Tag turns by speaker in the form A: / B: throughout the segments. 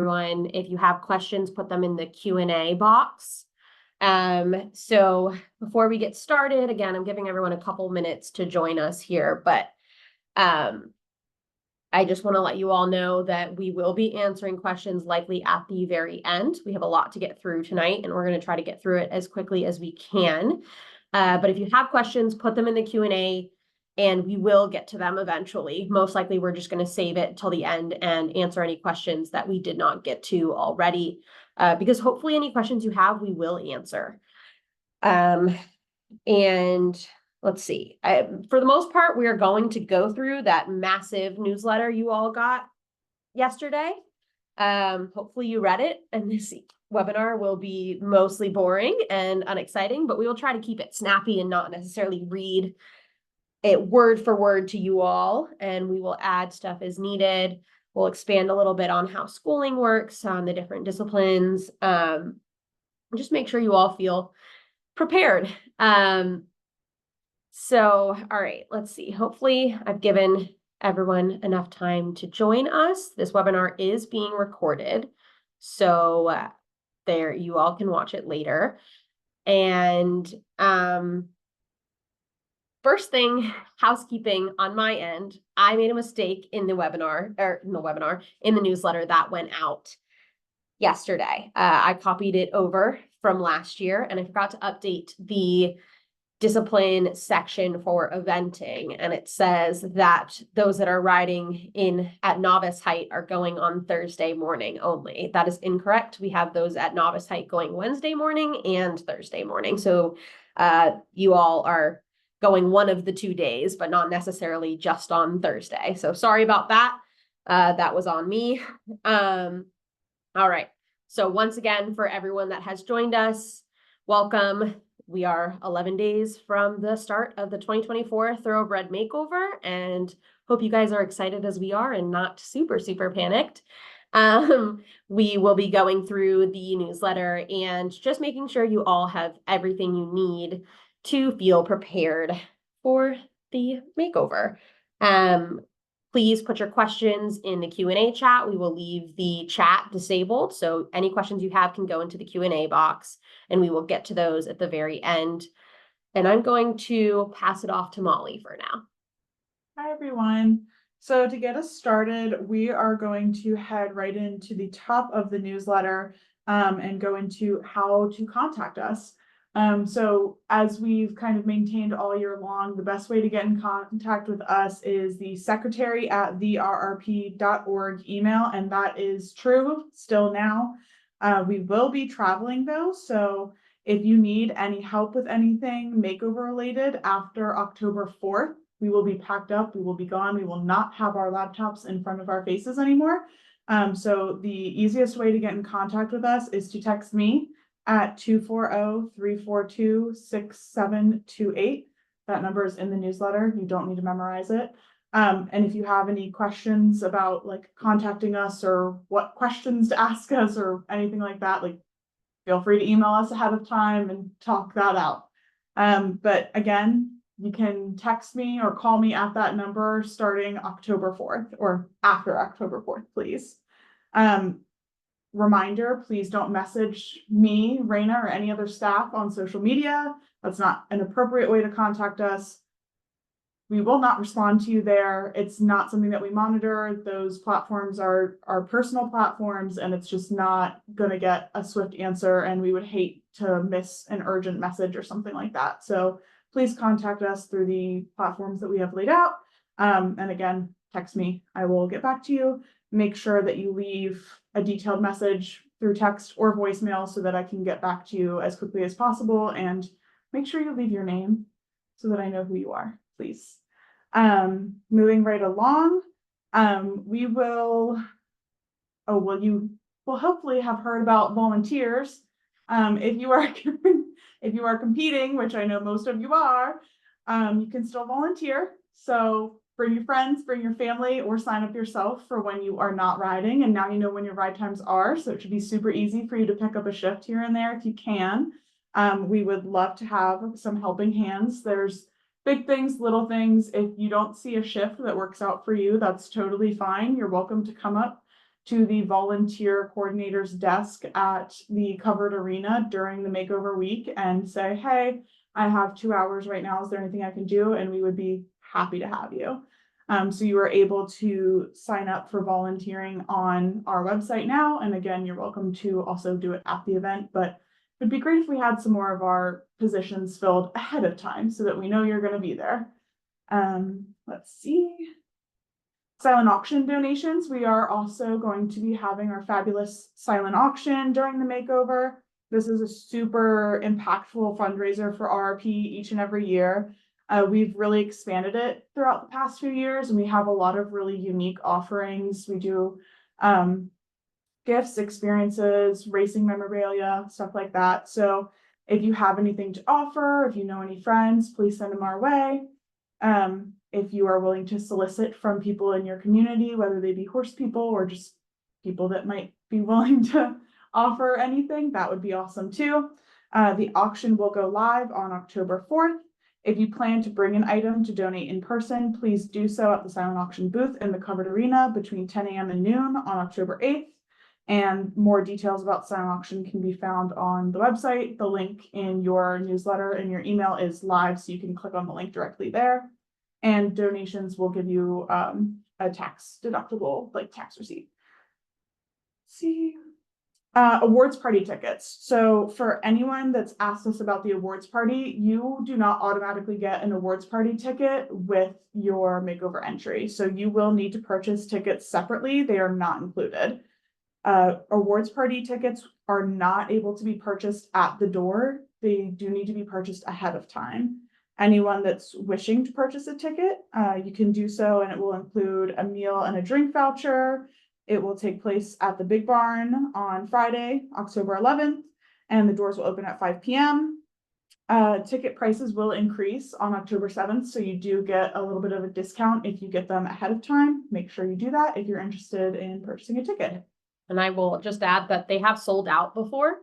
A: everyone. If you have questions, put them in the Q&A box. So before we get started, again, I'm giving everyone a couple minutes to join us here, but I just want to let you all know that we will be answering questions likely at the very end. We have a lot to get through tonight, and we're going to try to get through it as quickly as we can. But if you have questions, put them in the Q&A, and we will get to them eventually. Most likely, we're just going to save it till the end and answer any questions that we did not get to already, because hopefully any questions you have, we will answer. And let's see, for the most part, we are going to go through that massive newsletter you all got yesterday. Hopefully you read it, and this webinar will be mostly boring and unexciting, but we will try to keep it snappy and not necessarily read it word for word to you all, and we will add stuff as needed. We'll expand a little bit on how schooling works on the different disciplines. Just make sure you all feel prepared. So, all right, let's see. Hopefully I've given everyone enough time to join us. This webinar is being recorded, so there you all can watch it later. And first thing, housekeeping on my end. I made a mistake in the newsletter that went out yesterday. I copied it over from last year, and I forgot to update the discipline section for eventing, and it says that those that are riding in at novice height are going on Thursday morning only. That is incorrect. We have those at novice height going Wednesday morning and Thursday morning. So you all are going one of the 2 days, but not necessarily just on Thursday. So sorry about that. That was on me. All right. So once again, for everyone that has joined us, welcome. We are 11 days from the start of the 2024 Thoroughbred Makeover, and hope you guys are excited as we are and not super panicked. We will be going through the newsletter and just making sure you all have everything you need to feel prepared for the makeover. Please put your questions in the Q&A chat. We will leave the chat disabled, so any questions you have can go into the Q&A box, and we will get to those at the very end. And I'm going to pass it off to Molly for now.
B: Hi, everyone. So to get us started, we are going to head right into the top of the newsletter and go into how to contact us. So as we've kind of maintained all year long, the best way to get in contact with us is the secretary@therrp.org email, and that is true still now. We will be traveling though, so if you need any help with anything makeover related after October 4th, we will be packed up, we will be gone, we will not have our laptops in front of our faces anymore. So the easiest way to get in contact with us is to text me at 240-342-6728. That number is in the newsletter. You don't need to memorize it. And if you have any questions about like contacting us or what questions to ask us or anything like that, like feel free to email us ahead of time and talk that out. But again, you can text me or call me at that number starting October 4th or after October 4th, please. Reminder, please don't message me, Rayna, or any other staff on social media. That's not an appropriate way to contact us. We will not respond to you there. It's not something that we monitor. Those platforms are personal platforms, and it's just not going to get a swift answer, and we would hate to miss an urgent message or something like that. So please contact us through the platforms that we have laid out. And again, text me. I will get back to you. Make sure that you leave a detailed message through text or voicemail so that I can get back to you as quickly as possible, and make sure you leave your name so that I know who you are, please. Moving right along, you will hopefully have heard about volunteers. If you are competing, which I know most of you are, you can still volunteer. So bring your friends, bring your family, or sign up yourself for when you are not riding. And now you know when your ride times are, so it should be super easy for you to pick up a shift here and there if you can. We would love to have some helping hands. There's big things, little things. If you don't see a shift that works out for you, that's totally fine. You're welcome to come up to the volunteer coordinator's desk at the covered arena during the makeover week and say, hey, I have 2 hours right now. Is there anything I can do? And we would be happy to have you. So you are able to sign up for volunteering on our website now. And again, you're welcome to also do it at the event, but it'd be great if we had some more of our positions filled ahead of time so that we know you're going to be there. Let's see. Silent auction donations. We are also going to be having our fabulous silent auction during the makeover. This is a super impactful fundraiser for RRP each and every year. We've really expanded it throughout the past few years, and we have a lot of really unique offerings. We do gifts, experiences, racing memorabilia, stuff like that. So if you have anything to offer, if you know any friends, please send them our way. If you are willing to solicit from people in your community, whether they be horse people or just people that might be willing to offer anything, that would be awesome too. The auction will go live on October 4th. If you plan to bring an item to donate in person, please do so at the silent auction booth in the covered arena between 10 a.m. and noon on October 8th. And more details about silent auction can be found on the website. The link in your newsletter and your email is live, so you can click on the link directly there. And donations will give you a tax deductible, like tax receipt. Let's see. Awards party tickets. So for anyone that's asked us about the awards party, you do not automatically get an awards party ticket with your makeover entry. So you will need to purchase tickets separately. They are not included. Awards party tickets are not able to be purchased at the door. They do need to be purchased ahead of time. Anyone that's wishing to purchase a ticket, you can do so, and it will include a meal and a drink voucher. It will take place at the Big Barn on Friday, October 11th, and the doors will open at 5 p.m. Ticket prices will increase on October 7th, so you do get a little bit of a discount if you get them ahead of time. Make sure you do that if you're interested in purchasing a ticket.
A: And I will just add that they have sold out before.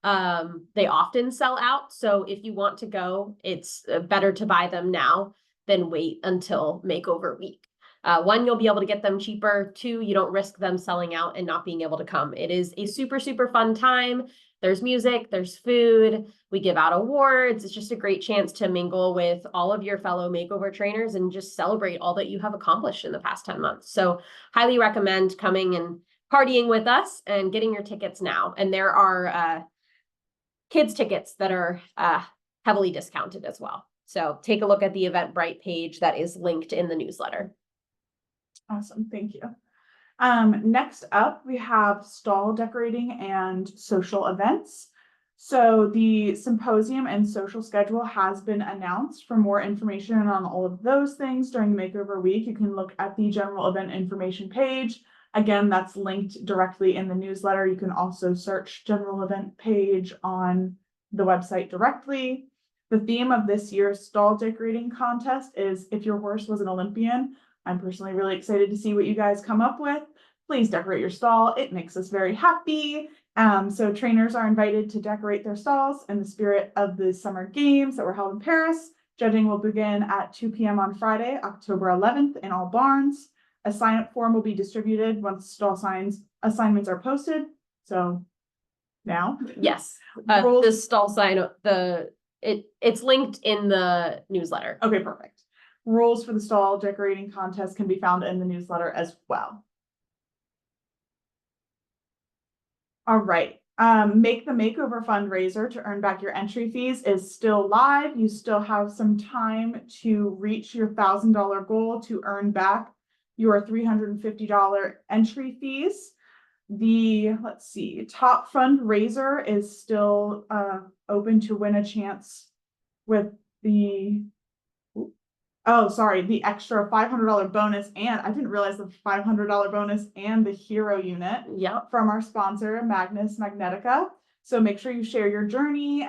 A: They often sell out. So if you want to go, it's better to buy them now than wait until makeover week. One, you'll be able to get them cheaper. Two, you don't risk them selling out and not being able to come. It is a super, super fun time. There's music, there's food, we give out awards. It's just a great chance to mingle with all of your fellow makeover trainers and just celebrate all that you have accomplished in the past 10 months. So highly recommend coming and partying with us and getting your tickets now. And there are kids tickets that are heavily discounted as well. So take a look at the Eventbrite page that is linked in the newsletter.
B: Awesome, thank you. Next up, we have stall decorating and social events. So the symposium and social schedule has been announced. For more information on all of those things during the Makeover Week, you can look at the general event information page. Again, that's linked directly in the newsletter. You can also search general event page on the website directly. The theme of this year's stall decorating contest is If Your Horse Was an Olympian. I'm personally really excited to see what you guys come up with. Please decorate your stall. It makes us very happy. So trainers are invited to decorate their stalls in the spirit of the summer games that were held in Paris. Judging will begin at 2 p.m. on Friday, October 11th in all barns. A sign-up form will be distributed once stall assignments are posted. So now.
A: Yes, the stall sign, it's linked in the newsletter.
B: Okay, perfect. Rules for the stall decorating contest can be found in the newsletter as well. All right. Make the Makeover fundraiser to earn back your entry fees is still live. You still have some time to reach your $1,000 goal to earn back your $350 entry fees. Let's see, top fundraiser is still open to win a chance with the extra $500 bonus, and I didn't realize the $500 bonus and the hero unit from our sponsor, Magnus Magnetica. So make sure you share your journey,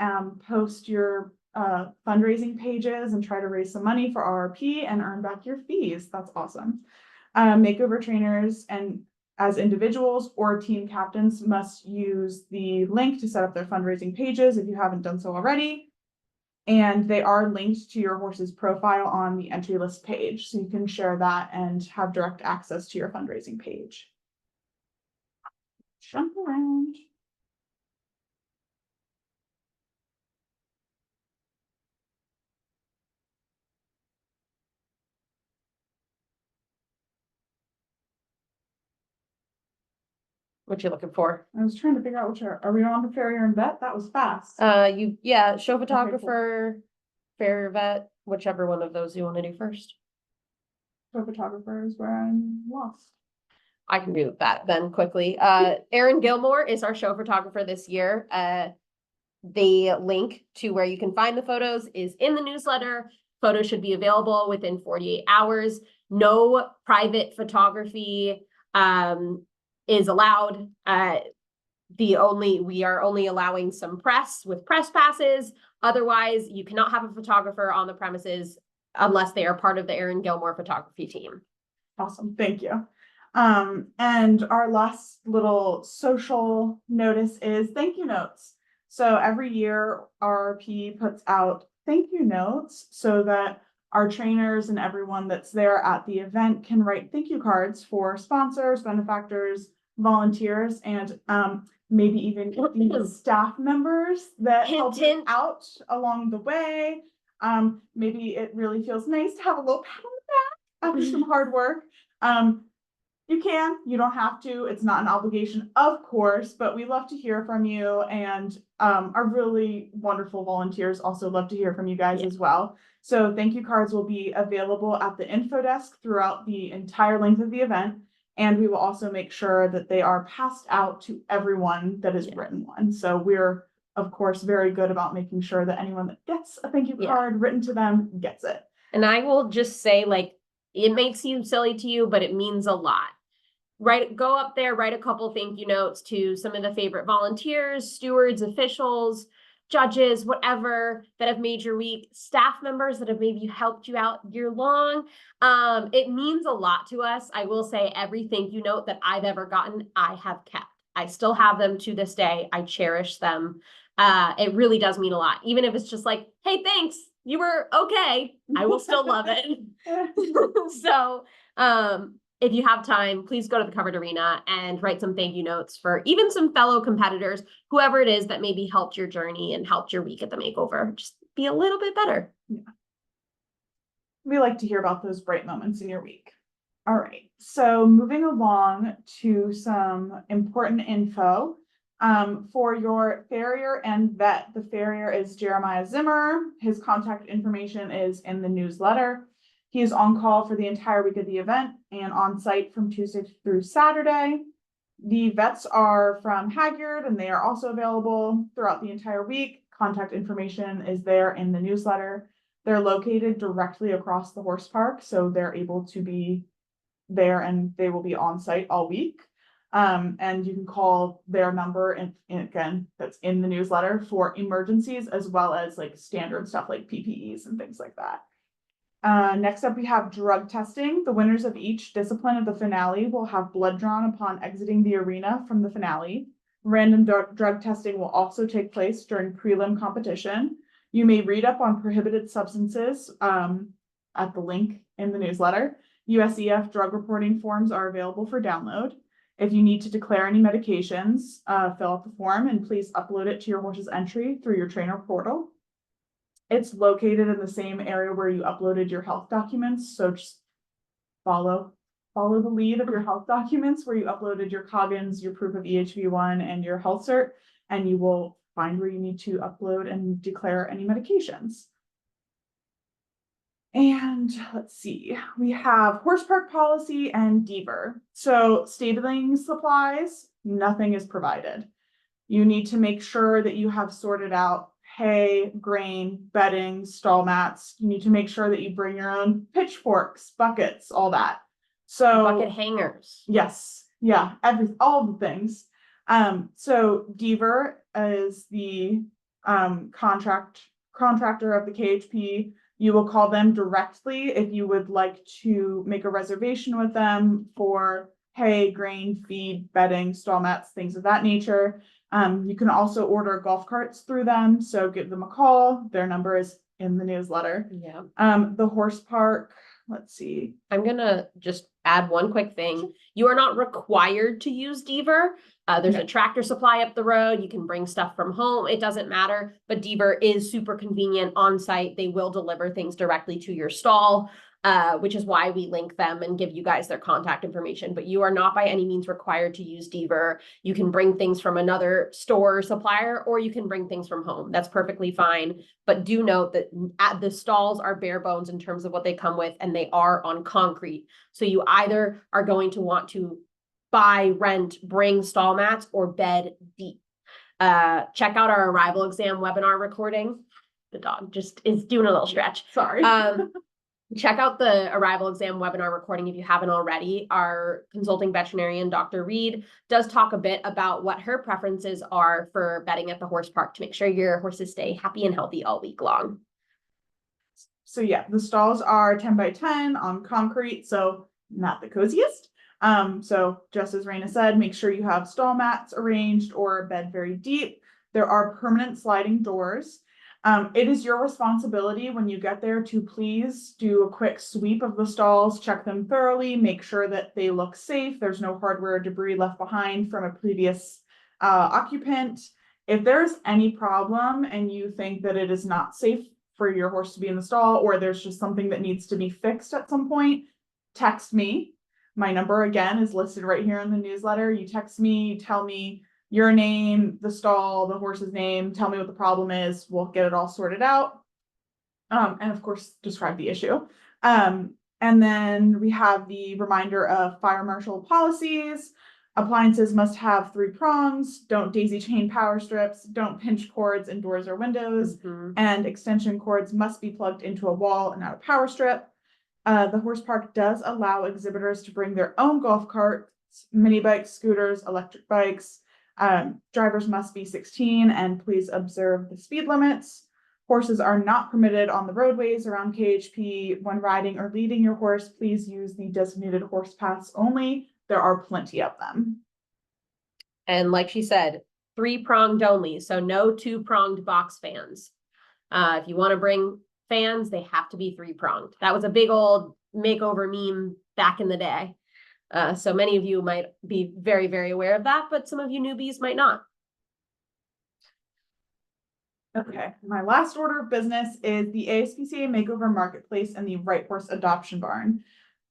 B: post your fundraising pages, and try to raise some money for RRP and earn back your fees. That's awesome. Makeover trainers and as individuals or team captains must use the link to set up their fundraising pages if you haven't done so already. And they are linked to your horse's profile on the entry list page. So you can share that and have direct access to your fundraising page. jump around.
A: What you looking for?
B: I was trying to figure out which are we on to farrier and vet? That was fast.
A: Show photographer, farrier vet, whichever one of those you want to do first.
B: So photographer is where I'm lost.
A: I can do that then quickly. Erin Gilmore is our show photographer this year. The link to where you can find the photos is in the newsletter. Photos should be available within 48 hours. No private photography is allowed. We are only allowing some press with press passes. Otherwise, you cannot have a photographer on the premises unless they are part of the Erin Gilmore photography team.
B: Awesome, thank you. And our last little social notice is thank you notes. So every year RRP puts out thank you notes so that our trainers and everyone that's there at the event can write thank you cards for sponsors, benefactors, volunteers, and maybe even the staff members that help out along the way. Maybe it really feels nice to have a little pat on the back after some hard work. You don't have to, it's not an obligation, of course, but we love to hear from you, and our really wonderful volunteers also love to hear from you guys as well. So thank you cards will be available at the info desk throughout the entire length of the event, and we will also make sure that they are passed out to everyone that has written one. So we're, of course, very good about making sure that anyone that gets a thank you card written to them gets it.
A: And I will just say, like, it may seem silly to you, but it means a lot. Go up there, write a couple thank you notes to some of the favorite volunteers, stewards, officials, judges, whatever, that have made your week, staff members that have maybe helped you out year long. It means a lot to us. I will say every thank you note that I've ever gotten, I have kept. I still have them to this day. I cherish them. It really does mean a lot. Even if it's just like, hey, thanks, you were okay. I will still love it. So, if you have time, please go to the Covered Arena and write some thank you notes for even some fellow competitors, whoever it is that maybe helped your journey and helped your week at the Makeover just be a little bit better.
B: Yeah. We like to hear about those bright moments in your week. All right, so moving along to some important info. For your farrier and vet, the farrier is Jeremiah Zimmer. His contact information is in the newsletter. He is on call for the entire week of the event and on site from Tuesday through Saturday. The vets are from Hagyard and they are also available throughout the entire week. Contact information is there in the newsletter. They're located directly across the horse park, so they're able to be there and they will be on site all week. And you can call their number and again, that's in the newsletter for emergencies as well as like standard stuff like PPEs and things like that. Next up, we have drug testing. The winners of each discipline of the finale will have blood drawn upon exiting the arena from the finale. Random drug testing will also take place during prelim competition. You may read up on prohibited substances at the link in the newsletter. USEF drug reporting forms are available for download. If you need to declare any medications, fill out the form and please upload it to your horse's entry through your trainer portal. It's located in the same area where you uploaded your health documents. So just follow the lead of your health documents where you uploaded your Coggins, your proof of EHV1 and your health cert, and you will find where you need to upload and declare any medications. And let's see, we have horse park policy and Deaver. So stabling supplies, nothing is provided. You need to make sure that you have sorted out hay, grain, bedding, stall mats. You need to make sure that you bring your own pitchforks, buckets, all that. So
A: bucket hangers.
B: Yes. Yeah. All the things. So Deaver is the contractor of the KHP. You will call them directly if you would like to make a reservation with them for hay, grain, feed, bedding, stall mats, things of that nature. You can also order golf carts through them, so give them a call. Their number is in the newsletter.
A: Yeah.
B: The horse park, let's see.
A: I'm gonna just add one quick thing. You are not required to use Deaver. There's a Tractor Supply up the road. You can bring stuff from home. It doesn't matter, but Deaver is super convenient on site. They will deliver things directly to your stall, which is why we link them and give you guys their contact information. But you are not by any means required to use Deaver. You can bring things from another store or supplier, or you can bring things from home. That's perfectly fine. But do note that the stalls are bare bones in terms of what they come with, and they are on concrete. So you either are going to want to buy, rent, bring stall mats, or bed deep. Check out our arrival exam webinar recording. The dog just is doing a little stretch.
B: Sorry.
A: Check out the arrival exam webinar recording if you haven't already. Our consulting veterinarian, Dr. Reed, does talk a bit about what her preferences are for bedding at the horse park to make sure your horses stay happy and healthy all week long.
B: So yeah, the stalls are 10 by 10 on concrete, so not the coziest. So just as Rayna said, make sure you have stall mats arranged or bed very deep. There are permanent sliding doors. It is your responsibility when you get there to please do a quick sweep of the stalls, check them thoroughly, make sure that they look safe. There's no hardware or debris left behind from a previous occupant. If there's any problem and you think that it is not safe for your horse to be in the stall, or there's just something that needs to be fixed at some point, text me. My number again is listed right here in the newsletter. You text me, you tell me your name, the stall, the horse's name, tell me what the problem is. We'll get it all sorted out. And of course, describe the issue. And then we have the reminder of fire marshal policies. Appliances must have 3 prongs. Don't daisy chain power strips. Don't pinch cords in doors or windows. And extension cords must be plugged into a wall and not a power strip. The horse park does allow exhibitors to bring their own golf carts, mini bikes, scooters, electric bikes. Drivers must be 16 and please observe the speed limits. Horses are not permitted on the roadways around KHP. When riding or leading your horse, please use the designated horse paths only. There are plenty of them.
A: And like she said, 3-pronged only, so no 2-pronged box fans. If you want to bring fans, they have to be 3-pronged. That was a big old makeover meme back in the day. So many of you might be very, very aware of that, but some of you newbies might not.
B: Okay, my last order of business is the ASPCA Makeover Marketplace and the Right Horse Adoption Barn.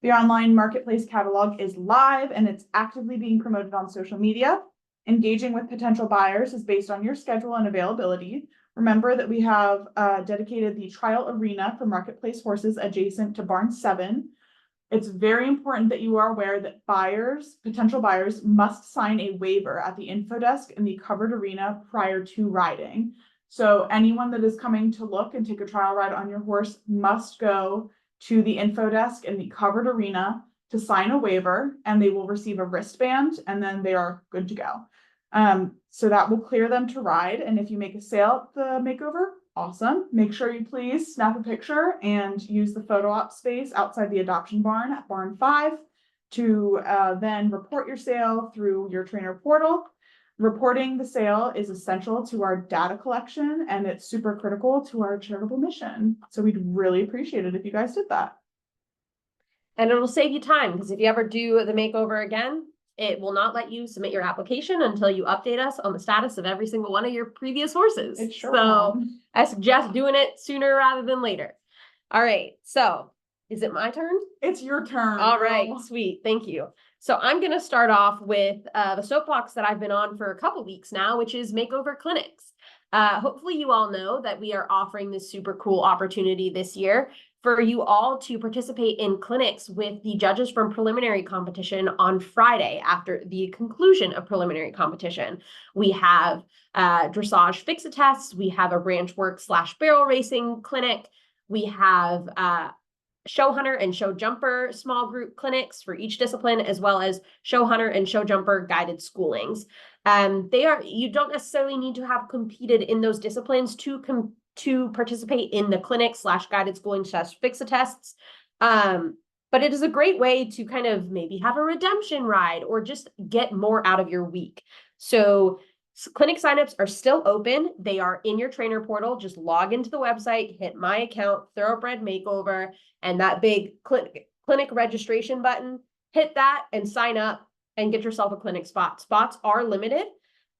B: The online marketplace catalog is live and it's actively being promoted on social media. Engaging with potential buyers is based on your schedule and availability. Remember that we have dedicated the trial arena for marketplace horses adjacent to Barn 7. It's very important that you are aware that potential buyers must sign a waiver at the info desk in the covered arena prior to riding. So anyone that is coming to look and take a trial ride on your horse must go to the info desk in the covered arena to sign a waiver, and they will receive a wristband, and then they are good to go. So that will clear them to ride. And if you make a sale at the makeover, awesome. Make sure you please snap a picture and use the photo op space outside the adoption barn at Barn 5 to then report your sale through your trainer portal. Reporting the sale is essential to our data collection, and it's super critical to our charitable mission. So we'd really appreciate it if you guys did that.
A: And it'll save you time, because if you ever do the makeover again, it will not let you submit your application until you update us on the status of every single one of your previous horses.
B: It sure
A: So
B: will.
A: I suggest doing it sooner rather than later. All right, so is it my turn?
B: It's your turn.
A: All right, sweet, thank you. So I'm going to start off with the soapbox that I've been on for a couple weeks now, which is makeover clinics. Hopefully you all know that we are offering this super cool opportunity this year for you all to participate in clinics with the judges from preliminary competition on Friday after the conclusion of preliminary competition. We have dressage fix-a-tests, we have a ranch work / barrel racing clinic, we have show hunter and show jumper small group clinics for each discipline, as well as show hunter and show jumper guided schoolings. You don't necessarily need to have competed in those disciplines to participate in the clinic / guided schooling / fix-a-tests. But it is a great way to kind of maybe have a redemption ride or just get more out of your week. So clinic signups are still open. They are in your trainer portal. Just log into the website, hit my account, Thoroughbred Makeover, and that big clinic registration button. hit that and sign up and get yourself a clinic spot. Spots are limited.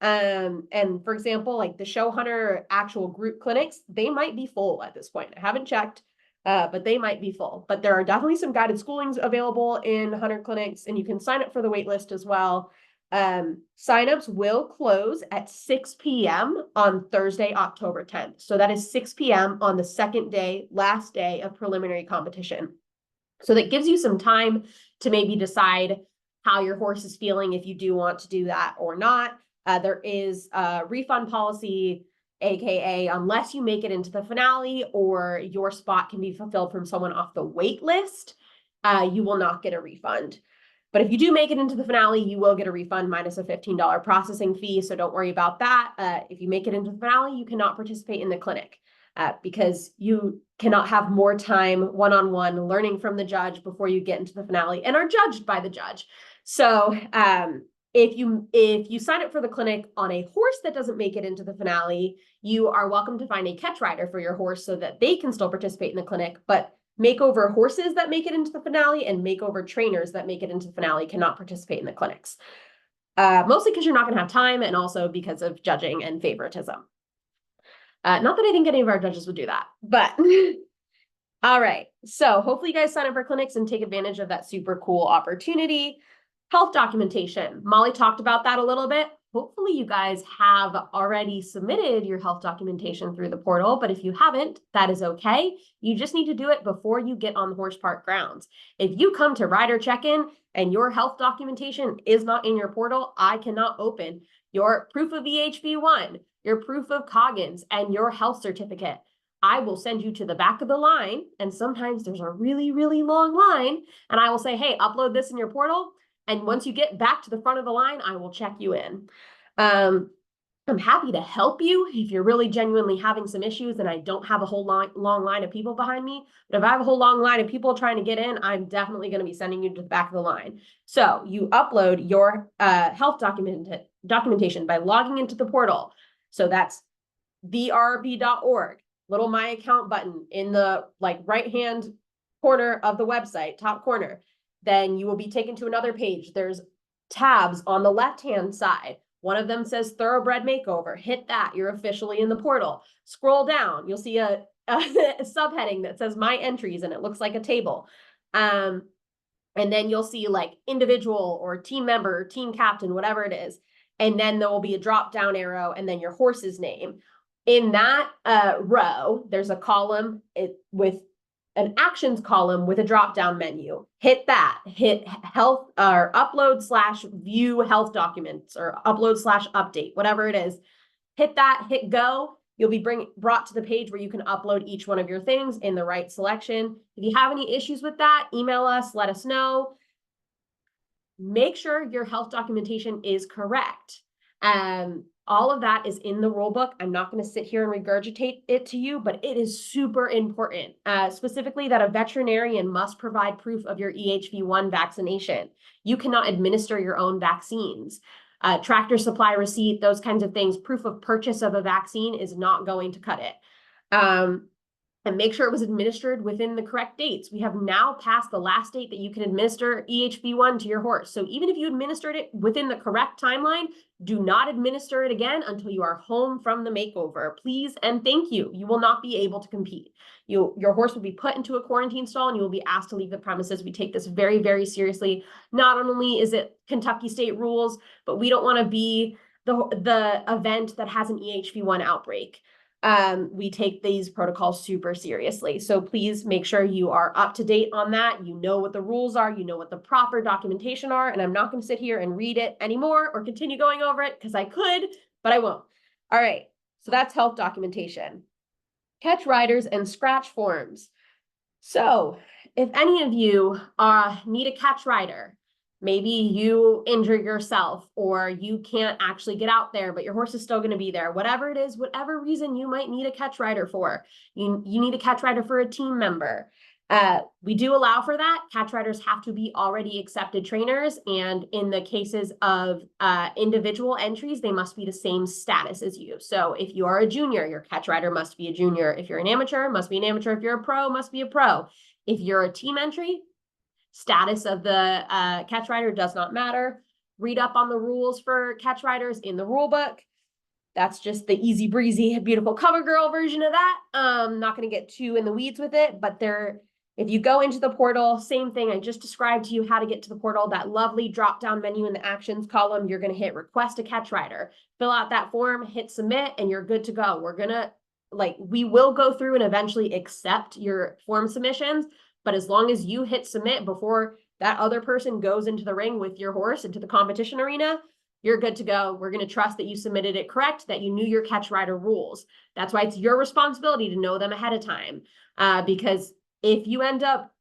A: And for example, like the show hunter actual group clinics, they might be full at this point. I haven't checked, but they might be full. But there are definitely some guided schoolings available in hunter clinics, and you can sign up for the wait list as well. Signups will close at 6 p.m. on Thursday, October 10th. So that is 6 p.m. on the second day, last day of preliminary competition. So that gives you some time to maybe decide how your horse is feeling, if you do want to do that or not. There is a refund policy, aka unless you make it into the finale or your spot can be fulfilled from someone off the wait list, you will not get a refund. But if you do make it into the finale, you will get a refund minus a $15 processing fee. So don't worry about that. If you make it into the finale, you cannot participate in the clinic because you cannot have more time one-on-one learning from the judge before you get into the finale and are judged by the judge. So if you sign up for the clinic on a horse that doesn't make it into the finale, you are welcome to find a catch rider for your horse so that they can still participate in the clinic. But makeover horses that make it into the finale and makeover trainers that make it into the finale cannot participate in the clinics. Mostly because you're not going to have time and also because of judging and favoritism. Not that I think any of our judges would do that, but all right. So hopefully you guys sign up for clinics and take advantage of that super cool opportunity. Health documentation. Molly talked about that a little bit. Hopefully you guys have already submitted your health documentation through the portal, but if you haven't, that is okay. You just need to do it before you get on the horse park grounds. If you come to rider check-in and your health documentation is not in your portal, I cannot open your proof of EHV1, your proof of Coggins, and your health certificate. I will send you to the back of the line, and sometimes there's a really, really long line, and I will say, hey, upload this in your portal. And once you get back to the front of the line, I will check you in. I'm happy to help you if you're really genuinely having some issues and I don't have a whole long line of people behind me. But if I have a whole long line of people trying to get in, I'm definitely going to be sending you to the back of the line. So you upload your health documentation by logging into the portal. So that's therrb.org, little My Account button in the right-hand corner of the website, top corner. Then you will be taken to another page. There's tabs on the left-hand side. One of them says Thoroughbred Makeover. Hit that. You're officially in the portal. Scroll down. You'll see a subheading that says My Entries, and it looks like a table. And then you'll see like individual or team member, team captain, whatever it is. And then there will be a drop-down arrow and then your horse's name. In that row, there's a column with an actions column with a drop-down menu. Hit that, hit health or upload/view health documents or upload/update, whatever it is. Hit that, hit go. You'll be brought to the page where you can upload each one of your things in the right selection. If you have any issues with that, email us, let us know. Make sure your health documentation is correct. All of that is in the rule book. I'm not going to sit here and regurgitate it to you, but it is super important, specifically that a veterinarian must provide proof of your EHV1 vaccination. You cannot administer your own vaccines. Tractor supply receipt, those kinds of things, proof of purchase of a vaccine is not going to cut it. And make sure it was administered within the correct dates. We have now passed the last date that you can administer EHV1 to your horse. So even if you administered it within the correct timeline, do not administer it again until you are home from the makeover. Please and thank you. You will not be able to compete. Your horse will be put into a quarantine stall and you will be asked to leave the premises. We take this very, very seriously. Not only is it Kentucky state rules, but we don't want to be the event that has an EHV1 outbreak. We take these protocols super seriously. So please make sure you are up to date on that. You know what the rules are, you know what the proper documentation are, and I'm not going to sit here and read it anymore or continue going over it because I could, but I won't. All right, so that's health documentation. Catch riders and scratch forms. So if any of you need a catch rider, maybe you injure yourself or you can't actually get out there, but your horse is still going to be there. Whatever it is, whatever reason you might need a catch rider for. You need a catch rider for a team member. We do allow for that. Catch riders have to be already accepted trainers. And in the cases of individual entries, they must be the same status as you. So if you are a junior, your catch rider must be a junior. If you're an amateur, must be an amateur. If you're a pro, must be a pro. If you're a team entry, status of the catch rider does not matter. Read up on the rules for catch riders in the rule book. That's just the easy breezy, beautiful cover girl version of that. Not going to get too in the weeds with it, but if you go into the portal, same thing. I just described to you how to get to the portal, that lovely drop down menu in the actions column. You're going to hit request a catch rider, fill out that form, hit submit, and you're good to go. We will go through and eventually accept your form submissions, but as long as you hit submit before that other person goes into the ring with your horse into the competition arena, you're good to go. We're going to trust that you submitted it correct, that you knew your catch rider rules. That's why it's your responsibility to know them ahead of time. Because if you end up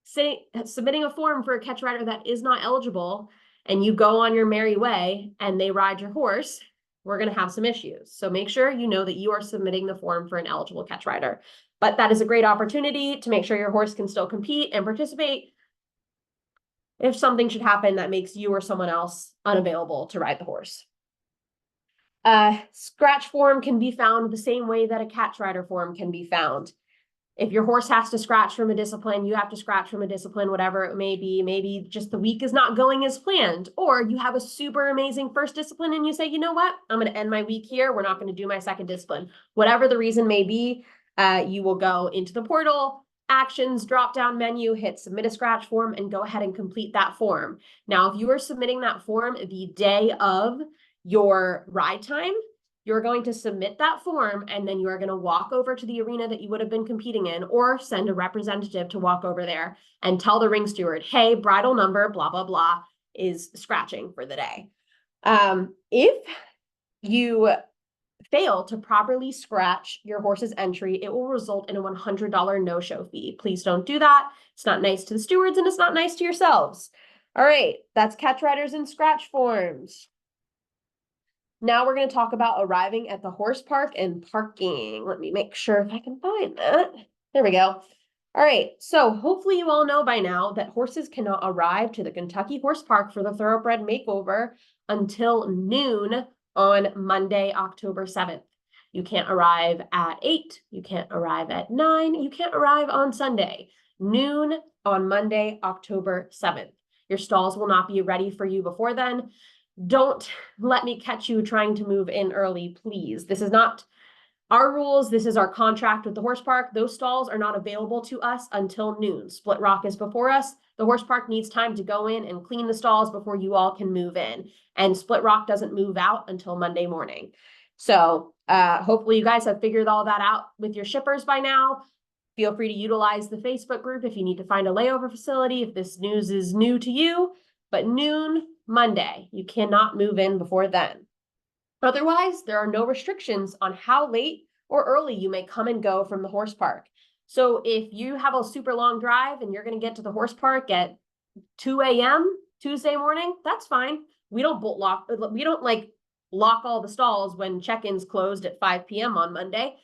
A: submitting a form for a catch rider that is not eligible and you go on your merry way and they ride your horse, we're going to have some issues. So make sure you know that you are submitting the form for an eligible catch rider. But that is a great opportunity to make sure your horse can still compete and participate if something should happen that makes you or someone else unavailable to ride the horse. Scratch form can be found the same way that a catch rider form can be found. If your horse has to scratch from a discipline, you have to scratch from a discipline, whatever it may be. Maybe just the week is not going as planned, or you have a super amazing first discipline and you say, you know what, I'm going to end my week here. We're not going to do my second discipline. Whatever the reason may be, you will go into the portal, actions, drop-down menu, hit submit a scratch form, and go ahead and complete that form. Now, if you are submitting that form the day of your ride time, you're going to submit that form, and then you are going to walk over to the arena that you would have been competing in, or send a representative to walk over there and tell the ring steward, hey, bridle number, blah, blah, blah, is scratching for the day. If you fail to properly scratch your horse's entry, it will result in a $100 no-show fee. Please don't do that. It's not nice to the stewards and it's not nice to yourselves. All right, that's catch riders and scratch forms. Now we're going to talk about arriving at the horse park and parking. Let me make sure if I can find that. There we go. All right, so hopefully you all know by now that horses cannot arrive to the Kentucky Horse Park for the Thoroughbred Makeover until noon on Monday, October 7th. You can't arrive at 8, you can't arrive at 9, you can't arrive on Sunday. Noon on Monday, October 7th. Your stalls will not be ready for you before then. Don't let me catch you trying to move in early, please. This is not our rules. This is our contract with the horse park. Those stalls are not available to us until noon. Split Rock is before us. The horse park needs time to go in and clean the stalls before you all can move in. And Split Rock doesn't move out until Monday morning. So hopefully you guys have figured all that out with your shippers by now. Feel free to utilize the Facebook group if you need to find a layover facility, if this news is new to you. But noon Monday, you cannot move in before then. Otherwise, there are no restrictions on how late or early you may come and go from the horse park. So if you have a super long drive and you're going to get to the horse park at 2 a.m. Tuesday morning, that's fine. We don't lock all the stalls when check-ins closed at 5 p.m. on Monday.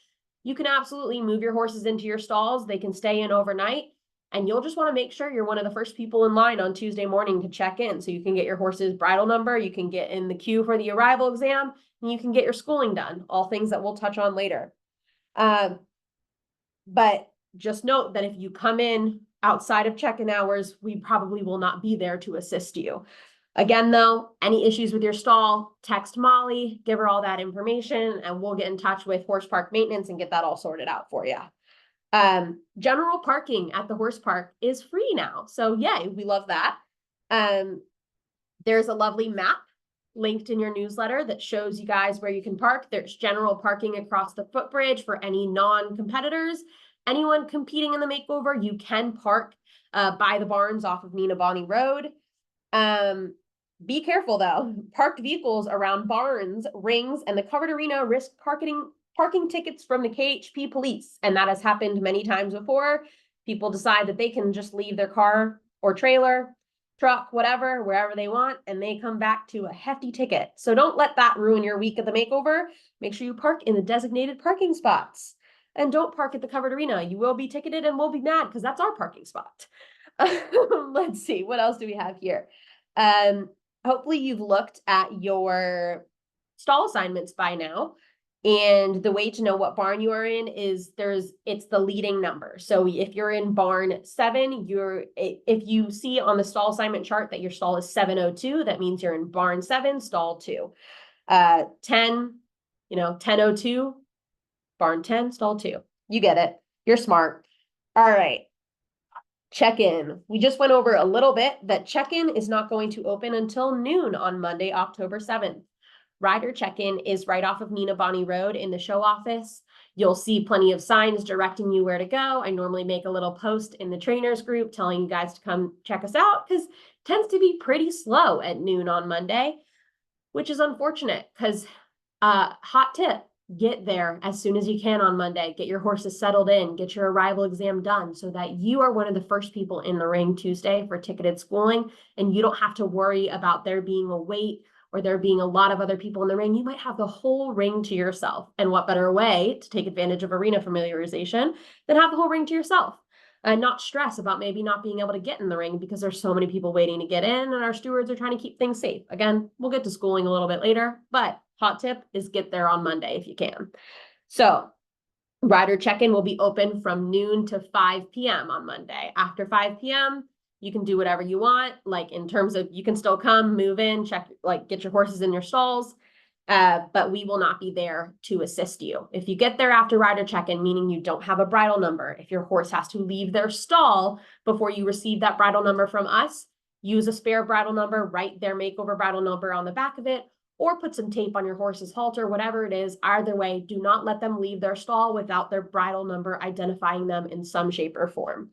A: You can absolutely move your horses into your stalls. They can stay in overnight. And you'll just want to make sure you're one of the first people in line on Tuesday morning to check in. So you can get your horse's bridle number, you can get in the queue for the arrival exam, and you can get your schooling done. All things that we'll touch on later. But just note that if you come in outside of check-in hours, we probably will not be there to assist you. Again, though, any issues with your stall, text Molly, give her all that information, and we'll get in touch with horse park maintenance and get that all sorted out for you. General parking at the horse park is free now. So yay, we love that. There's a lovely map linked in your newsletter that shows you guys where you can park. There's general parking across the footbridge for any non-competitors. Anyone competing in the makeover, you can park by the barns off of Nina Bonnie Road. Be careful though. Parked vehicles around barns, rings, and the covered arena risk parking tickets from the KHP police. And that has happened many times before. People decide that they can just leave their car or trailer, truck, whatever, wherever they want, and they come back to a hefty ticket. So don't let that ruin your week at the makeover. Make sure you park in the designated parking spots. And don't park at the covered arena. You will be ticketed and we'll be mad because that's our parking spot. Let's see, what else do we have here? Hopefully you've looked at your stall assignments by now. And the way to know what barn you are in is it's the leading number. So if you're in barn 7, if you see on the stall assignment chart that your stall is 702, that means you're in barn 7, stall 2. 10, 1002, barn 10, stall 2. You get it. You're smart. All right. Check-in. We just went over a little bit that check-in is not going to open until noon on Monday, October 7th. Rider check-in is right off of Nina Bonnie Road in the show office. You'll see plenty of signs directing you where to go. I normally make a little post in the trainers group telling you guys to come check us out because it tends to be pretty slow at noon on Monday, which is unfortunate because hot tip, get there as soon as you can on Monday. Get your horses settled in, get your arrival exam done so that you are one of the first people in the ring Tuesday for ticketed schooling, and you don't have to worry about there being a wait or there being a lot of other people in the ring. You might have the whole ring to yourself. And what better way to take advantage of arena familiarization than have the whole ring to yourself? And not stress about maybe not being able to get in the ring because there's so many people waiting to get in and our stewards are trying to keep things safe. Again, we'll get to schooling a little bit later, but hot tip is get there on Monday if you can. So rider check-in will be open from noon to 5 p.m. on Monday. After 5 p.m., you can do whatever you want. Like in terms of, you can still come, move in, check, like get your horses in your stalls. But we will not be there to assist you. If you get there after rider check-in, meaning you don't have a bridle number, if your horse has to leave their stall before you receive that bridle number from us, use a spare bridle number, write their Makeover bridle number on the back of it, or put some tape on your horse's halter, whatever it is. Either way, do not let them leave their stall without their bridle number identifying them in some shape or form.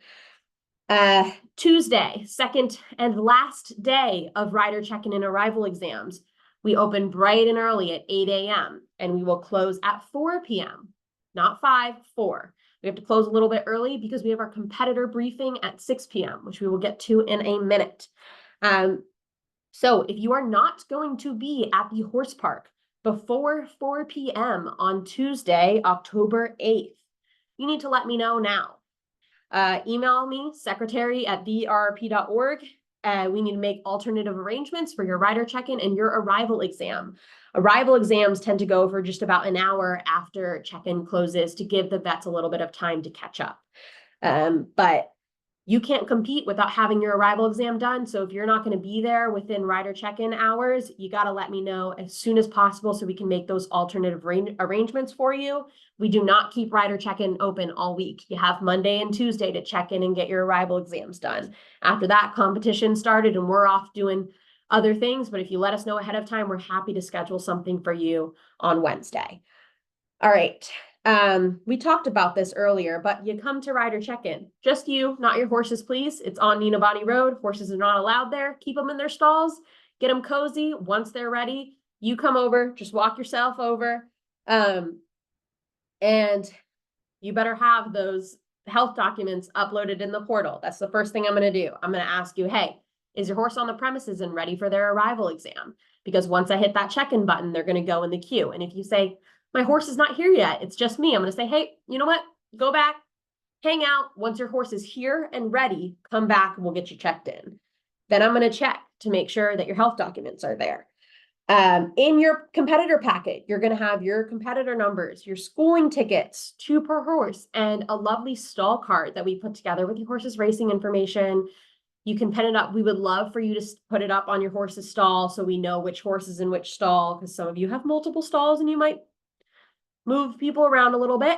A: Tuesday, second and last day of rider check-in and arrival exams. We open bright and early at 8 a.m. and we will close at 4 p.m. Not 5, 4. We have to close a little bit early because we have our competitor briefing at 6 p.m., which we will get to in a minute. So if you are not going to be at the horse park before 4 p.m. on Tuesday, October 8th, you need to let me know now. Email me, secretary@therrp.org. We need to make alternative arrangements for your rider check-in and your arrival exam. Arrival exams tend to go for just about an hour after check-in closes to give the vets a little bit of time to catch up. But you can't compete without having your arrival exam done. So if you're not going to be there within rider check-in hours, you got to let me know as soon as possible so we can make those alternative arrangements for you. We do not keep rider check-in open all week. You have Monday and Tuesday to check in and get your arrival exams done. After that, competition started and we're off doing other things. But if you let us know ahead of time, we're happy to schedule something for you on Wednesday. All right. We talked about this earlier, but you come to rider check-in. Just you, not your horses, please. It's on Nina Bonnie Road. Horses are not allowed there. Keep them in their stalls. Get them cozy. Once they're ready, you come over. Just walk yourself over. And you better have those health documents uploaded in the portal. That's the first thing I'm going to do. I'm going to ask you, hey, is your horse on the premises and ready for their arrival exam? Because once I hit that check-in button, they're going to go in the queue. And if you say, my horse is not here yet, it's just me, I'm going to say, hey, you know what? Go back, hang out. Once your horse is here and ready, come back and we'll get you checked in. Then I'm going to check to make sure that your health documents are there. In your competitor packet, you're going to have your competitor numbers, your schooling tickets, 2 per horse, and a lovely stall card that we put together with your horse's racing information. You can pen it up. We would love for you to put it up on your horse's stall so we know which horse is in which stall, because some of you have multiple stalls and you might move people around a little bit.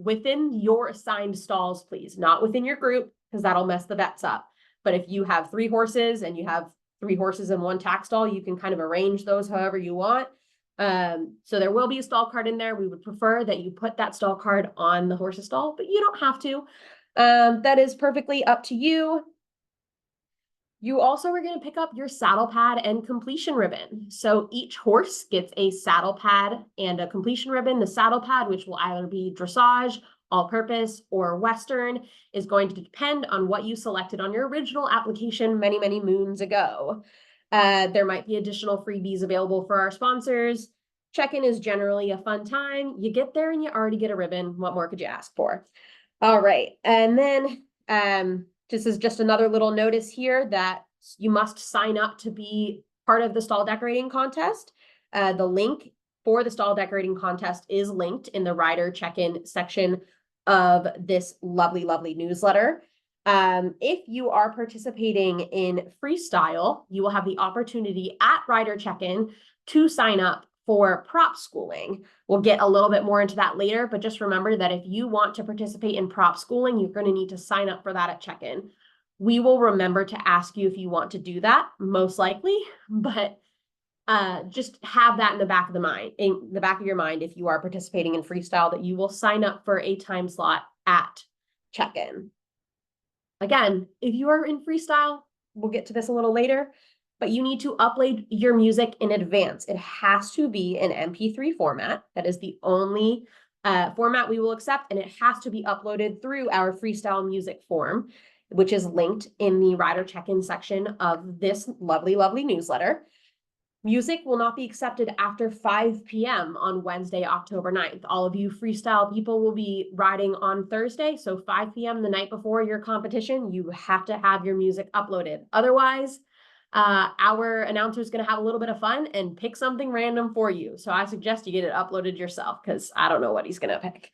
A: Within your assigned stalls, please, not within your group, because that'll mess the vets up. But if you have 3 horses and you have 3 horses in 1 tack stall, you can kind of arrange those however you want. So there will be a stall card in there. We would prefer that you put that stall card on the horse's stall, but you don't have to. That is perfectly up to you. You also are going to pick up your saddle pad and completion ribbon. So each horse gets a saddle pad and a completion ribbon. The saddle pad, which will either be dressage, all-purpose, or Western, is going to depend on what you selected on your original application many, many moons ago. There might be additional freebies available for our sponsors. Check-in is generally a fun time. You get there and you already get a ribbon. What more could you ask for? All right. And then this is just another little notice here that you must sign up to be part of the stall decorating contest. The link for the stall decorating contest is linked in the rider check-in section of this lovely, lovely newsletter. If you are participating in freestyle, you will have the opportunity at rider check-in to sign up for prop schooling. We'll get a little bit more into that later, but just remember that if you want to participate in prop schooling, you're going to need to sign up for that at check-in. We will remember to ask you if you want to do that, most likely, but just have that in the back of your mind, if you are participating in freestyle, that you will sign up for a time slot at check-in. Again, if you are in freestyle, we'll get to this a little later, but you need to upload your music in advance. It has to be an MP3 format. That is the only format we will accept, and it has to be uploaded through our freestyle music form, which is linked in the rider check-in section of this lovely, lovely newsletter. Music will not be accepted after 5 p.m. on Wednesday, October 9th. All of you freestyle people will be riding on Thursday, so 5 p.m. the night before your competition, you have to have your music uploaded. Otherwise, our announcer is going to have a little bit of fun and pick something random for you. So I suggest you get it uploaded yourself, because I don't know what he's going to pick.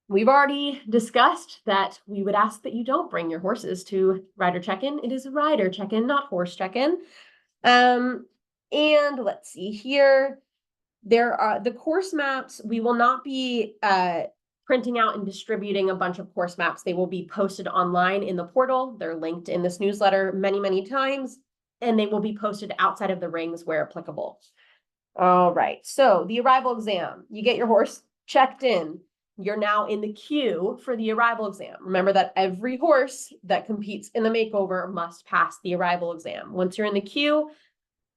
A: We've already discussed that we would ask that you don't bring your horses to rider check-in. It is a rider check-in, not horse check-in. And let's see here. There are the course maps. We will not be printing out and distributing a bunch of course maps. They will be posted online in the portal. They're linked in this newsletter many, many times, and they will be posted outside of the rings where applicable. All right, so the arrival exam. You get your horse checked in. You're now in the queue for the arrival exam. Remember that every horse that competes in the makeover must pass the arrival exam. Once you're in the queue,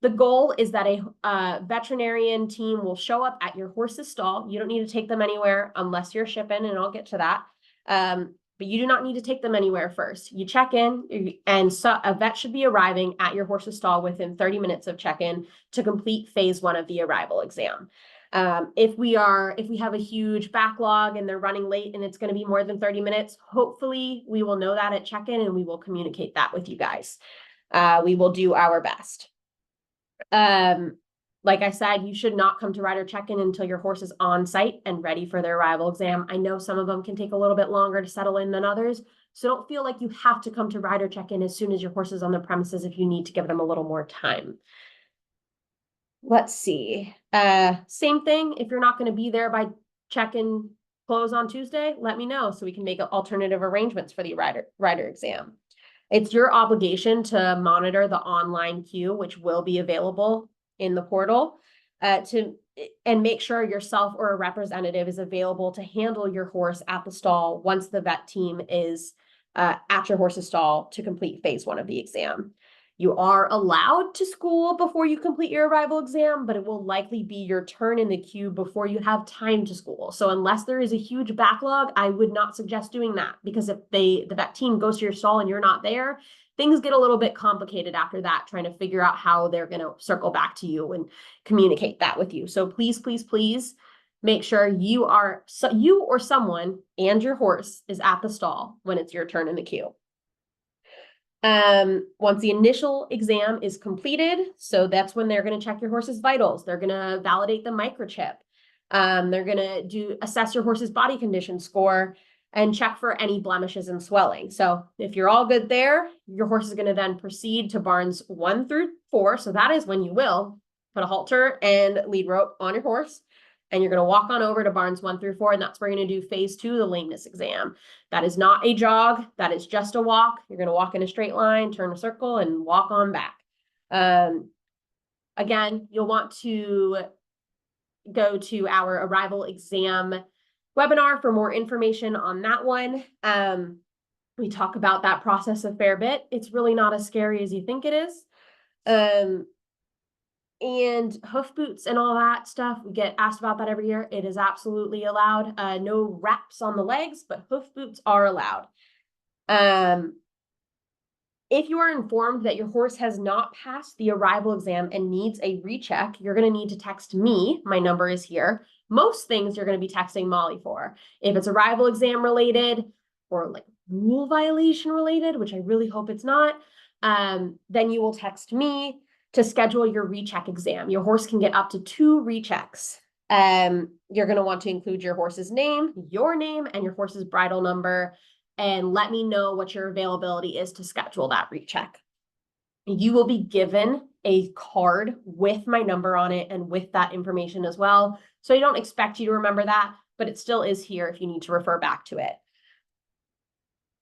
A: the goal is that a veterinarian team will show up at your horse's stall. You don't need to take them anywhere unless you're shipping, and I'll get to that. But you do not need to take them anywhere first. You check in, and so a vet should be arriving at your horse's stall within 30 minutes of check-in to complete phase 1 of the arrival exam. If we have a huge backlog and they're running late and it's going to be more than 30 minutes, hopefully we will know that at check-in, and we will communicate that with you guys. We will do our best. Like I said, you should not come to rider check-in until your horse is on site and ready for their arrival exam. I know some of them can take a little bit longer to settle in than others, so don't feel like you have to come to rider check-in as soon as your horse is on the premises if you need to give them a little more time. Let's see. Same thing. If you're not going to be there by check-in close on Tuesday, let me know so we can make alternative arrangements for the rider exam. It's your obligation to monitor the online queue, which will be available in the portal, and make sure yourself or a representative is available to handle your horse at the stall once the vet team is at your horse's stall to complete phase 1 of the exam. You are allowed to school before you complete your arrival exam, but it will likely be your turn in the queue before you have time to school. So unless there is a huge backlog, I would not suggest doing that, because if the vet team goes to your stall and you're not there, things get a little bit complicated after that, trying to figure out how they're going to circle back to you and communicate that with you. So please, please, please make sure you or someone and your horse is at the stall when it's your turn in the queue. Once the initial exam is completed, so that's when they're going to check your horse's vitals. They're going to validate the microchip. They're going to assess your horse's body condition score and check for any blemishes and swelling. So if you're all good there, your horse is going to then proceed to barns 1 through 4. So that is when you will put a halter and lead rope on your horse, and you're going to walk on over to barns 1 through 4, and that's where you're going to do phase 2, the lameness exam. That is not a jog. That is just a walk. You're going to walk in a straight line, turn a circle, and walk on back. Again, you'll want to go to our arrival exam webinar for more information on that one. We talk about that process a fair bit. It's really not as scary as you think it is. And hoof boots and all that stuff, we get asked about that every year. It is absolutely allowed. No wraps on the legs, but hoof boots are allowed. If you are informed that your horse has not passed the arrival exam and needs a recheck, you're going to need to text me. My number is here. Most things you're going to be texting Molly for. If it's arrival exam related or like rule violation related, which I really hope it's not, then you will text me. to schedule your recheck exam. Your horse can get up to 2 rechecks. You're going to want to include your horse's name, your name, and your horse's bridle number, and let me know what your availability is to schedule that recheck. You will be given a card with my number on it and with that information as well. So I don't expect you to remember that, but it still is here if you need to refer back to it.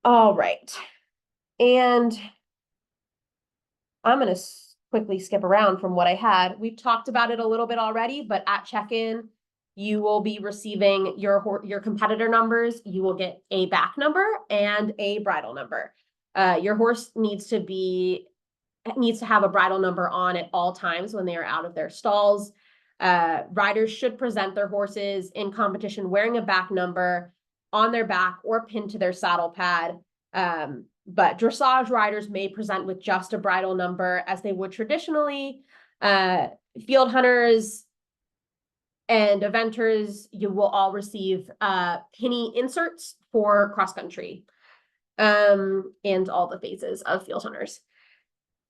A: All right. And I'm going to quickly skip around from what I had. We've talked about it a little bit already, but at check-in, you will be receiving your competitor numbers. You will get a back number and a bridle number. Your horse needs to have a bridle number on at all times when they are out of their stalls. Riders should present their horses in competition wearing a back number on their back or pinned to their saddle pad. But dressage riders may present with just a bridle number as they would traditionally. Field hunters and eventers, you will all receive penny inserts for cross country and all the phases of field hunters.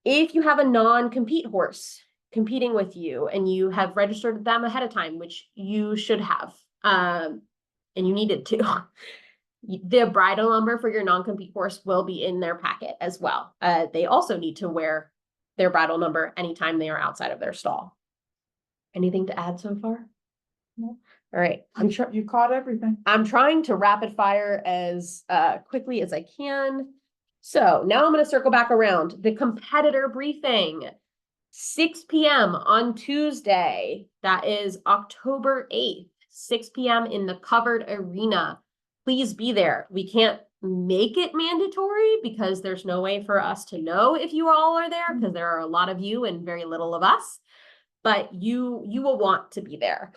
A: If you have a non-compete horse competing with you and you have registered them ahead of time, which you should have, and you needed to, the bridle number for your non-compete horse will be in their packet as well. They also need to wear their bridle number anytime they are outside of their stall. Anything to add so far? No. All right.
B: You caught everything.
A: I'm trying to rapid fire as quickly as I can. So now I'm going to circle back around. The competitor briefing, 6 p.m. on Tuesday. That is October 8th, 6 p.m. in the covered arena. Please be there. We can't make it mandatory because there's no way for us to know if you all are there because there are a lot of you and very little of us. But you will want to be there.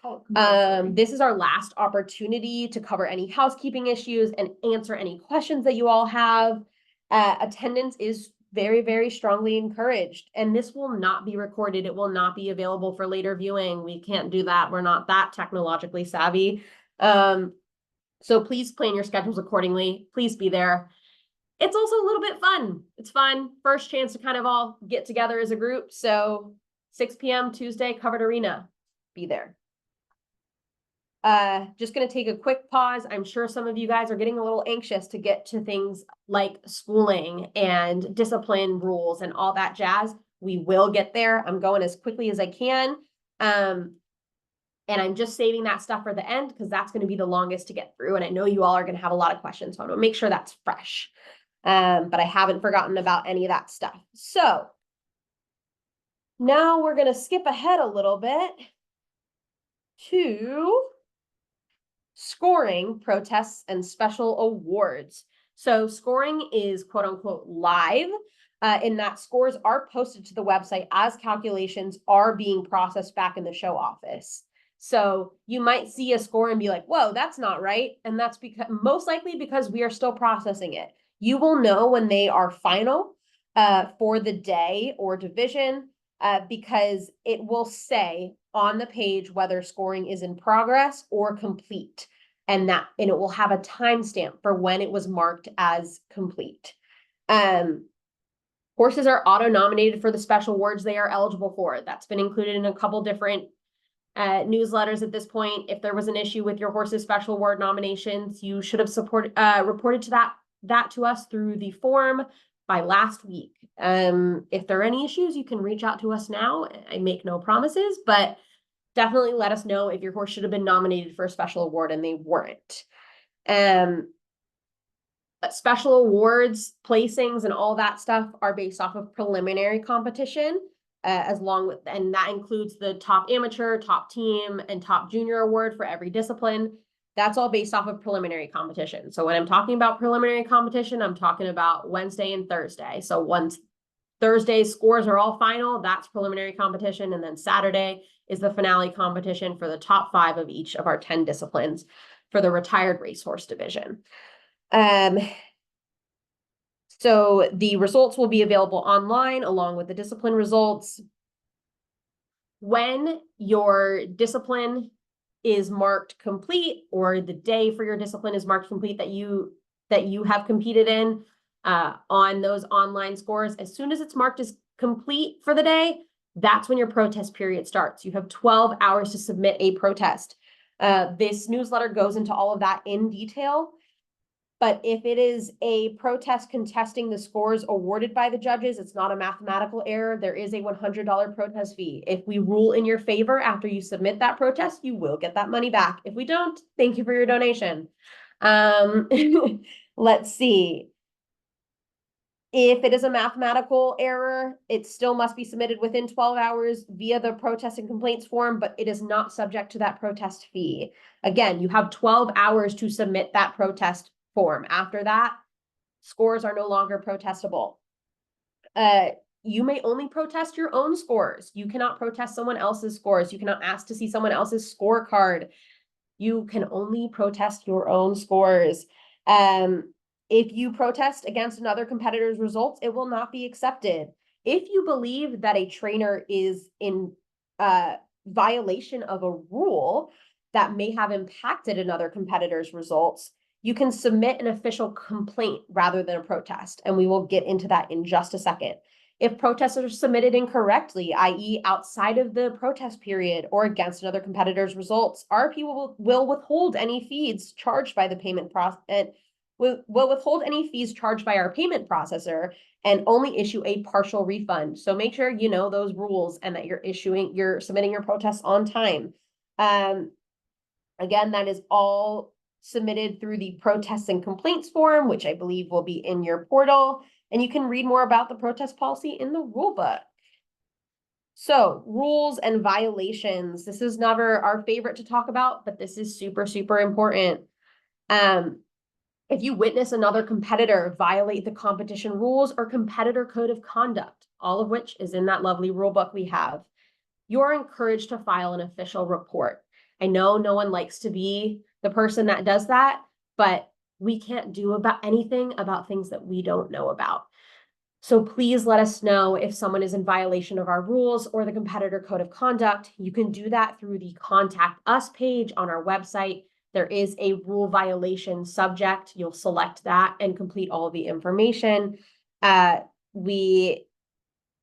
A: This is our last opportunity to cover any housekeeping issues and answer any questions that you all have. Attendance is very, very strongly encouraged, and this will not be recorded. It will not be available for later viewing. We can't do that. We're not that technologically savvy. So please plan your schedules accordingly. Please be there. It's also a little bit fun. It's fun. First chance to kind of all get together as a group. So 6 p.m. Tuesday, covered arena. Be there. Just going to take a quick pause. I'm sure some of you guys are getting a little anxious to get to things like schooling and discipline rules and all that jazz. We will get there. I'm going as quickly as I can. And I'm just saving that stuff for the end because that's going to be the longest to get through. And I know you all are going to have a lot of questions. So I'm going to make sure that's fresh. But I haven't forgotten about any of that stuff. So now we're going to skip ahead a little bit to scoring, protests, and special awards. So scoring is quote unquote live in that scores are posted to the website as calculations are being processed back in the show office. So you might see a score and be like, whoa, that's not right. And that's because most likely because we are still processing it. You will know when they are final for the day or division because it will say on the page whether scoring is in progress or complete. And it will have a timestamp for when it was marked as complete. Horses are auto-nominated for the special awards they are eligible for. That's been included in a couple different newsletters at this point. If there was an issue with your horse's special award nominations, you should have reported to that to us through the form by last week. If there are any issues, you can reach out to us now. I make no promises, but definitely let us know if your horse should have been nominated for a special award and they weren't. Special awards, placings, and all that stuff are based off of preliminary competition. And that includes the top amateur, top team, and top junior award for every discipline. That's all based off of preliminary competition. So when I'm talking about preliminary competition, I'm talking about Wednesday and Thursday. So once Thursday's scores are all final, that's preliminary competition. And then Saturday is the finale competition for the top 5 of each of our 10 disciplines for the retired racehorse division. So the results will be available online along with the discipline results. When your discipline is marked complete or the day for your discipline is marked complete that you have competed in on those online scores, as soon as it's marked as complete for the day, that's when your protest period starts. You have 12 hours to submit a protest. This newsletter goes into all of that in detail. But if it is a protest contesting the scores awarded by the judges, it's not a mathematical error. There is a $100 protest fee. If we rule in your favor after you submit that protest, you will get that money back. If we don't, thank you for your donation. Let's see. If it is a mathematical error, it still must be submitted within 12 hours via the protest and complaints form, but it is not subject to that protest fee. Again, you have 12 hours to submit that protest form. After that, scores are no longer protestable. You may only protest your own scores. You cannot protest someone else's scores. You cannot ask to see someone else's scorecard. You can only protest your own scores. If you protest against another competitor's results, it will not be accepted. If you believe that a trainer is in violation of a rule that may have impacted another competitor's results, you can submit an official complaint rather than a protest, and we will get into that in just a second. If protests are submitted incorrectly, i.e. outside of the protest period or against another competitor's results, RP will withhold any fees charged by the payment process, will withhold any fees charged by our payment processor and only issue a partial refund. So make sure you know those rules and that you're submitting your protests on time. Again, that is all submitted through the protests and complaints form, which I believe will be in your portal. And you can read more about the protest policy in the rule book. So rules and violations. This is never our favorite to talk about, but this is super, super important. If you witness another competitor violate the competition rules or competitor code of conduct, all of which is in that lovely rule book we have, you are encouraged to file an official report. I know no one likes to be the person that does that, but we can't do anything about things that we don't know about. So please let us know if someone is in violation of our rules or the competitor code of conduct. You can do that through the Contact Us page on our website. There is a rule violation subject. You'll select that and complete all of the information. We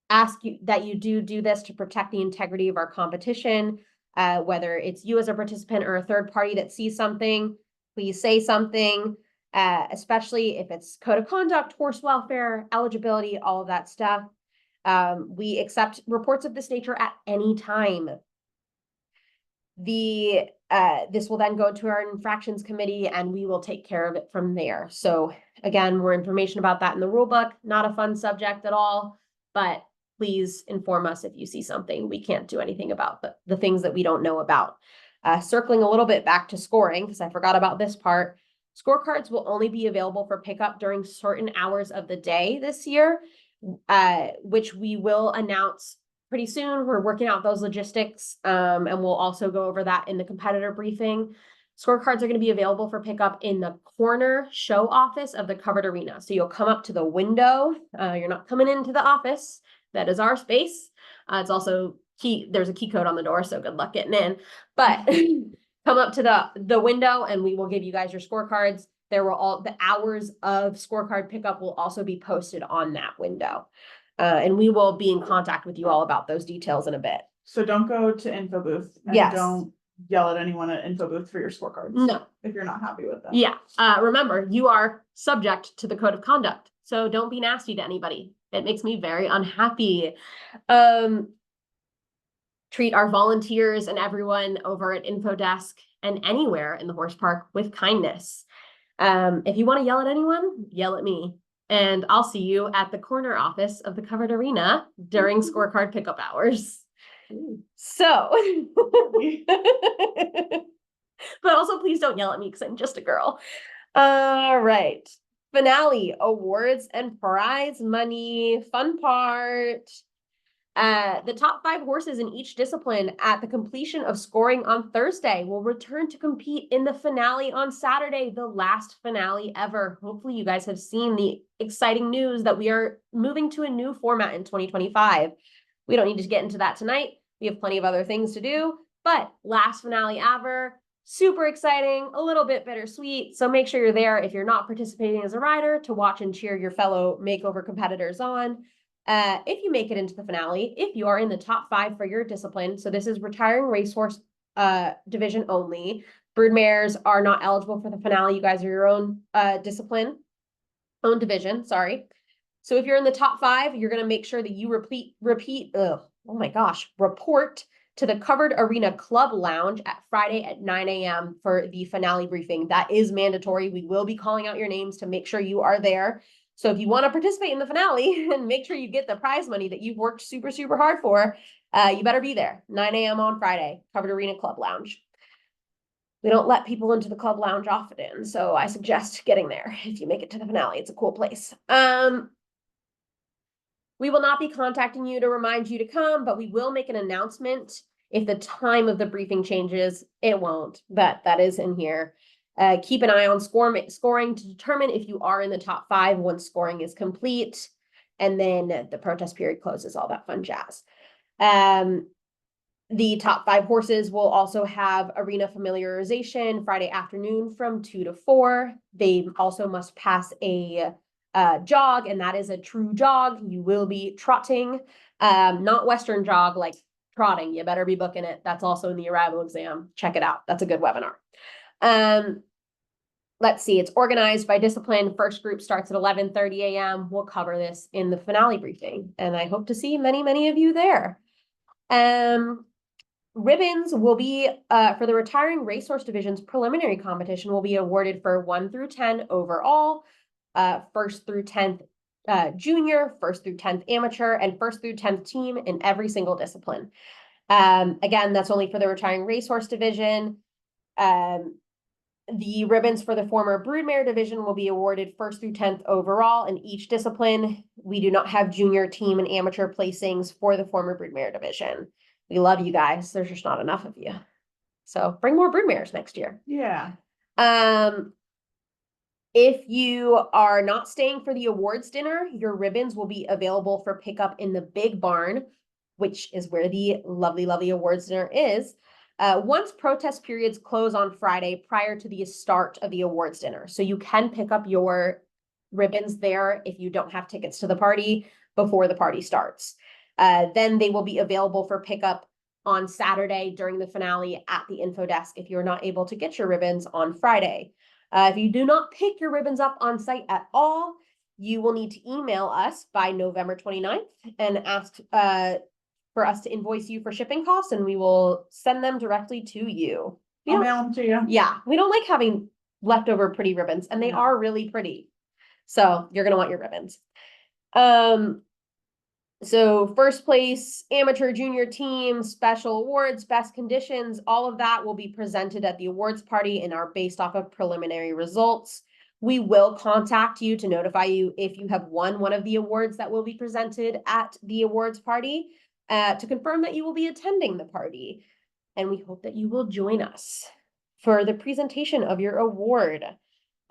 A: ask you that you do this to protect the integrity of our competition. Whether it's you as a participant or a third party that sees something, please say something, especially if it's code of conduct, horse welfare, eligibility, all of that stuff. We accept reports of this nature at any time. This will then go to our infractions committee and we will take care of it from there. So again, more information about that in the rule book. Not a fun subject at all, but please inform us if you see something. We can't do anything about the things that we don't know about. Circling a little bit back to scoring, because I forgot about this part, scorecards will only be available for pickup during certain hours of the day this year, which we will announce pretty soon. We're working out those logistics, and we'll also go over that in the competitor briefing. Scorecards are going to be available for pickup in the corner show office of the covered arena. So you'll come up to the window. You're not coming into the office. That is our space. It's also there's a key code on the door, so good luck getting in. But come up to the window and we will give you guys your scorecards. There will the hours of scorecard pickup will also be posted on that window. And we will be in contact with you all about those details in a bit.
B: So don't go to info booth and don't yell at anyone at info booth for your scorecards.
A: No.
B: If you're not happy with them.
A: Yeah. Remember, you are subject to the code of conduct. So don't be nasty to anybody. It makes me very unhappy. Treat our volunteers and everyone over at Info Desk and anywhere in the horse park with kindness. If you want to yell at anyone, yell at me. And I'll see you at the corner office of the covered arena during scorecard pickup hours. So, but also please don't yell at me because I'm just a girl. All right. Finale, awards and prize money. Fun part. The top 5 horses in each discipline at the completion of scoring on Thursday will return to compete in the finale on Saturday, the last finale ever. Hopefully you guys have seen the exciting news that we are moving to a new format in 2025. We don't need to get into that tonight. We have plenty of other things to do, but last finale ever. Super exciting, a little bit bittersweet. So make sure you're there if you're not participating as a rider to watch and cheer your fellow makeover competitors on. If you make it into the finale, if you are in the top 5 for your discipline, so this is retiring racehorse division only. Broodmares are not eligible for the finale. You guys are your own discipline, own division, sorry. So if you're in the top 5, you're going to make sure that you report to the Covered Arena Club Lounge at Friday at 9 a.m. for the finale briefing. That is mandatory. We will be calling out your names to make sure you are there. So if you want to participate in the finale and make sure you get the prize money that you've worked super, super hard for, you better be there. 9 a.m. on Friday, Covered Arena Club Lounge. We don't let people into the club lounge often, so I suggest getting there if you make it to the finale. It's a cool place. We will not be contacting you to remind you to come, but we will make an announcement if the time of the briefing changes. It won't, but that is in here. Keep an eye on scoring to determine if you are in the top 5 once scoring is complete. And then the protest period closes, all that fun jazz. The top 5 horses will also have arena familiarization Friday afternoon from 2 to 4. They also must pass a jog, and that is a true jog. You will be trotting, not Western jog, like trotting. You better be booking it. That's also in the arrival exam. Check it out. That's a good webinar. Let's see. It's organized by discipline. First group starts at 11:30 a.m. We'll cover this in the finale briefing, and I hope to see many, many of you there. Ribbons will be, for the retiring racehorse division's preliminary competition, will be awarded for 1 through 10 overall, 1st through 10th junior, 1st through 10th amateur, and 1st through 10th team in every single discipline. Again, that's only for the retiring racehorse division. The ribbons for the former broodmare division will be awarded 1st through 10th overall in each discipline. We do not have junior team and amateur placings for the former broodmare division. We love you guys. There's just not enough of you. So bring more broodmares next year.
B: Yeah.
A: If you are not staying for the awards dinner, your ribbons will be available for pickup in the big barn, which is where the lovely, lovely awards dinner is. Once protest periods close on Friday prior to the start of the awards dinner. So you can pick up your ribbons there if you don't have tickets to the party before the party starts. Then they will be available for pickup on Saturday during the finale at the info desk if you're not able to get your ribbons on Friday. If you do not pick your ribbons up on site at all, you will need to email us by November 29th and ask for us to invoice you for shipping costs, and we will send them directly to you.
B: I'll mail them to you.
A: Yeah, we don't like having leftover pretty ribbons, and they are really pretty. So you're going to want your ribbons. So first place, amateur, junior team, special awards, best conditions, all of that will be presented at the awards party and are based off of preliminary results. We will contact you to notify you if you have won one of the awards that will be presented at the awards party, to confirm that you will be attending the party. And we hope that you will join us for the presentation of your award.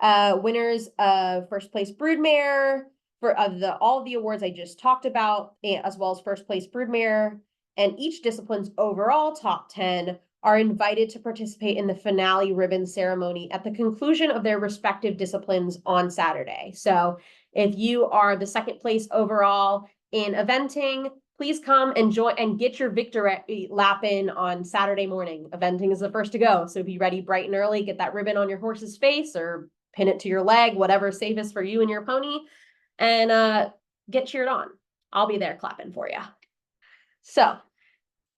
A: Winners of first place broodmare, for all of the awards I just talked about, as well as first place broodmare, and each discipline's overall top 10 are invited to participate in the finale ribbon ceremony at the conclusion of their respective disciplines on Saturday. So if you are the second place overall in eventing, please come and join and get your victory lap in on Saturday morning. Eventing is the first to go, so be ready bright and early. Get that ribbon on your horse's face or pin it to your leg, whatever's safest for you and your pony, and get cheered on. I'll be there clapping for you. So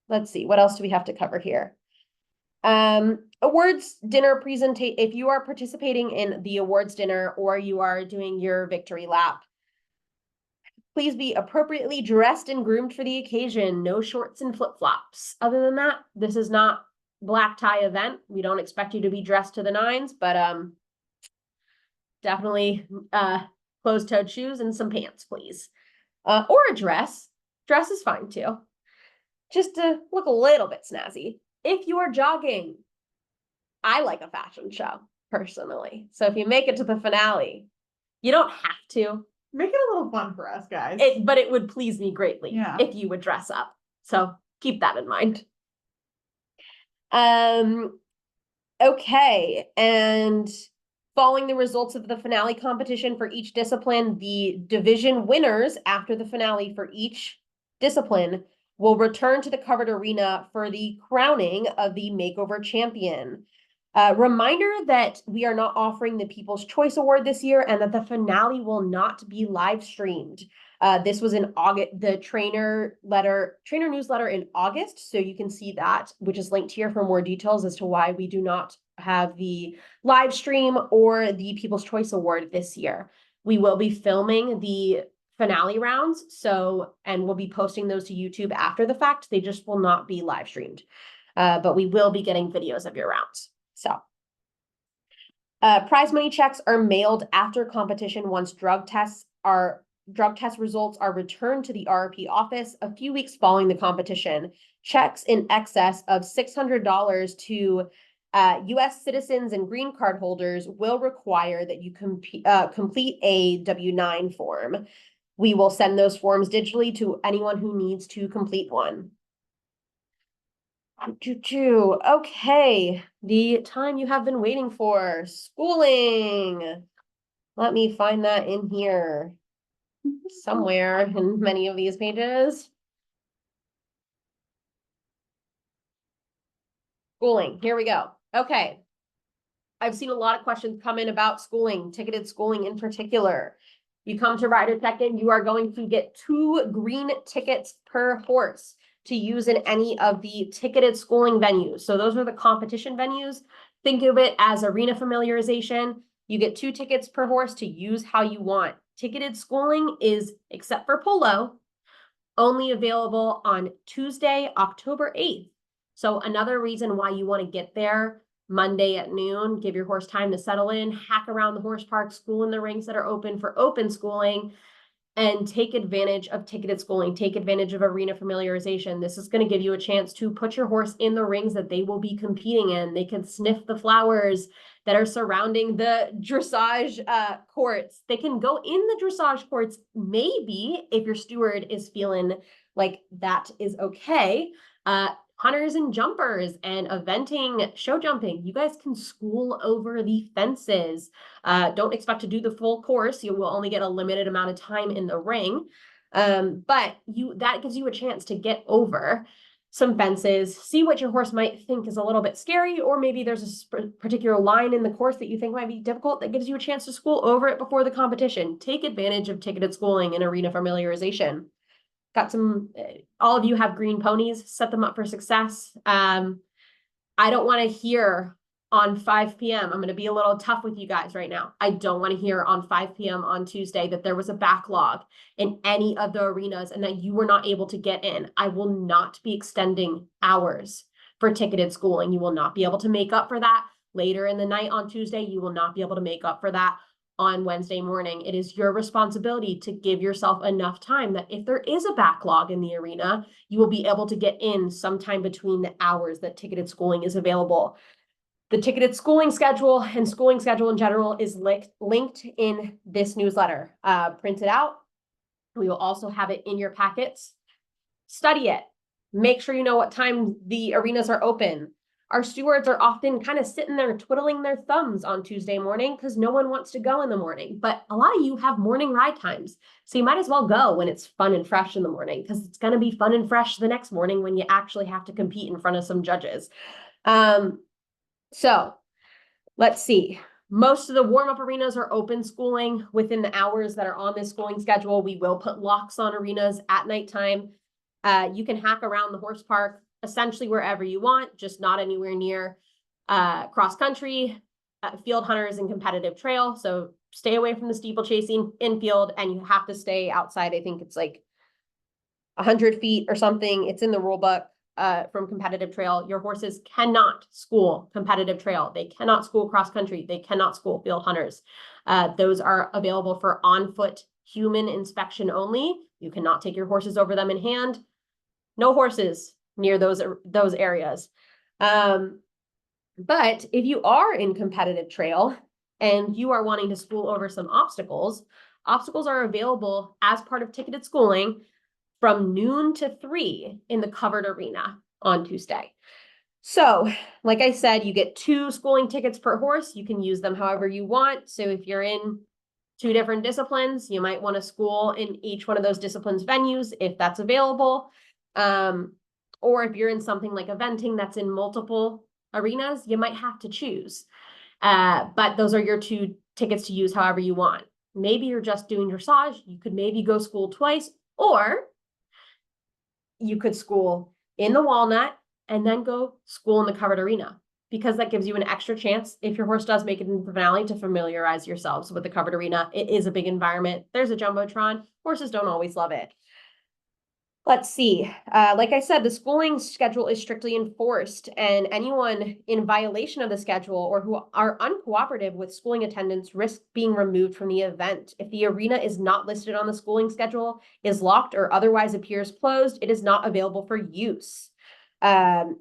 A: let's see, what else do we have to cover here? Awards dinner presentation. If you are participating in the awards dinner or you are doing your victory lap, please be appropriately dressed and groomed for the occasion. No shorts and flip-flops. Other than that, this is not black tie event. We don't expect you to be dressed to the nines, but definitely closed-toed shoes and some pants, please. Or a dress. Dress is fine too. Just to look a little bit snazzy. If you are jogging, I like a fashion show, personally. So if you make it to the finale, you don't have to.
B: Make it a little fun for us, guys.
A: But it would please me greatly if you would dress up. So keep that in mind. Okay, and Following the results of the finale competition for each discipline, the division winners after the finale for each discipline will return to the covered arena for the crowning of the Makeover champion. Reminder that we are not offering the People's Choice Award this year and that the finale will not be live streamed. This was in August, the trainer newsletter in August. So you can see that, which is linked here for more details as to why we do not have the live stream or the People's Choice Award this year. We will be filming the finale rounds. And we'll be posting those to YouTube after the fact. They just will not be live streamed. But we will be getting videos of your rounds. So prize money checks are mailed after competition once drug test results are returned to the RRP office a few weeks following the competition. Checks in excess of $600 to U.S. citizens and green card holders will require that you complete a W-9 form. We will send those forms digitally to anyone who needs to complete one. Okay, the time you have been waiting for, schooling. Let me find that in here somewhere in many of these pages. Schooling, here we go. Okay. I've seen a lot of questions come in about schooling, ticketed schooling in particular. You come to Rider Check-In, you are going to get 2 green tickets per horse to use in any of the ticketed schooling venues. So those are the competition venues. Think of it as arena familiarization. You get 2 tickets per horse to use how you want. Ticketed schooling is, except for polo, only available on Tuesday, October 8th. So another reason why you want to get there Monday at noon, give your horse time to settle in, hack around the horse park, school in the rinks that are open for open schooling, and take advantage of ticketed schooling, take advantage of arena familiarization. This is going to give you a chance to put your horse in the rings that they will be competing in. They can sniff the flowers that are surrounding the dressage courts. They can go in the dressage courts, maybe if your steward is feeling like that is okay. Hunters and jumpers and eventing, show jumping, you guys can school over the fences. Don't expect to do the full course. You will only get a limited amount of time in the ring. But that gives you a chance to get over some fences, see what your horse might think is a little bit scary, or maybe there's a particular line in the course that you think might be difficult that gives you a chance to school over it before the competition. Take advantage of ticketed schooling and arena familiarization. Got some, all of you have green ponies, set them up for success. I don't want to hear on 5 p.m. I'm going to be a little tough with you guys right now. I don't want to hear on 5 p.m. on Tuesday that there was a backlog in any of the arenas and that you were not able to get in. I will not be extending hours for ticketed schooling. You will not be able to make up for that later in the night on Tuesday. You will not be able to make up for that on Wednesday morning. It is your responsibility to give yourself enough time that if there is a backlog in the arena, you will be able to get in sometime between the hours that ticketed schooling is available. The ticketed schooling schedule and schooling schedule in general is linked in this newsletter. Print it out. We will also have it in your packets. Study it. Make sure you know what time the arenas are open. Our stewards are often kind of sitting there twiddling their thumbs on Tuesday morning because no one wants to go in the morning. But a lot of you have morning ride times. So you might as well go when it's fun and fresh in the morning because it's going to be fun and fresh the next morning when you actually have to compete in front of some judges. So let's see. Most of the warm-up arenas are open schooling within the hours that are on this schooling schedule. We will put locks on arenas at nighttime. You can hack around the horse park essentially wherever you want, just not anywhere near cross country, field hunters, and competitive trail. So stay away from the steeplechasing infield, and you have to stay outside. I think it's like 100 feet or something. It's in the rule book from competitive trail. Your horses cannot school competitive trail. They cannot school cross country. They cannot school field hunters. Those are available for on-foot human inspection only. You cannot take your horses over them in hand. No horses near those areas. But if you are in competitive trail and you are wanting to school over some obstacles are available as part of ticketed schooling from noon to 3 in the covered arena on Tuesday. So, like I said, you get 2 schooling tickets per horse. You can use them however you want. So if you're in 2 different disciplines, you might want to school in each one of those disciplines venues if that's available. Or if you're in something like eventing that's in multiple arenas, you might have to choose. But those are your 2 tickets to use however you want. Maybe you're just doing dressage. You could maybe go school twice, or you could school in the walnut and then go school in the covered arena, because that gives you an extra chance, if your horse does make it into the finale, to familiarize yourselves with the covered arena. It is a big environment. There's a Jumbotron. Horses don't always love it. Let's see. Like I said, the schooling schedule is strictly enforced, and anyone in violation of the schedule or who are uncooperative with schooling attendance risk being removed from the event. If the arena is not listed on the schooling schedule, is locked, or otherwise appears closed, it is not available for use. The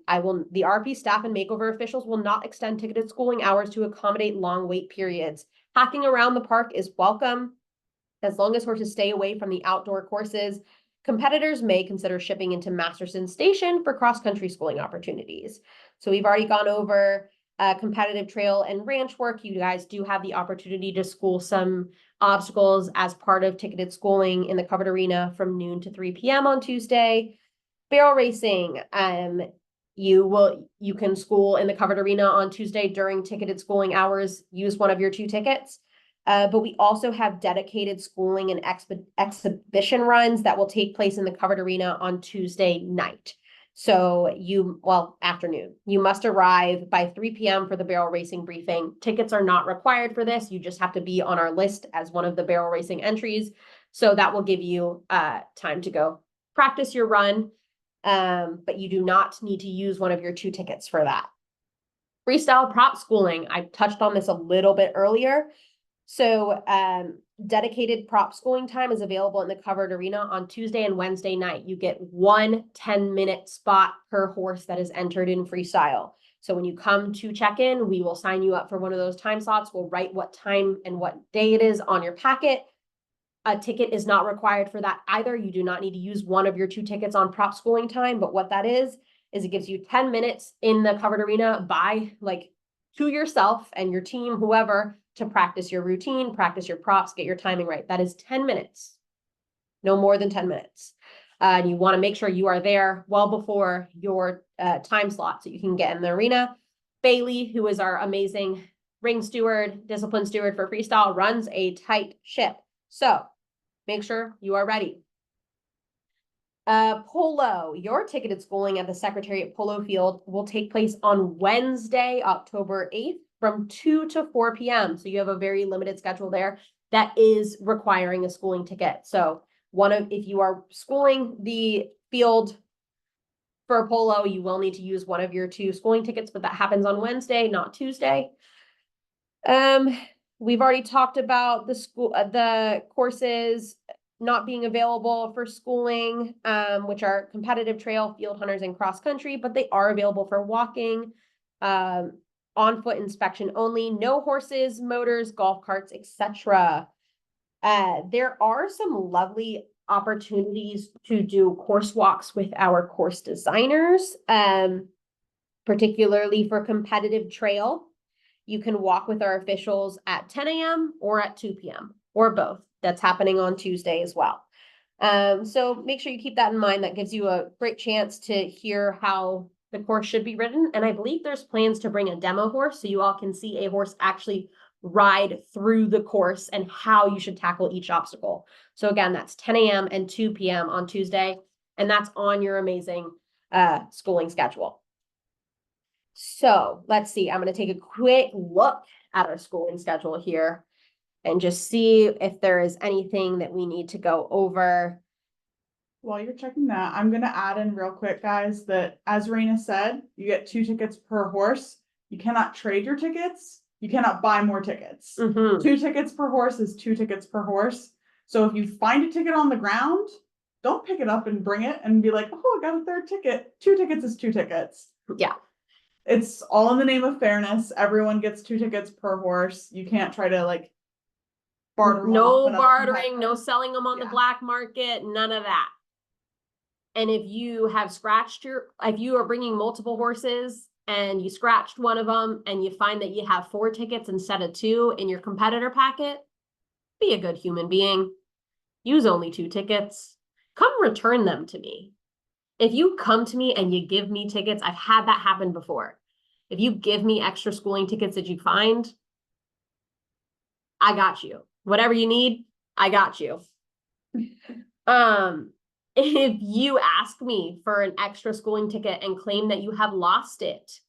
A: RP staff and makeover officials will not extend ticketed schooling hours to accommodate long wait periods. Hacking around the park is welcome, as long as horses stay away from the outdoor courses. Competitors may consider shipping into Masterson Station for cross-country schooling opportunities. So we've already gone over competitive trail and ranch work. You guys do have the opportunity to school some obstacles as part of ticketed schooling in the covered arena from noon to 3 p.m. on Tuesday. Barrel racing, you can school in the covered arena on Tuesday during ticketed schooling hours. Use one of your 2 tickets. But we also have dedicated schooling and exhibition runs that will take place in the covered arena on Tuesday night. So afternoon. You must arrive by 3 p.m. for the barrel racing briefing. Tickets are not required for this. You just have to be on our list as one of the barrel racing entries. So that will give you time to go practice your run. But you do not need to use one of your 2 tickets for that. Freestyle prop schooling. I touched on this a little bit earlier. So dedicated prop schooling time is available in the covered arena on Tuesday and Wednesday night. You get 1 10-minute spot per horse that is entered in freestyle. So when you come to check in, we will sign you up for one of those time slots. We'll write what time and what day it is on your packet. A ticket is not required for that either. You do not need to use one of your 2 tickets on prop schooling time, but what that is it gives you 10 minutes in the covered arena to yourself and your team, whoever, to practice your routine, practice your props, get your timing right. That is 10 minutes, no more than 10 minutes. And you want to make sure you are there well before your time slot so you can get in the arena. Bailey, who is our amazing ring steward, discipline steward for freestyle, runs a tight ship. So make sure you are ready. Polo, your ticketed schooling at the Secretariat Polo Field will take place on Wednesday, October 8th from 2 to 4 p.m. So you have a very limited schedule there that is requiring a schooling ticket. So if you are schooling the field for polo, you will need to use one of your 2 schooling tickets, but that happens on Wednesday, not Tuesday. We've already talked about the courses not being available for schooling, which are competitive trail, field hunters, and cross country, but they are available for walking, on foot inspection only, no horses, motors, golf carts, etc. There are some lovely opportunities to do course walks with our course designers, particularly for competitive trail. You can walk with our officials at 10 a.m. or at 2 p.m. or both. That's happening on Tuesday as well. So make sure you keep that in mind. That gives you a great chance to hear how the course should be ridden. And I believe there's plans to bring a demo horse so you all can see a horse actually ride through the course and how you should tackle each obstacle. So again, that's 10 a.m. and 2 p.m. on Tuesday, and that's on your amazing schooling schedule. So let's see, I'm going to take a quick look at our schooling schedule here and just see if there is anything that we need to go over.
B: While you're checking that, I'm gonna add in real quick, guys, that as Rayna said, you get 2 tickets per horse. You cannot trade your tickets. You cannot buy more tickets. 2 tickets per horse is 2 tickets per horse. So if you find a ticket on the ground, don't pick it up and bring it and be like, oh, I got a 3rd ticket. 2 tickets is 2 tickets.
A: Yeah.
B: It's all in the name of fairness. Everyone gets 2 tickets per horse. You can't try to barter.
A: No bartering, no selling them on the black market, none of that. And if you have if you are bringing multiple horses and you scratched one of them and you find that you have 4 tickets instead of 2 in your competitor packet, be a good human being. Use only 2 tickets. Come return them to me. If you come to me and you give me tickets, I've had that happen before. If you give me extra schooling tickets that you find, I got you. Whatever you need, I got you. If you ask me for an extra schooling ticket and claim that you have lost it,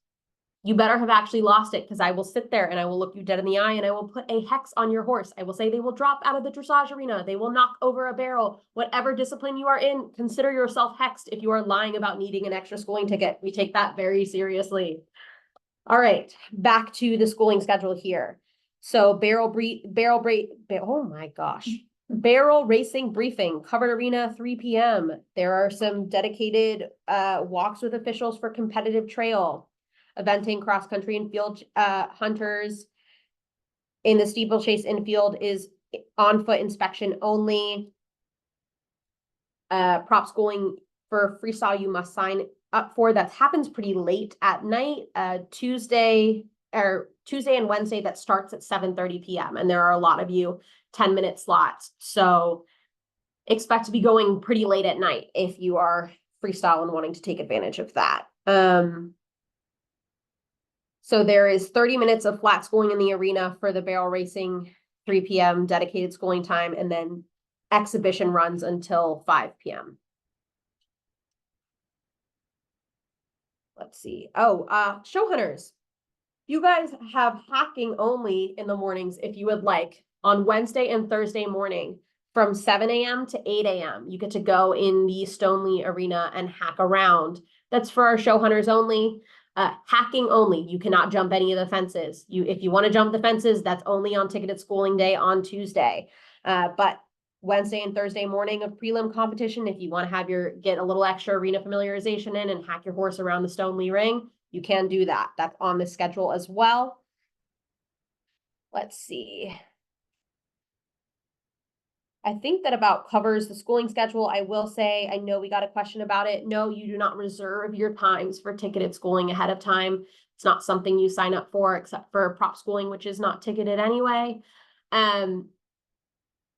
A: you better have actually lost it, because I will sit there and I will look you dead in the eye and I will put a hex on your horse. I will say they will drop out of the dressage arena. They will knock over a barrel. Whatever discipline you are in, consider yourself hexed if you are lying about needing an extra schooling ticket. We take that very seriously. All right, back to the schooling schedule here. So barrel racing briefing, covered arena, 3 p.m. There are some dedicated walks with officials for competitive trail, eventing, cross country and field hunters. In the steeplechase infield is on foot inspection only. Prop schooling for freestyle you must sign up for. That happens pretty late at night. Tuesday and Wednesday that starts at 7:30 p.m. and there are a lot of you 10-minute slots. So expect to be going pretty late at night if you are freestyle and wanting to take advantage of that. So there is 30 minutes of flat schooling in the arena for the barrel racing, 3 p.m. dedicated schooling time, and then exhibition runs until 5 p.m. Let's see. Oh, show hunters. You guys have hacking only in the mornings if you would like. On Wednesday and Thursday morning from 7 a.m. to 8 a.m. You get to go in the Stoneleigh Arena and hack around. That's for our show hunters only. Hacking only. You cannot jump any of the fences. If you want to jump the fences, that's only on ticketed schooling day on Tuesday. But Wednesday and Thursday morning of prelim competition, if you want to get a little extra arena familiarization in and hack your horse around the Stoneleigh ring, you can do that. That's on the schedule as well. Let's see. I think that about covers the schooling schedule. I will say, I know we got a question about it. No, you do not reserve your times for ticketed schooling ahead of time. It's not something you sign up for, except for prop schooling, which is not ticketed anyway.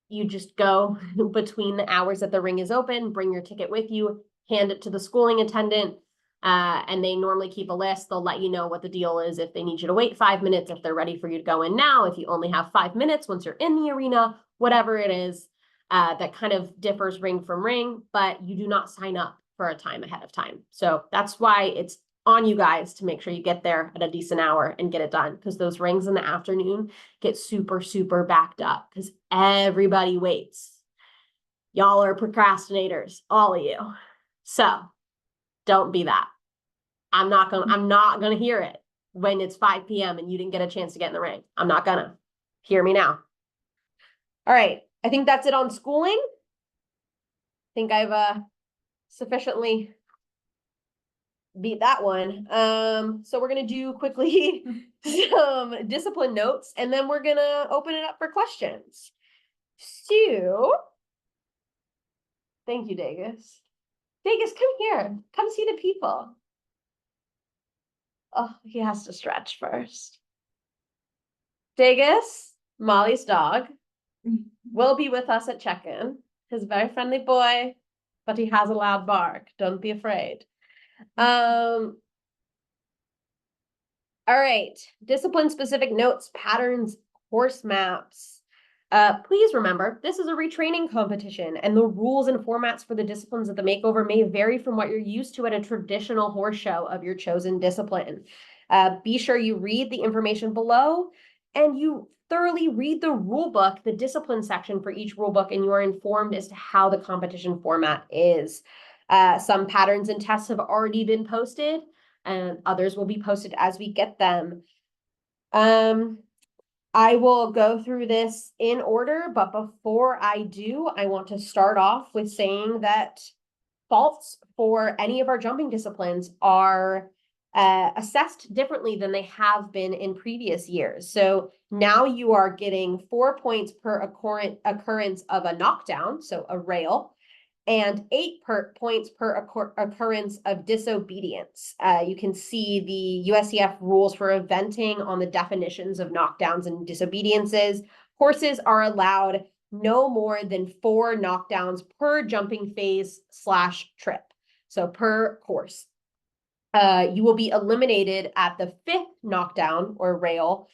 A: You just go between the hours that the ring is open, bring your ticket with you, hand it to the schooling attendant, and they normally keep a list. They'll let you know what the deal is if they need you to wait 5 minutes, if they're ready for you to go in now, if you only have 5 minutes once you're in the arena, whatever it is. That kind of differs ring from ring, but you do not sign up for a time ahead of time. So that's why it's on you guys to make sure you get there at a decent hour and get it done, because those rings in the afternoon get super, super backed up because everybody waits. Y'all are procrastinators, all of you. So don't be that. I'm not gonna hear it when it's 5 p.m. and you didn't get a chance to get in the ring. I'm not gonna. Hear me now. All right. I think that's it on schooling. I think I've sufficiently beat that one. So we're gonna do quickly some discipline notes, and then we're gonna open it up for questions. So, thank you, Dagus. Dagus, come here. Come see the people. Oh, he has to stretch first. Dagus, Molly's dog, will be with us at check-in. He's a very friendly boy, but he has a loud bark. Don't be afraid. All right. Discipline-specific notes, patterns, horse maps. Please remember, this is a retraining competition, and the rules and formats for the disciplines of the Makeover may vary from what you're used to at a traditional horse show of your chosen discipline. Be sure you read the information below, and you thoroughly read the rule book, the discipline section for each rule book, and you are informed as to how the competition format is. Some patterns and tests have already been posted, and others will be posted as we get them. I will go through this in order, but before I do, I want to start off with saying that faults for any of our jumping disciplines are assessed differently than they have been in previous years. So now you are getting 4 points per occurrence of a knockdown, so a rail, and 8 points per occurrence of disobedience. You can see the USCF rules for eventing on the definitions of knockdowns and disobediences. Horses are allowed no more than 4 knockdowns per jumping phase / trip. So per course. You will be eliminated at the 5th knockdown or rail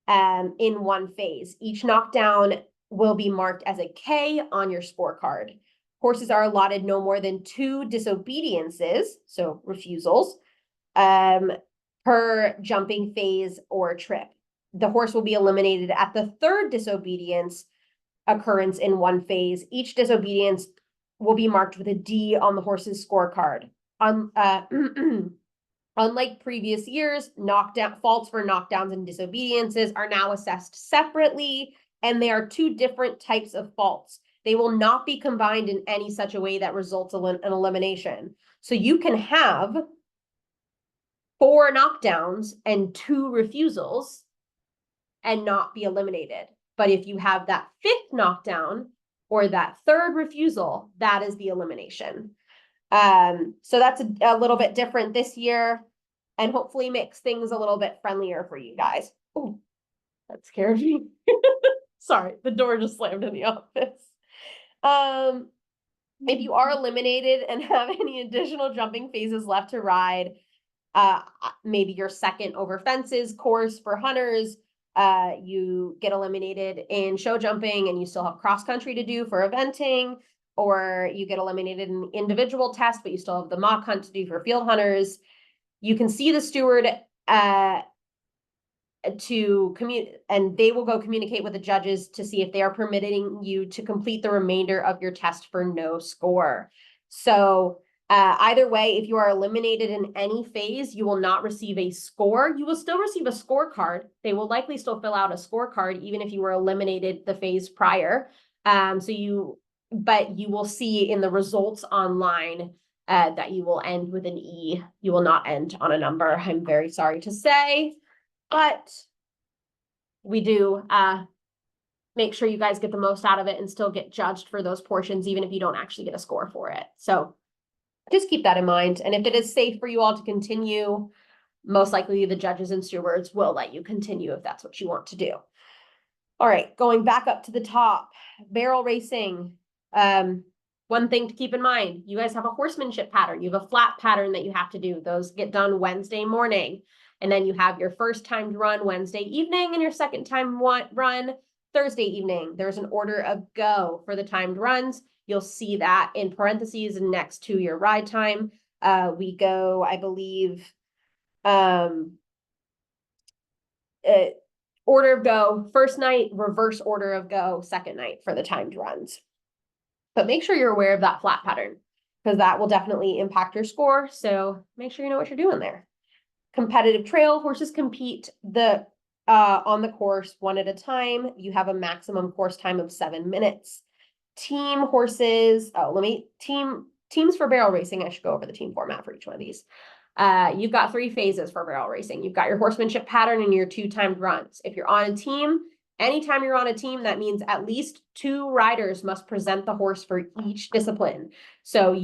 A: in one phase. Each knockdown will be marked as a K on your scorecard. Horses are allotted no more than 2 disobediences, so refusals, per jumping phase or trip. The horse will be eliminated at the 3rd disobedience occurrence in one phase. Each disobedience will be marked with a D on the horse's scorecard. Unlike previous years, faults for knockdowns and disobediences are now assessed separately, and they are 2 different types of faults. They will not be combined in any such a way that results in an elimination. So you can have 4 knockdowns and 2 refusals and not be eliminated. But if you have that 5th knockdown or that 3rd refusal, that is the elimination. So that's a little bit different this year and hopefully makes things a little bit friendlier for you guys. Oh, that scared me. Sorry, the door just slammed in the office. If you are eliminated and have any additional jumping phases left to ride, maybe your second over fences course for hunters, you get eliminated in show jumping and you still have cross country to do for eventing, or you get eliminated in individual test, but you still have the mock hunt to do for field hunters. You can see the steward to communicate, and they will go communicate with the judges to see if they are permitting you to complete the remainder of your test for no score. So either way, if you are eliminated in any phase, you will not receive a score. You will still receive a scorecard. They will likely still fill out a scorecard, even if you were eliminated the phase prior. But you will see in the results online that you will end with an E. You will not end on a number. I'm very sorry to say, but we do make sure you guys get the most out of it and still get judged for those portions, even if you don't actually get a score for it. So just keep that in mind. And if it is safe for you all to continue, most likely the judges and stewards will let you continue if that's what you want to do. All right, going back up to the top, barrel racing. One thing to keep in mind, you guys have a horsemanship pattern. You have a flat pattern that you have to do. Those get done Wednesday morning. And then you have your first timed run Wednesday evening and your second time run Thursday evening. There's an order of go for the timed runs. You'll see that in parentheses next to your ride time. We go, I believe, order of go, first night, reverse order of go, second night for the timed runs. But make sure you're aware of that flat pattern because that will definitely impact your score. So make sure you know what you're doing there. Competitive trail, horses compete on the course one at a time. You have a maximum course time of 7 minutes. Team horses, teams for barrel racing. I should go over the team format for each one of these. You've got 3 phases for barrel racing. You've got your horsemanship pattern and your 2 timed runs. If you're on a team, anytime you're on a team, that means at least 2 riders must present the horse for each discipline. So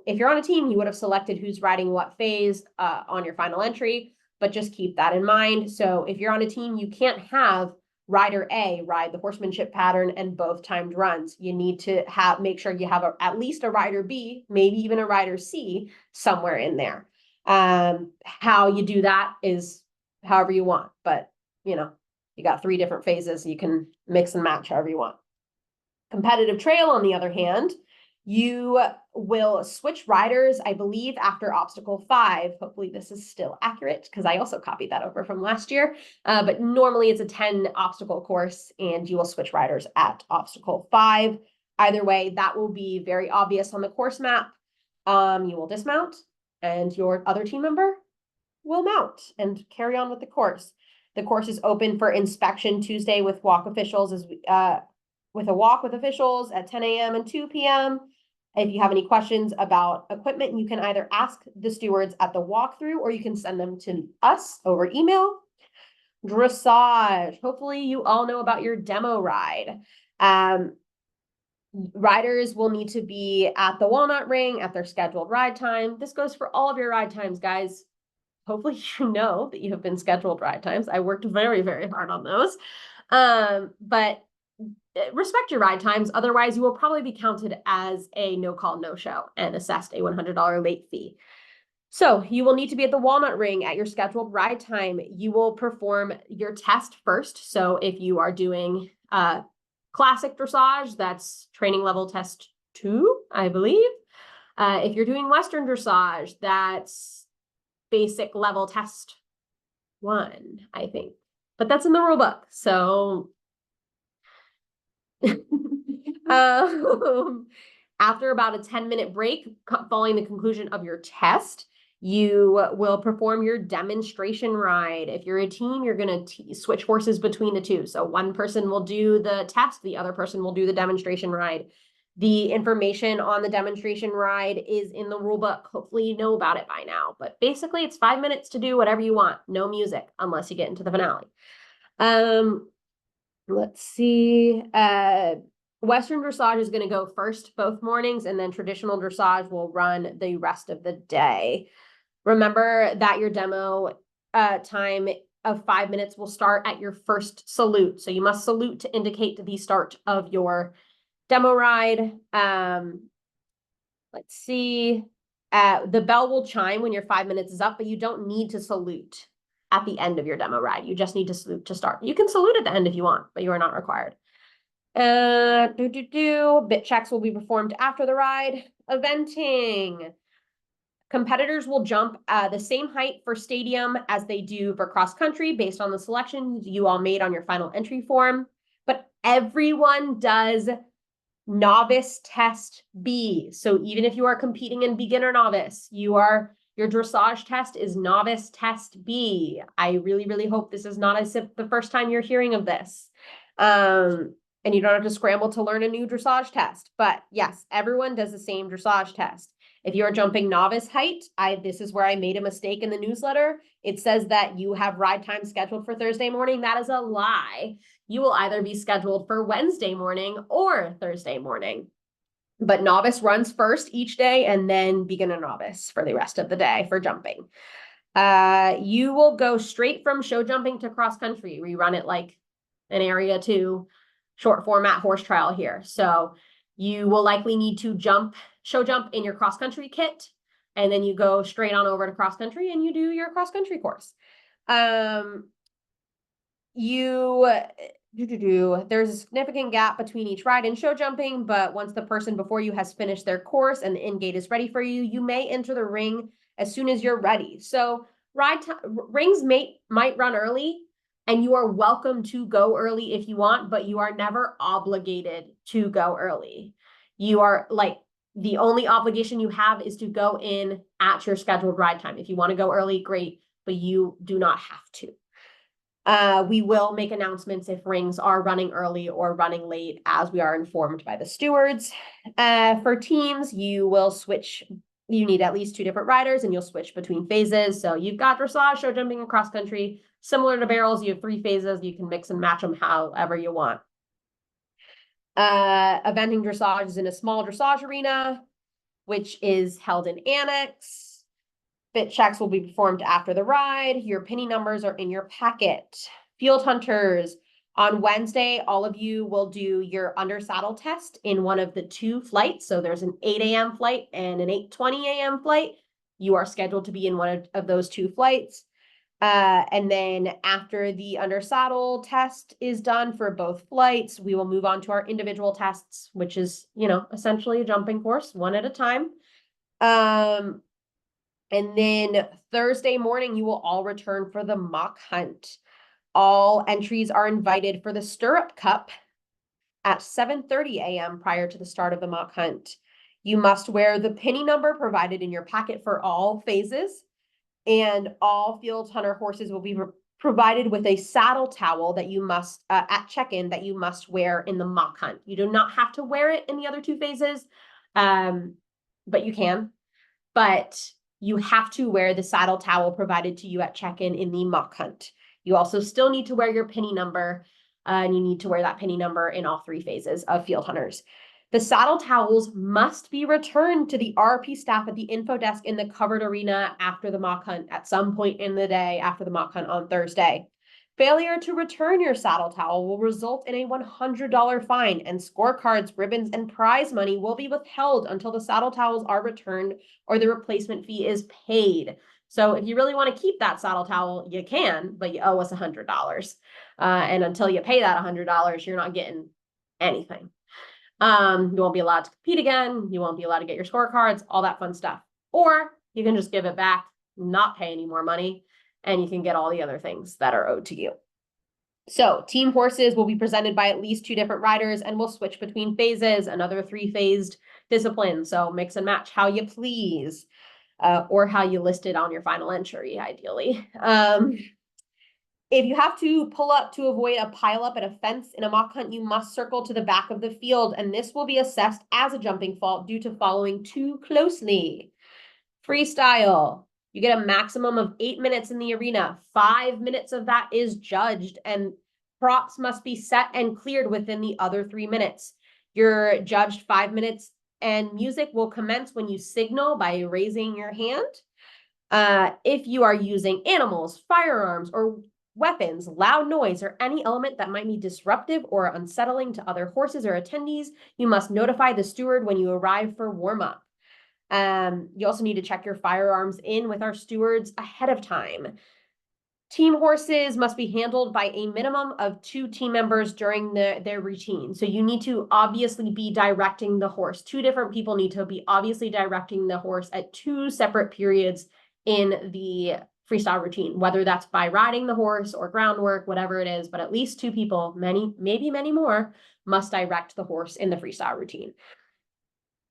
A: if you're on a team, you would have selected who's riding what phase on your final entry, but just keep that in mind. So if you're on a team, you can't have rider A ride the horsemanship pattern and both timed runs. You need to make sure you have at least a rider B, maybe even a rider C somewhere in there. How you do that is however you want, but you got 3 different phases. You can mix and match however you want. Competitive trail, on the other hand, you will switch riders, I believe, after obstacle 5. Hopefully this is still accurate because I also copied that over from last year. But normally it's a 10 obstacle course and you will switch riders at obstacle 5. Either way, that will be very obvious on the course map. You will dismount and your other team member will mount and carry on with the course. The course is open for inspection Tuesday with walk officials with a walk with officials at 10 a.m. and 2 p.m. If you have any questions about equipment, you can either ask the stewards at the walkthrough or you can send them to us over email. Dressage. Hopefully you all know about your demo ride. Riders will need to be at the Walnut Ring at their scheduled ride time. This goes for all of your ride times, guys. Hopefully you know that you have been scheduled ride times. I worked very, very hard on those. But respect your ride times. Otherwise, you will probably be counted as a no call, no show and assessed a $100 late fee. So you will need to be at the Walnut Ring at your scheduled ride time. You will perform your test first. So if you are doing classic dressage, that's training level test 2, I believe. If you're doing Western dressage, that's basic level test 1, I think. But that's in the rule book. So after about a 10-minute break, following the conclusion of your test, you will perform your demonstration ride. If you're a team, you're going to switch horses between the two. So one person will do the test, the other person will do the demonstration ride. The information on the demonstration ride is in the rule book. Hopefully you know about it by now. But basically, it's 5 minutes to do whatever you want. No music, unless you get into the finale. Let's see. Western dressage is going to go first both mornings, and then traditional dressage will run the rest of the day. Remember that your demo time of 5 minutes will start at your first salute. So you must salute to indicate the start of your demo ride. Let's see. The bell will chime when your 5 minutes is up, but you don't need to salute at the end of your demo ride. You just need to salute to start. You can salute at the end if you want, but you are not required. Bit checks will be performed after the ride. Eventing. Competitors will jump the same height for stadium as they do for cross country based on the selections you all made on your final entry form. But everyone does novice test B. So even if you are competing in beginner novice, your dressage test is novice test B. I really, really hope this is not the first time you're hearing of this. And you don't have to scramble to learn a new dressage test. But yes, everyone does the same dressage test. If you're jumping novice height, this is where I made a mistake in the newsletter. It says that you have ride time scheduled for Thursday morning. That is a lie. You will either be scheduled for Wednesday morning or Thursday morning. But novice runs first each day, and then beginner novice for the rest of the day for jumping. You will go straight from show jumping to cross country. We run it like an area 2 short format horse trial here. So you will likely need to show jump in your cross country kit, and then you go straight on over to cross country and you do your cross country course. There's a significant gap between each ride and show jumping, but once the person before you has finished their course and the in gate is ready for you, you may enter the ring as soon as you're ready. So rings might run early, and you are welcome to go early if you want, but you are never obligated to go early. You are the only obligation you have is to go in at your scheduled ride time. If you want to go early, great, but you do not have to. We will make announcements if rings are running early or running late as we are informed by the stewards. For teams, you will switch. You need at least 2 different riders, and you'll switch between phases. So you've got dressage, show jumping, and cross country. Similar to barrels, you have 3 phases. You can mix and match them however you want. Eventing dressage is in a small dressage arena, which is held in annex. Bit checks will be performed after the ride. Your penny numbers are in your packet. Field hunters. On Wednesday, all of you will do your under saddle test in one of the 2 flights. So there's an 8 a.m. flight and an 8:20 a.m. flight. You are scheduled to be in one of those 2 flights. And then after the under saddle test is done for both flights, we will move on to our individual tests, which is, essentially a jumping course, one at a time. And then Thursday morning, you will all return for the mock hunt. All entries are invited for the Stirrup Cup at 7:30 a.m. prior to the start of the mock hunt. You must wear the penny number provided in your packet for all phases, and all field hunter horses will be provided with a saddle towel that you must, at check-in, that you must wear in the mock hunt. You do not have to wear it in the other 2 phases, but you can. But you have to wear the saddle towel provided to you at check-in in the mock hunt. You also still need to wear your penny number, and you need to wear that penny number in all 3 phases of field hunters. The saddle towels must be returned to the RP staff at the info desk in the covered arena after the mock hunt at some point in the day after the mock hunt on Thursday. Failure to return your saddle towel will result in a $100 fine, and scorecards, ribbons, and prize money will be withheld until the saddle towels are returned or the replacement fee is paid. So if you really want to keep that saddle towel, you can, but you owe us $100. And until you pay that $100, you're not getting anything. You won't be allowed to compete again. You won't be allowed to get your scorecards, all that fun stuff. Or you can just give it back, not pay any more money, and you can get all the other things that are owed to you. So team horses will be presented by at least 2 different riders and will switch between phases, another 3-phased discipline. So mix and match how you please, or how you list it on your final entry, ideally. If you have to pull up to avoid a pileup at a fence in a mock hunt, you must circle to the back of the field, and this will be assessed as a jumping fault due to following too closely. Freestyle. You get a maximum of 8 minutes in the arena. 5 minutes of that is judged, and props must be set and cleared within the other 3 minutes. You're judged 5 minutes, and music will commence when you signal by raising your hand. If you are using animals, firearms, or weapons, loud noise, or any element that might be disruptive or unsettling to other horses or attendees, you must notify the steward when you arrive for warm-up. You also need to check your firearms in with our stewards ahead of time. Team horses must be handled by a minimum of 2 team members during their routine. So you need to obviously be directing the horse. 2 different people need to be obviously directing the horse at 2 separate periods in the freestyle routine, whether that's by riding the horse or groundwork, whatever it is, but at least 2 people, maybe many more, must direct the horse in the freestyle routine.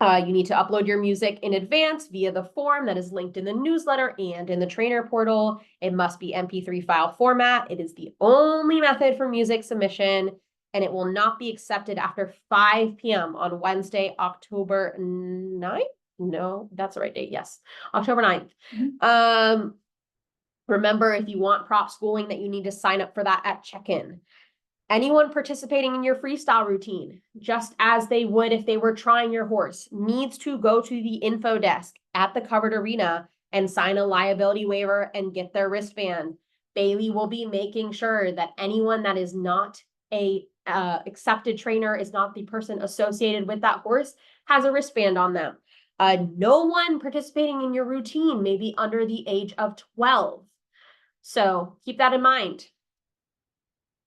A: You need to upload your music in advance via the form that is linked in the newsletter and in the trainer portal. It must be MP3 file format. It is the only method for music submission, and it will not be accepted after 5 p.m. on Wednesday, October 9th. No, that's the right date. Yes, October 9th. Mm-hmm. Remember, if you want prop schooling, that you need to sign up for that at check-in. Anyone participating in your freestyle routine, just as they would if they were trying your horse, needs to go to the info desk at the covered arena and sign a liability waiver and get their wristband. Bailey will be making sure that anyone that is not a accepted trainer, is not the person associated with that horse, has a wristband on them. No one participating in your routine may be under the age of 12. So keep that in mind.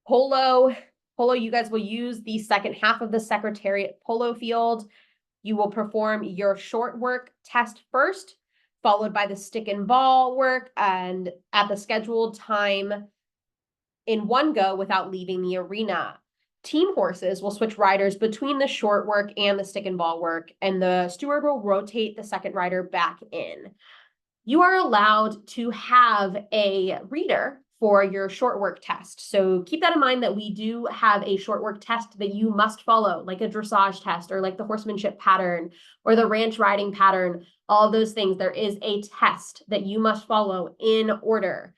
A: Polo, you guys will use the second half of the Secretariat polo field. You will perform your short work test first, followed by the stick and ball work, and at the scheduled time in one go without leaving the arena. Team horses will switch riders between the short work and the stick and ball work, and the steward will rotate the second rider back in. You are allowed to have a reader for your short work test. So keep that in mind that we do have a short work test that you must follow, like a dressage test or like the horsemanship pattern or the ranch riding pattern, all those things. There is a test that you must follow in order.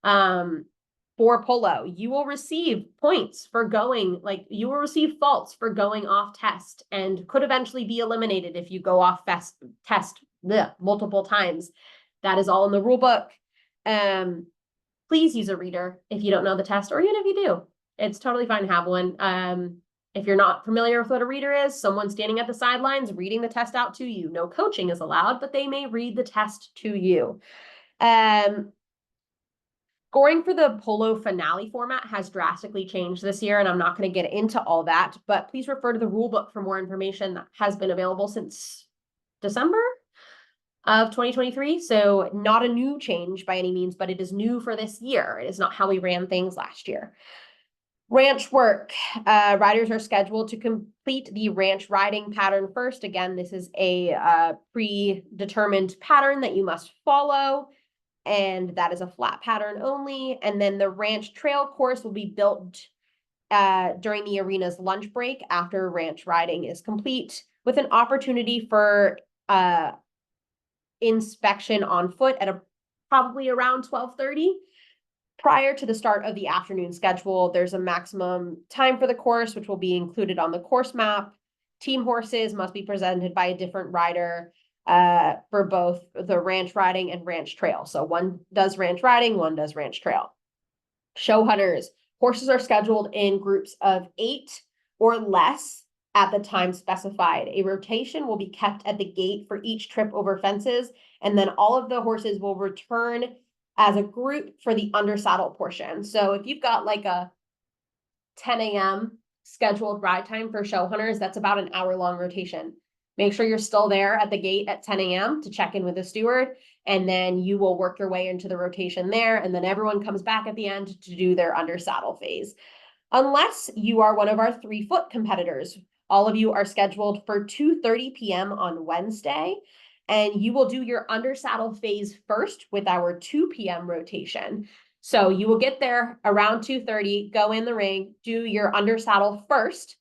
A: For polo, you will receive points for going, like you will receive faults for going off test and could eventually be eliminated if you go off test multiple times. That is all in the rule book. Please use a reader if you don't know the test, or even if you do, it's totally fine to have one. If you're not familiar with what a reader is, someone standing at the sidelines reading the test out to you. No coaching is allowed, but they may read the test to you. Scoring for the polo finale format has drastically changed this year, and I'm not going to get into all that, but please refer to the rule book for more information. That has been available since December of 2023. So not a new change by any means, but it is new for this year. It is not how we ran things last year. Ranch work. Riders are scheduled to complete the ranch riding pattern first. Again, this is a predetermined pattern that you must follow, and that is a flat pattern only. And then the ranch trail course will be built during the arena's lunch break after ranch riding is complete, with an opportunity for inspection on foot at probably around 12:30. Prior to the start of the afternoon schedule, there's a maximum time for the course, which will be included on the course map. Team horses must be presented by a different rider for both the ranch riding and ranch trail. So one does ranch riding, one does ranch trail. Show hunters. Horses are scheduled in groups of 8 or less at the time specified. A rotation will be kept at the gate for each trip over fences, and then all of the horses will return as a group for the undersaddle portion. So if you've got like a 10 a.m. scheduled ride time for show hunters, that's about an hour-long rotation. Make sure you're still there at the gate at 10 a.m. to check in with the steward, and then you will work your way into the rotation there, and then everyone comes back at the end to do their undersaddle phase. Unless you are one of our 3-foot competitors, all of you are scheduled for 2:30 p.m. on Wednesday, and you will do your undersaddle phase first with our 2 p.m. rotation. So you will get there around 2:30, go in the ring, do your undersaddle first,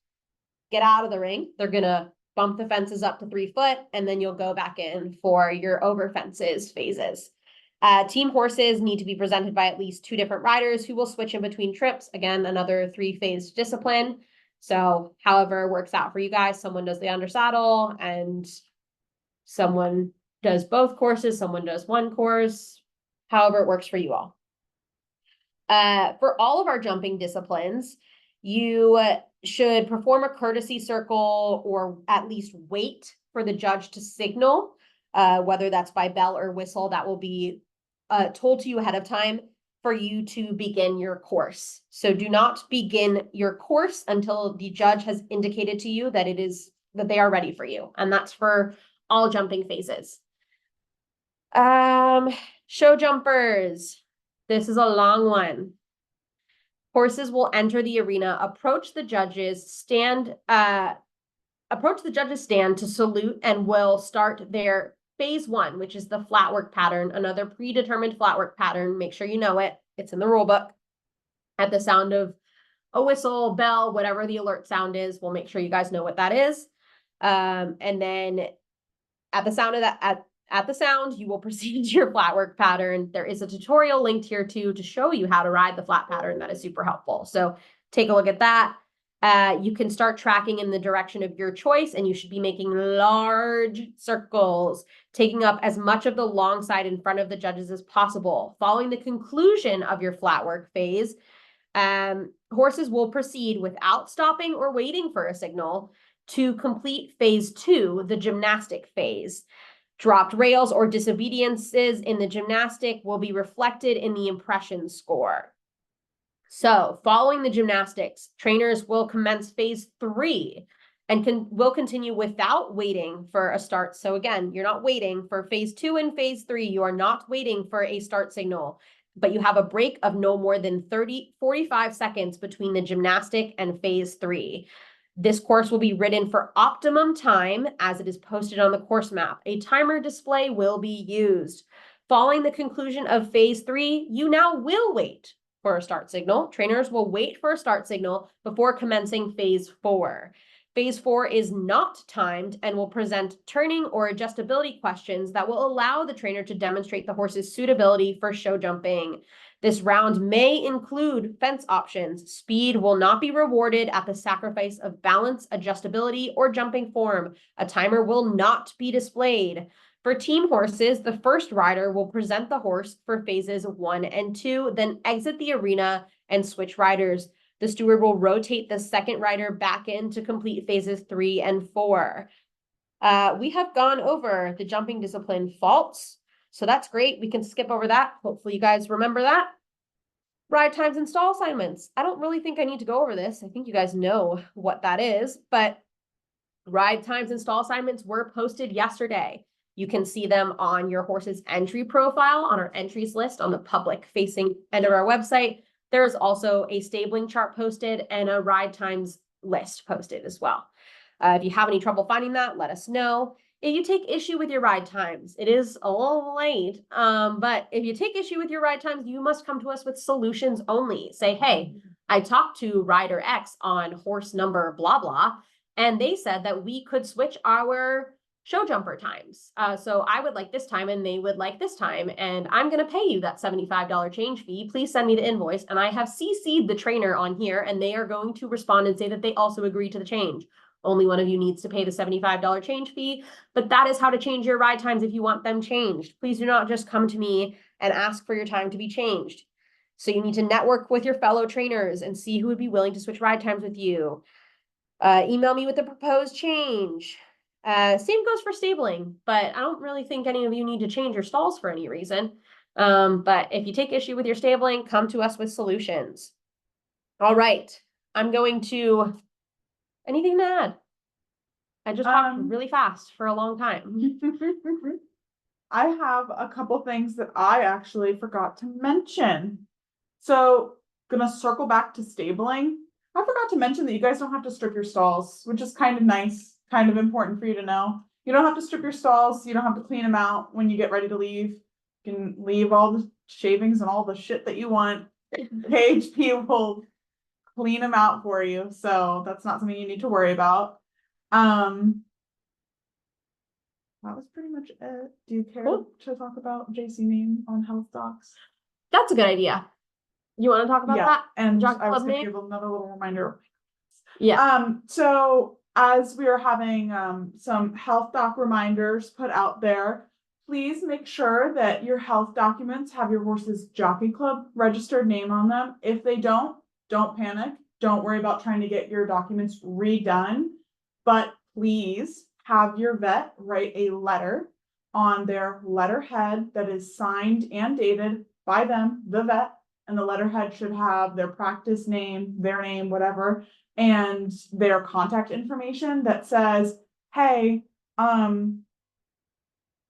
A: get out of the ring. They're gonna bump the fences up to 3 foot, and then you'll go back in for your over fences phases. Team horses need to be presented by at least 2 different riders who will switch in between trips. Again, another 3-phase discipline. So however it works out for you guys, someone does the undersaddle and someone does both courses, someone does one course, however it works for you all. For all of our jumping disciplines, you should perform a courtesy circle or at least wait for the judge to signal, whether that's by bell or whistle. That will be told to you ahead of time for you to begin your course. So do not begin your course until the judge has indicated to you that they are ready for you. And that's for all jumping phases. Show jumpers. This is a long one. Horses will enter the arena, approach the judges stand to salute, and will start their phase 1, which is the flat work pattern, another predetermined flat work pattern. Make sure you know it. It's in the rule book. At the sound of a whistle, bell, whatever the alert sound is, we'll make sure you guys know what that is. And then at the sound of that, at the sound, you will proceed to your flat work pattern. There is a tutorial linked here too to show you how to ride the flat pattern. That is super helpful. So take a look at that. You can start tracking in the direction of your choice, and you should be making large circles, taking up as much of the long side in front of the judges as possible. Following the conclusion of your flat work phase, horses will proceed without stopping or waiting for a signal to complete phase 2, the gymnastic phase. Dropped rails or disobediences in the gymnastic will be reflected in the impression score. So following the gymnastics, trainers will commence phase 3 and will continue without waiting for a start. So again, you're not waiting for phase 2 and phase 3. You are not waiting for a start signal, but you have a break of no more than 45 seconds between the gymnastic and phase 3. This course will be ridden for optimum time as it is posted on the course map. A timer display will be used. Following the conclusion of phase 3, you now will wait for a start signal. Trainers will wait for a start signal before commencing phase 4. Phase 4 is not timed and will present turning or adjustability questions that will allow the trainer to demonstrate the horse's suitability for show jumping. This round may include fence options. Speed will not be rewarded at the sacrifice of balance, adjustability, or jumping form. A timer will not be displayed. For team horses, the first rider will present the horse for phases 1 and 2, then exit the arena and switch riders. The steward will rotate the second rider back in to complete phases 3 and 4. We have gone over the jumping discipline faults, so that's great. We can skip over that. Hopefully you guys remember that. Ride times and stall assignments. I don't really think I need to go over this. I think you guys know what that is, but ride times and stall assignments were posted yesterday. You can see them on your horse's entry profile on our entries list on the public facing end of our website. There is also a stabling chart posted and a ride times list posted as well. If you have any trouble finding that, let us know. If you take issue with your ride times, it is a little late, but if you take issue with your ride times, you must come to us with solutions only. Say, hey, I talked to rider X on horse number blah, blah, and they said that we could switch our show jumper times. So I would like this time and they would like this time, and I'm going to pay you that $75 change fee. Please send me the invoice. And I have CC'd the trainer on here, and they are going to respond and say that they also agree to the change. Only one of you needs to pay the $75 change fee, but that is how to change your ride times if you want them changed. Please do not just come to me and ask for your time to be changed. So you need to network with your fellow trainers and see who would be willing to switch ride times with you. Email me with the proposed change. Same goes for stabling, but I don't really think any of you need to change your stalls for any reason. But if you take issue with your stabling, come to us with solutions. All right, I'm going to, anything to add? I just talked really fast for a long time.
B: I have a couple things that I actually forgot to mention. So, gonna circle back to stabling. I forgot to mention that you guys don't have to strip your stalls, which is kind of nice, kind of important for you to know. You don't have to strip your stalls, you don't have to clean them out when you get ready to leave. You can leave all the shavings and all the shit that you want. KHP will clean them out for you, so that's not something you need to worry about. That was pretty much it. Do you care to talk about JC name on health docs?
A: That's a good idea. You want to talk about that?
B: And
A: Jockey
B: I was
A: Club
B: gonna
A: name?
B: give another little reminder.
A: Yeah.
B: So as we are having some health doc reminders put out there, please make sure that your health documents have your horse's jockey club registered name on them. If they don't panic. Don't worry about trying to get your documents redone, but please have your vet write a letter on their letterhead that is signed and dated by them, the vet, and the letterhead should have their practice name, their name, whatever, and their contact information that says, hey,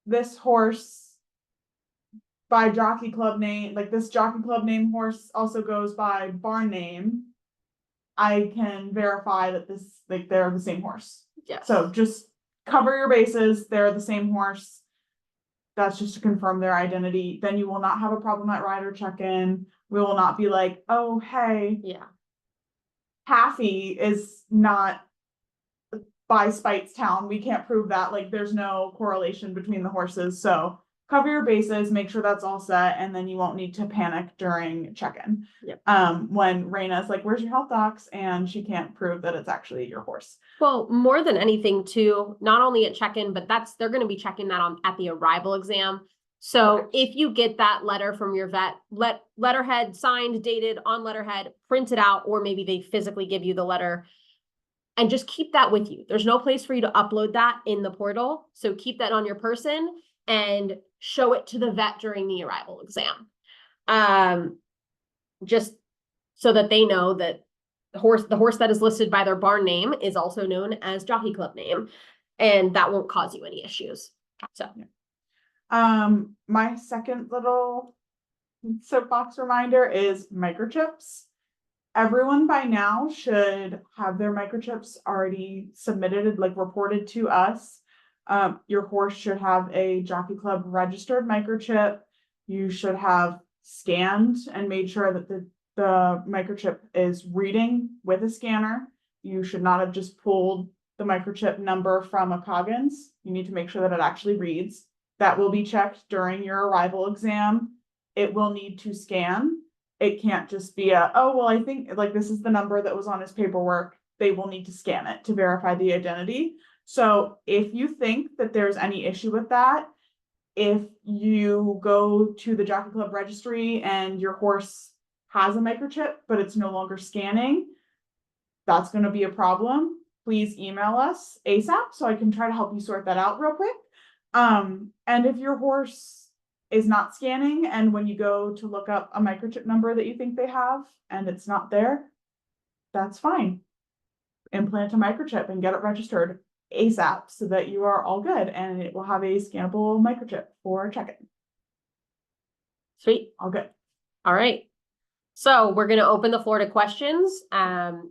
B: this horse by jockey club name, like this jockey club name horse also goes by barn name. I can verify that this, like, they're the same horse.
A: Yeah.
B: So just cover your bases. They're the same horse. That's just to confirm their identity. Then you will not have a problem at rider check-in. We will not be like, oh, hey,
A: Yeah.
B: Taffy is not by Spitestown. We can't prove that. Like, there's no correlation between the horses. So cover your bases, make sure that's all set, and then you won't need to panic during check-in.
A: Yep.
B: When Rayna's like, where's your health docs? And she can't prove that it's actually your horse.
A: Well, more than anything too, not only at check-in, but they're going to be checking that on at the arrival exam. So
B: Correct.
A: if you get that letter from your vet, letterhead signed, dated on letterhead, print it out, or maybe they physically give you the letter and just keep that with you. There's no place for you to upload that in the portal. So keep that on your person and show it to the vet during the arrival exam. Just so that they know that the horse that is listed by their barn name is also known as jockey club name, and that won't cause you any issues. So,
B: my second little soapbox reminder is microchips. Everyone by now should have their microchips already submitted, like reported to us. Your horse should have a jockey club registered microchip. You should have scanned and made sure that the microchip is reading with a scanner. You should not have just pulled the microchip number from a Coggins. You need to make sure that it actually reads. That will be checked during your arrival exam. It will need to scan. It can't just be oh, well, I think like this is the number that was on his paperwork. They will need to scan it to verify the identity. So if you think that there's any issue with that, if you go to the jockey club registry and your horse has a microchip, but it's no longer scanning, that's going to be a problem. Please email us ASAP so I can try to help you sort that out real quick. And if your horse is not scanning and when you go to look up a microchip number that you think they have and it's not there, that's fine. Implant a microchip and get it registered ASAP so that you are all good and it will have a scannable microchip for check-in.
A: Sweet.
B: All good.
A: All right. So we're going to open the floor to questions.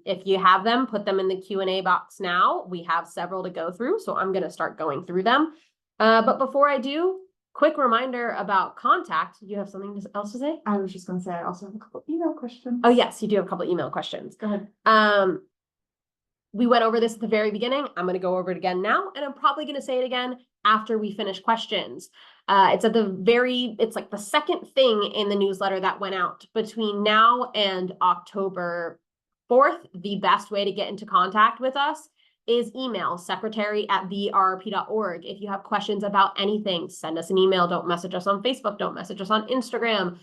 A: If you have them, put them in the Q&A box now. We have several to go through, so I'm going to start going through them. But before I do, quick reminder about contact. Do you have something else to say?
B: I was just going to say I also have a couple email questions.
A: Oh, yes, you do have a couple email questions.
B: Go ahead.
A: We went over this at the very beginning. I'm going to go over it again now, and I'm probably going to say it again after we finish questions. It's like the second thing in the newsletter that went out. Between now and October 4th, the best way to get into contact with us is email, secretary@vrp.org. If you have questions about anything, send us an email. Don't message us on Facebook. Don't message us on Instagram.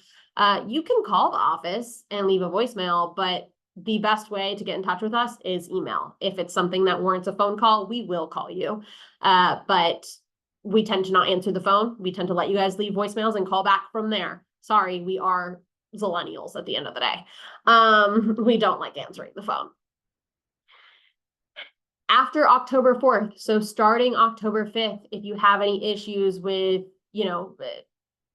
A: You can call the office and leave a voicemail, but the best way to get in touch with us is email. If it's something that warrants a phone call, we will call you. But we tend to not answer the phone. We tend to let you guys leave voicemails and call back from there. Sorry, we are Zillennials at the end of the day. We don't like answering the phone. After October 4th, so starting October 5th, if you have any issues with,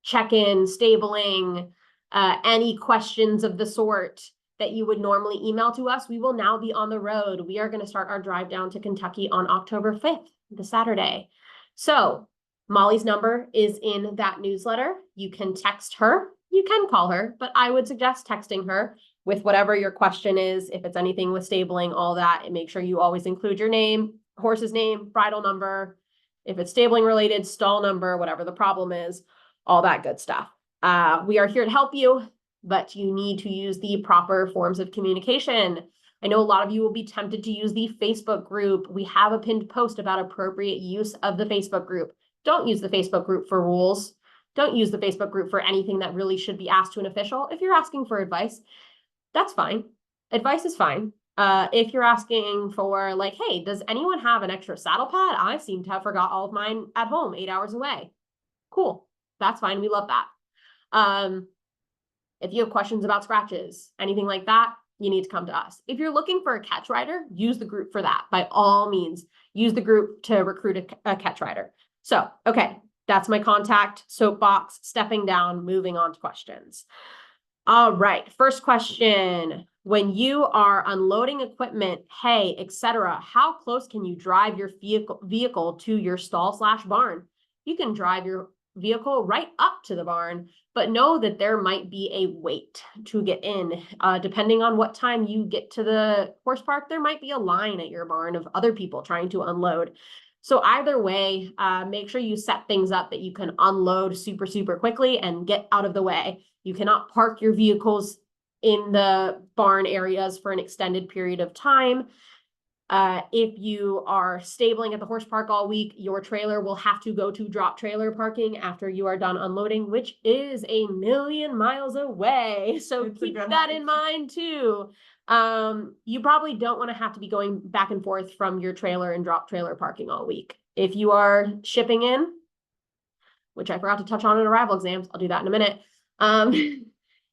A: check-in, stabling, any questions of the sort that you would normally email to us, we will now be on the road. We are going to start our drive down to Kentucky on October 5th, the Saturday. So Molly's number is in that newsletter. You can text her, you can call her, but I would suggest texting her with whatever your question is. If it's anything with stabling, all that, and make sure you always include your name, horse's name, bridle number. If it's stabling related, stall number, whatever the problem is, all that good stuff. We are here to help you, but you need to use the proper forms of communication. I know a lot of you will be tempted to use the Facebook group. We have a pinned post about appropriate use of the Facebook group. Don't use the Facebook group for rules. Don't use the Facebook group for anything that really should be asked to an official. If you're asking for advice, that's fine. Advice is fine. If you're asking for like, hey, does anyone have an extra saddle pad? I seem to have forgot all of mine at home 8 hours away. Cool. That's fine. We love that. If you have questions about scratches, anything like that, you need to come to us. If you're looking for a catch rider, use the group for that. By all means, use the group to recruit a catch rider. So, okay, that's my contact soapbox, stepping down, moving on to questions. All right, first question. When you are unloading equipment, hay, etc., how close can you drive your vehicle to your stall/barn? You can drive your vehicle right up to the barn, but know that there might be a wait to get in. Depending on what time you get to the horse park, there might be a line at your barn of other people trying to unload. So either way, make sure you set things up that you can unload super, super quickly and get out of the way. You cannot park your vehicles in the barn areas for an extended period of time. If you are stabling at the horse park all week, your trailer will have to go to drop trailer parking after you are done unloading, which is a million miles away. So keep that in mind too. You probably don't want to have to be going back and forth from your trailer and drop trailer parking all week. If you are shipping in, which I forgot to touch on in arrival exams, I'll do that in a minute.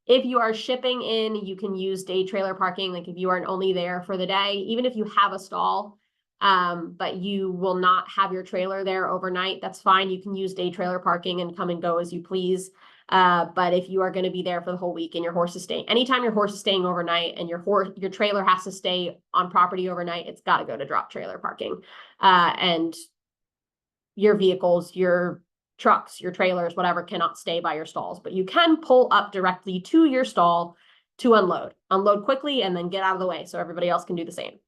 A: If you are shipping in, you can use day trailer parking. Like if you aren't only there for the day, even if you have a stall, but you will not have your trailer there overnight, that's fine. You can use day trailer parking and come and go as you please. But if you are going to be there for the whole week and your horse is staying, anytime your horse is staying overnight and your trailer has to stay on property overnight, it's got to go to drop trailer parking. And your vehicles, your trucks, your trailers, whatever, cannot stay by your stalls, but you can pull up directly to your stall to unload quickly and then get out of the way so everybody else can do the same.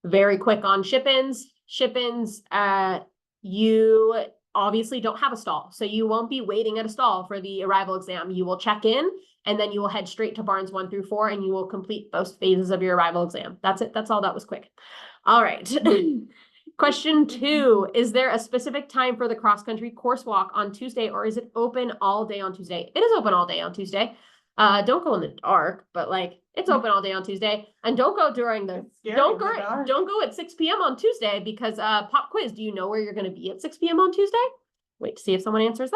A: Very quick on ship-ins, you obviously don't have a stall, so you won't be waiting at a stall for the arrival exam. You will check in and then you will head straight to barns 1 through 4 and you will complete both phases of your arrival exam. That's it. That's all. That was quick. All right. Question 2, is there a specific time for the cross-country course walk on Tuesday, or is it open all day on Tuesday? It is open all day on Tuesday. Don't go in the dark, but like it's open all day on Tuesday. And don't go during don't go at 6 p.m. on Tuesday because pop quiz, do you know where you're going to be at 6 p.m. on Tuesday? Wait to see if someone answers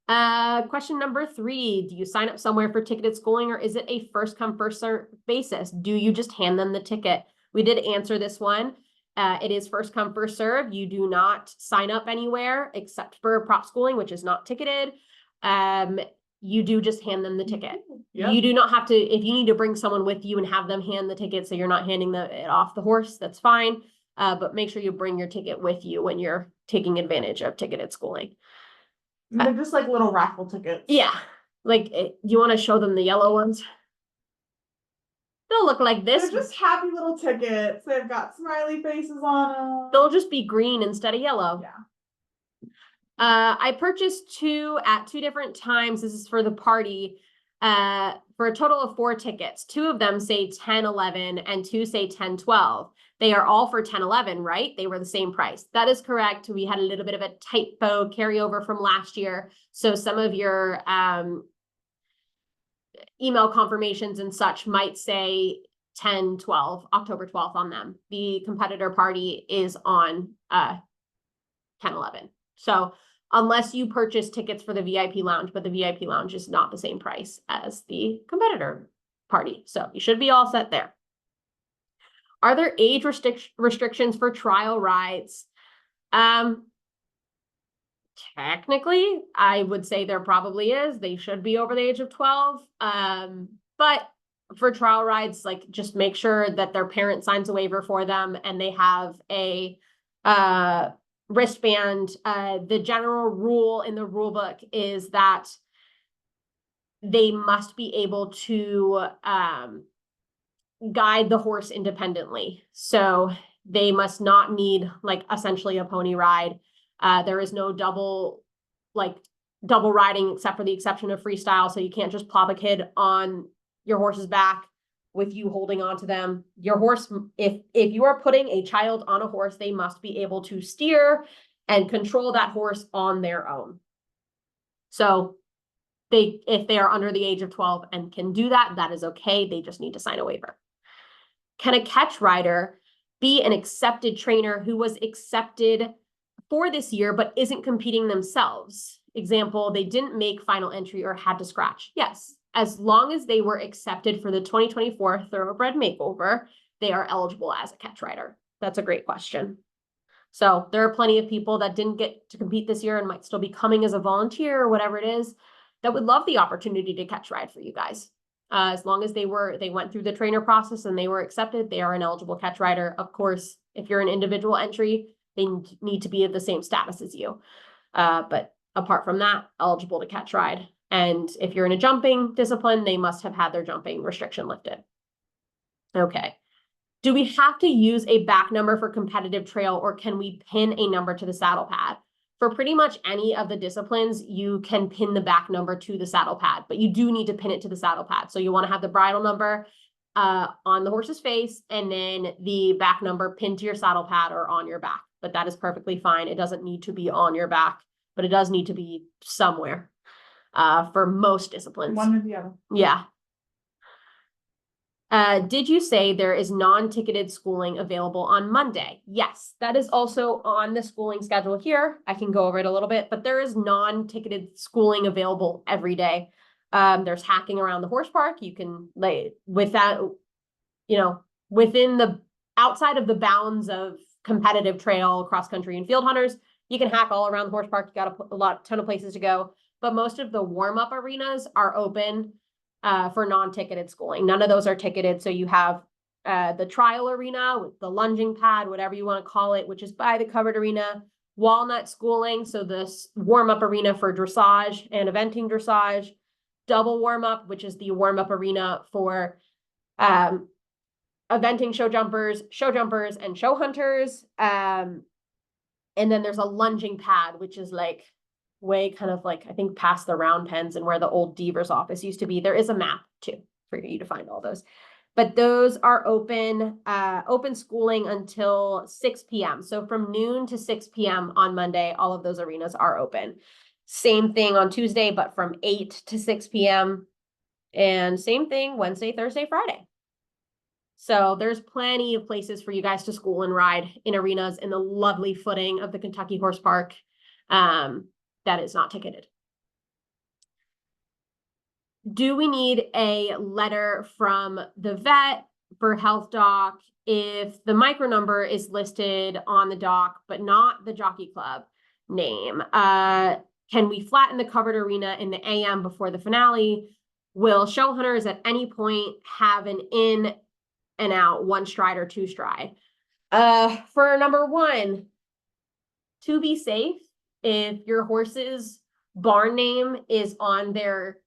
A: that. Question number 3, do you sign up somewhere for ticketed schooling, or is it a first come first serve basis? Do you just hand them the ticket? We did answer this one. It is first come, first serve. You do not sign up anywhere except for prop schooling, which is not ticketed. You do just hand them the ticket. Yep. You do not have to, if you need to bring someone with you and have them hand the ticket so you're not handing it off the horse, that's fine. But make sure you bring your ticket with you when you're taking advantage of ticketed schooling.
B: They're just like little raffle tickets.
A: Yeah. Like, you want to show them the yellow ones? They'll look like this.
B: They're just happy little tickets. They've got smiley faces on them.
A: They'll just be green instead of yellow.
B: Yeah.
A: I purchased 2 at 2 different times. This is for the party. for a total of 4 tickets. 2 of them say 10-11 and 2 say 10-12. They are all for 10-11, right? They were the same price. That is correct. We had a little bit of a typo carryover from last year. So some of your email confirmations and such might say 10-12, October 12th on them. The competitor party is on 10-11. So unless you purchase tickets for the VIP lounge, but the VIP lounge is not the same price as the competitor party. So you should be all set there. Are there age restrictions for trial rides? Technically, I would say there probably is. They should be over the age of 12. But for trial rides, like, just make sure that their parent signs a waiver for them and they have a wristband. The general rule in the rule book is that they must be able to guide the horse independently. So they must not need, like, essentially a pony ride. There is no double riding except for the exception of freestyle. So you can't just plop a kid on your horse's back with you holding on to them. Your horse, if you are putting a child on a horse, they must be able to steer and control that horse on their own. So if they are under the age of 12 and can do that, that is okay. They just need to sign a waiver. Can a catch rider be an accepted trainer who was accepted for this year but isn't competing themselves? Example, they didn't make final entry or had to scratch. Yes, as long as they were accepted for the 2024 Thoroughbred Makeover, they are eligible as a catch rider. That's a great question. So there are plenty of people that didn't get to compete this year and might still be coming as a volunteer or whatever it is that would love the opportunity to catch ride for you guys. As long as they went through the trainer process and they were accepted, they are an eligible catch rider. Of course, if you're an individual entry, they need to be of the same status as you. But apart from that, eligible to catch ride. And if you're in a jumping discipline, they must have had their jumping restriction lifted. Okay. Do we have to use a back number for competitive trail, or can we pin a number to the saddle pad? For pretty much any of the disciplines, you can pin the back number to the saddle pad, but you do need to pin it to the saddle pad. So you want to have the bridle number on the horse's face and then the back number pinned to your saddle pad or on your back. But that is perfectly fine. It doesn't need to be on your back, but it does need to be somewhere for most disciplines.
B: One or the other.
A: Yeah. Did you say there is non-ticketed schooling available on Monday? Yes, that is also on the schooling schedule here. I can go over it a little bit, but there is non-ticketed schooling available every day. There's hacking around the horse park. You can with that, outside of the bounds of competitive trail, cross country, and field hunters, you can hack all around the horse park. You got a ton of places to go, but most of the warm-up arenas are open for non-ticketed schooling. None of those are ticketed. So you have the trial arena with the lunging pad, whatever you want to call it, which is by the covered arena, walnut schooling. So this warm-up arena for dressage and eventing dressage, double warm-up, which is the warm-up arena for eventing show jumpers, and show hunters. And then there's a lunging pad, which is like way kind of like, I think, past the round pens and where the old Deaver's office used to be. There is a map too for you to find all those, but those are open schooling until 6 p.m. So from noon to 6 p.m. on Monday, all of those arenas are open. Same thing on Tuesday, but from 8 to 6 p.m. and same thing Wednesday, Thursday, Friday. So there's plenty of places for you guys to school and ride in arenas in the lovely footing of the Kentucky Horse Park. That is not ticketed. Do we need a letter from the vet for health doc if the micro number is listed on the doc, but not the jockey club name? Can we flatten the covered arena in the AM before the finale? Will show hunters at any point have an in and out, one stride or two stride? For number one, to be safe, if your horse's barn name is on their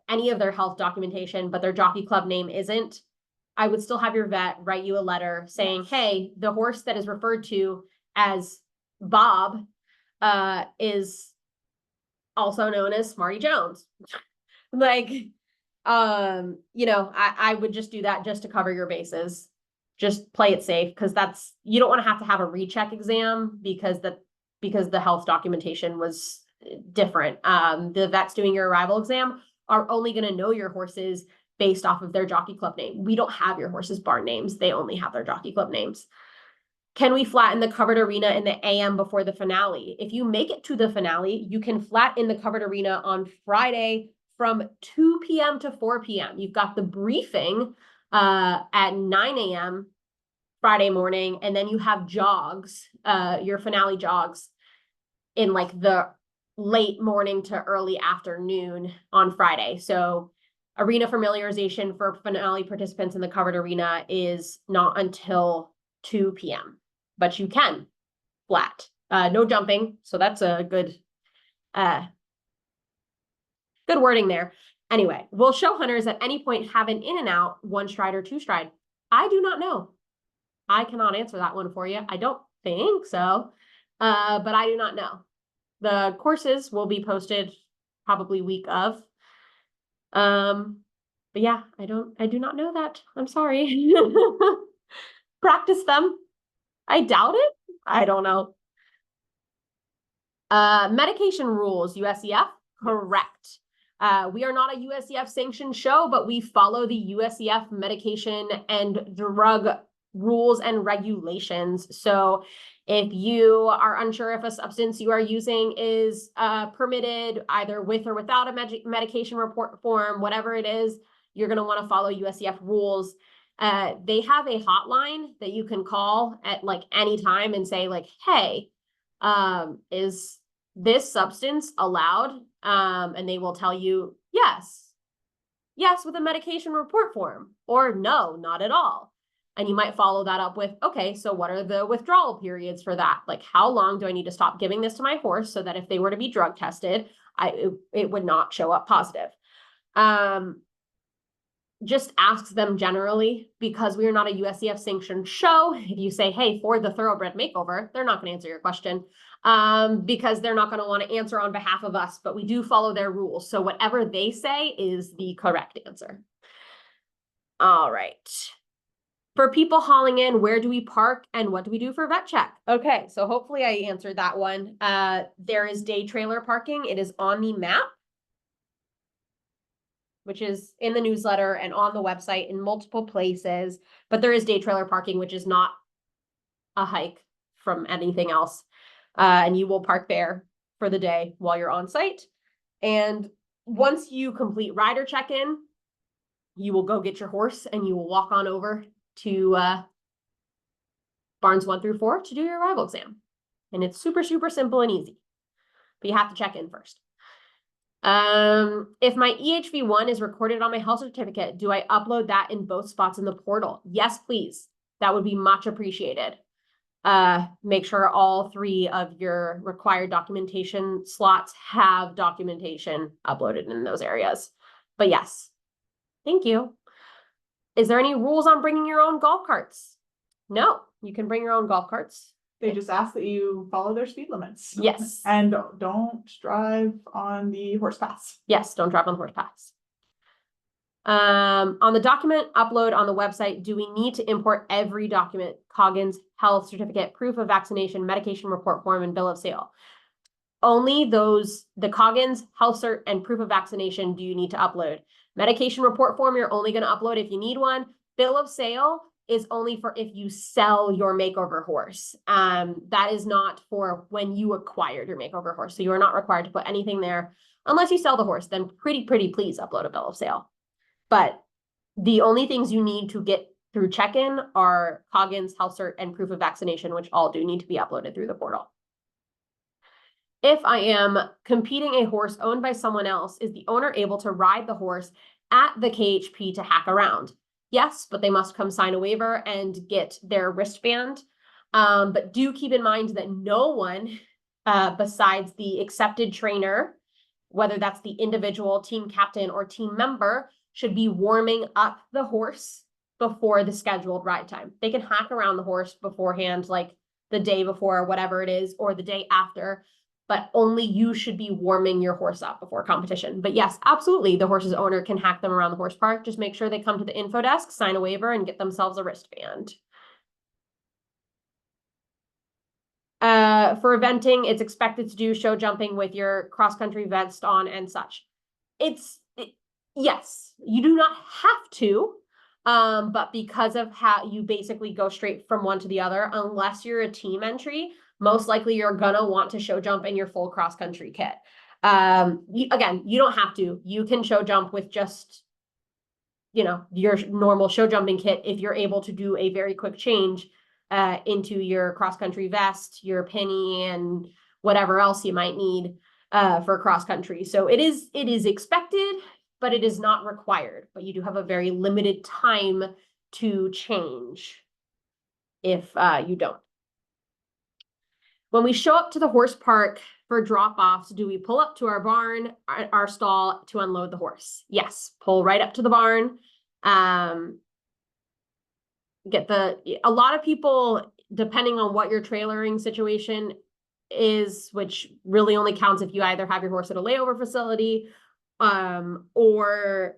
A: any of their health documentation, but their jockey club name isn't, I would still have your vet write you a letter saying, hey, the horse that is referred to as Bob is also known as Smarty Jones. Like, I would just do that just to cover your bases. Just play it safe, because you don't want to have a recheck exam because the health documentation was different. The vets doing your arrival exam are only going to know your horses based off of their jockey club name. We don't have your horses' barn names. They only have their jockey club names. Can we flatten the covered arena in the AM before the finale? If you make it to the finale, you can flatten the covered arena on Friday from 2 p.m. to 4 p.m. You've got the briefing at 9 a.m. Friday morning, and then you have jogs, your finale jogs in like the late morning to early afternoon on Friday. So arena familiarization for finale participants in the covered arena is not until 2 p.m. But you can flat. No jumping. So that's a good wording there. Anyway, will show hunters at any point have an in and out, one stride or two stride? I do not know. I cannot answer that one for you. I don't think so. But I do not know. The courses will be posted probably week of. But yeah, I do not know that. I'm sorry. Practice them. I doubt it. I don't know. Medication rules, USEF, correct. We are not a USEF sanctioned show, but we follow the USEF medication and drug rules and regulations. So if you are unsure if a substance you are using is permitted either with or without a medication report form, whatever it is, you're going to want to follow USEF rules. They have a hotline that you can call at like any time and say like, hey, is this substance allowed? And they will tell you yes with a medication report form, or no, not at all. And you might follow that up with, okay, so what are the withdrawal periods for that? Like, how long do I need to stop giving this to my horse so that if they were to be drug tested, it would not show up positive? Just asks them generally, because we are not a USEF sanctioned show. If you say, hey, for the thoroughbred makeover, they're not going to answer your question because they're not going to want to answer on behalf of us, but we do follow their rules. So whatever they say is the correct answer. All right. For people hauling in, where do we park and what do we do for vet check? Okay, so hopefully I answered that one. There is day trailer parking. It is on the map, which is in the newsletter and on the website in multiple places, but there is day trailer parking, which is not a hike from anything else. And you will park there for the day while you're on site. And once you complete rider check-in, you will go get your horse and you will walk on over to barns 1 through 4 to do your arrival exam. And it's super, super simple and easy, but you have to check in first. If my EHV1 is recorded on my health certificate, do I upload that in both spots in the portal? Yes, please. That would be much appreciated. Make sure all 3 of your required documentation slots have documentation uploaded in those areas. But yes, thank you. Is there any rules on bringing your own golf carts? No, you can bring your own golf carts.
B: They just ask that you follow their speed limits.
A: Yes.
B: And don't drive on the horse paths.
A: Yes, don't drive on the horse paths. On the document upload on the website, do we need to import every document? Coggins, health certificate, proof of vaccination, medication report form, and bill of sale. Only the Coggins, health cert, and proof of vaccination do you need to upload. Medication report form, you're only going to upload if you need one. Bill of sale is only for if you sell your makeover horse. That is not for when you acquired your makeover horse. So you are not required to put anything there unless you sell the horse. Then pretty please upload a bill of sale. But the only things you need to get through check-in are Coggins, health cert, and proof of vaccination, which all do need to be uploaded through the portal. If I am competing a horse owned by someone else, is the owner able to ride the horse at the KHP to hack around? Yes, but they must come sign a waiver and get their wristband. But do keep in mind that no one besides the accepted trainer, whether that's the individual, team captain, or team member, should be warming up the horse before the scheduled ride time. They can hack around the horse beforehand, like the day before, whatever it is, or the day after. but only you should be warming your horse up before competition. But yes, absolutely, the horse's owner can hack them around the horse park. Just make sure they come to the info desk, sign a waiver, and get themselves a wristband. For eventing, it's expected to do show jumping with your cross-country vest on and such. Yes, you do not have to, but because of how you basically go straight from one to the other, unless you're a team entry, most likely you're gonna want to show jump in your full cross-country kit. Again, you don't have to. You can show jump with just, your normal show jumping kit if you're able to do a very quick change into your cross-country vest, your penny, and whatever else you might need for cross-country. So it is expected, but it is not required. But you do have a very limited time to change if you don't. When we show up to the horse park for drop-offs, do we pull up to our barn, our stall, to unload the horse? Yes, pull right up to the barn. A lot of people, depending on what your trailering situation is, which really only counts if you either have your horse at a layover facility, or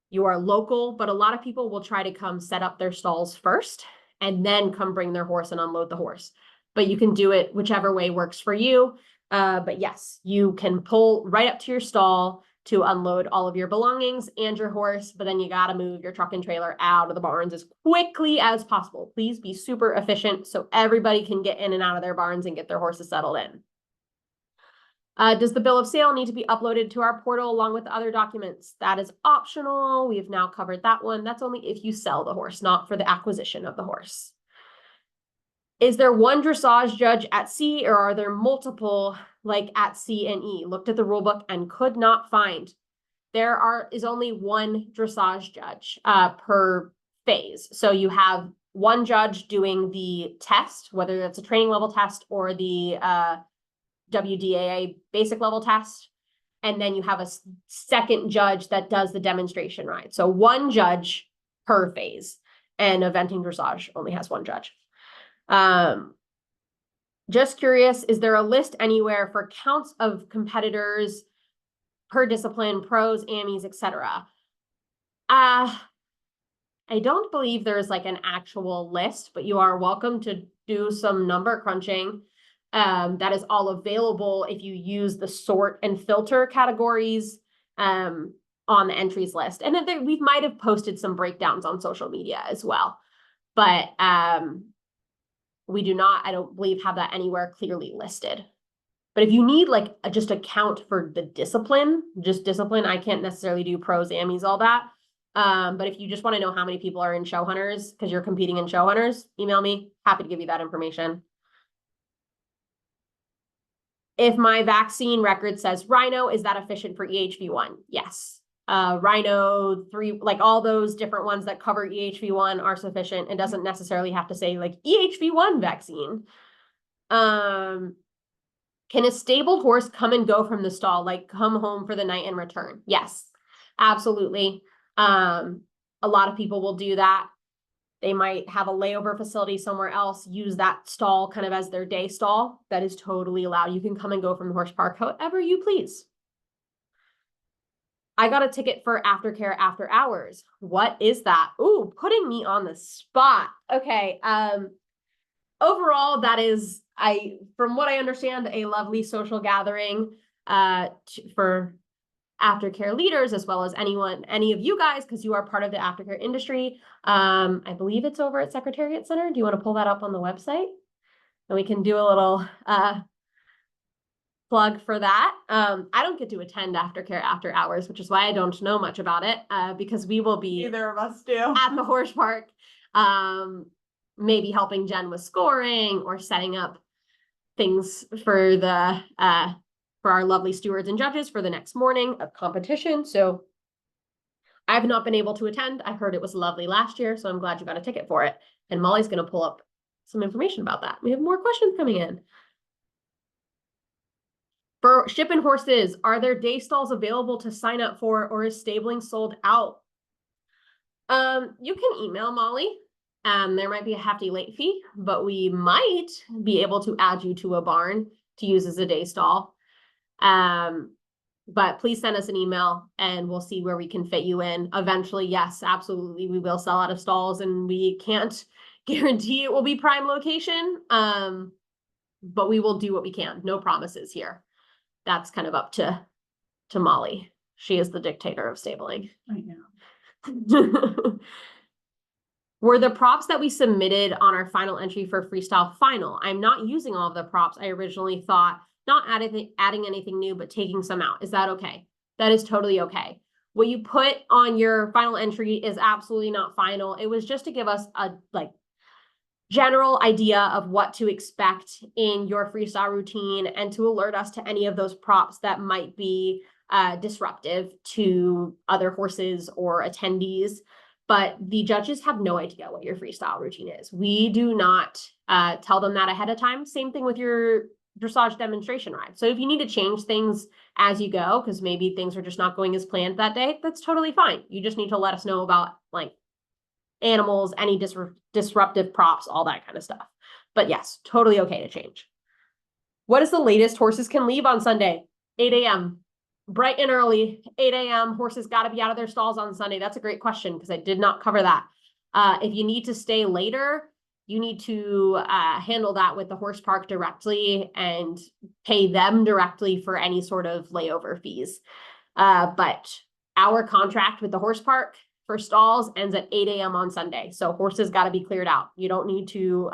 A: you are local, but a lot of people will try to come set up their stalls first and then come bring their horse and unload the horse. But you can do it whichever way works for you. But yes, you can pull right up to your stall to unload all of your belongings and your horse, but then you got to move your truck and trailer out of the barns as quickly as possible. Please be super efficient so everybody can get in and out of their barns and get their horses settled in. Does the bill of sale need to be uploaded to our portal along with the other documents? That is optional. We've now covered that one. That's only if you sell the horse, not for the acquisition of the horse. Is there one dressage judge at C, or are there multiple like at C and E? Looked at the rule book and could not find. There is only one dressage judge per phase. So you have one judge doing the test, whether that's a training level test or the WDAA basic level test. And then you have a second judge that does the demonstration ride. So one judge per phase, and eventing dressage only has one judge. Just curious, is there a list anywhere for counts of competitors per discipline, pros, AMEs, etc.? I don't believe there's like an actual list, but you are welcome to do some number crunching. That is all available if you use the sort and filter categories on the entries list. And then we might have posted some breakdowns on social media as well. But we do not, I don't believe, have that anywhere clearly listed. But if you need like just a count for the discipline, I can't necessarily do pros, AMEs, all that. But if you just want to know how many people are in show hunters because you're competing in show hunters, email me. Happy to give you that information. If my vaccine record says rhino, is that efficient for EHV1? Yes. Rhino 3, like all those different ones that cover EHV1 are sufficient. It doesn't necessarily have to say like EHV1 vaccine. Can a stabled horse come and go from the stall, like come home for the night and return? Yes, absolutely. A lot of people will do that. They might have a layover facility somewhere else, use that stall kind of as their day stall. That is totally allowed. You can come and go from the horse park however you please. I got a ticket for aftercare after hours. What is that? Ooh, putting me on the spot. Okay. Overall, that is, from what I understand, a lovely social gathering for aftercare leaders, as well as any of you guys, because you are part of the aftercare industry. I believe it's over at Secretariat Center. Do you want to pull that up on the website? And we can do a little plug for that. I don't get to attend aftercare after hours, which is why I don't know much about it, because we will be
B: Neither of us do.
A: at the horse park, maybe helping Jen with scoring or setting up things for the for our lovely stewards and judges for the next morning of competition. So I've not been able to attend. I heard it was lovely last year, so I'm glad you got a ticket for it. And Molly's going to pull up some information about that. We have more questions coming in. For shipping horses, are there day stalls available to sign up for, or is stabling sold out? You can email Molly. There might be a hefty late fee, but we might be able to add you to a barn to use as a day stall. But please send us an email and we'll see where we can fit you in. Eventually, yes, absolutely, we will sell out of stalls, and we can't guarantee it will be prime location. But we will do what we can. No promises here. That's kind of up to Molly. She is the dictator of stabling.
B: I know.
A: Were the props that we submitted on our final entry for freestyle final? I'm not using all of the props. I originally thought not adding anything new, but taking some out. Is that okay? That is totally okay. What you put on your final entry is absolutely not final. It was just to give us a general idea of what to expect in your freestyle routine and to alert us to any of those props that might be disruptive to other horses or attendees. But the judges have no idea what your freestyle routine is. We do not tell them that ahead of time. Same thing with your dressage demonstration ride. So if you need to change things as you go, because maybe things are just not going as planned that day, that's totally fine. You just need to let us know about animals, any disruptive props, all that kind of stuff. But yes, totally okay to change. What is the latest horses can leave on Sunday? 8 a.m. Bright and early, 8 a.m. Horses got to be out of their stalls on Sunday. That's a great question because I did not cover that. If you need to stay later, you need to handle that with the horse park directly and pay them directly for any sort of layover fees. But our contract with the horse park for stalls ends at 8 a.m. on Sunday. So horses got to be cleared out. You don't need to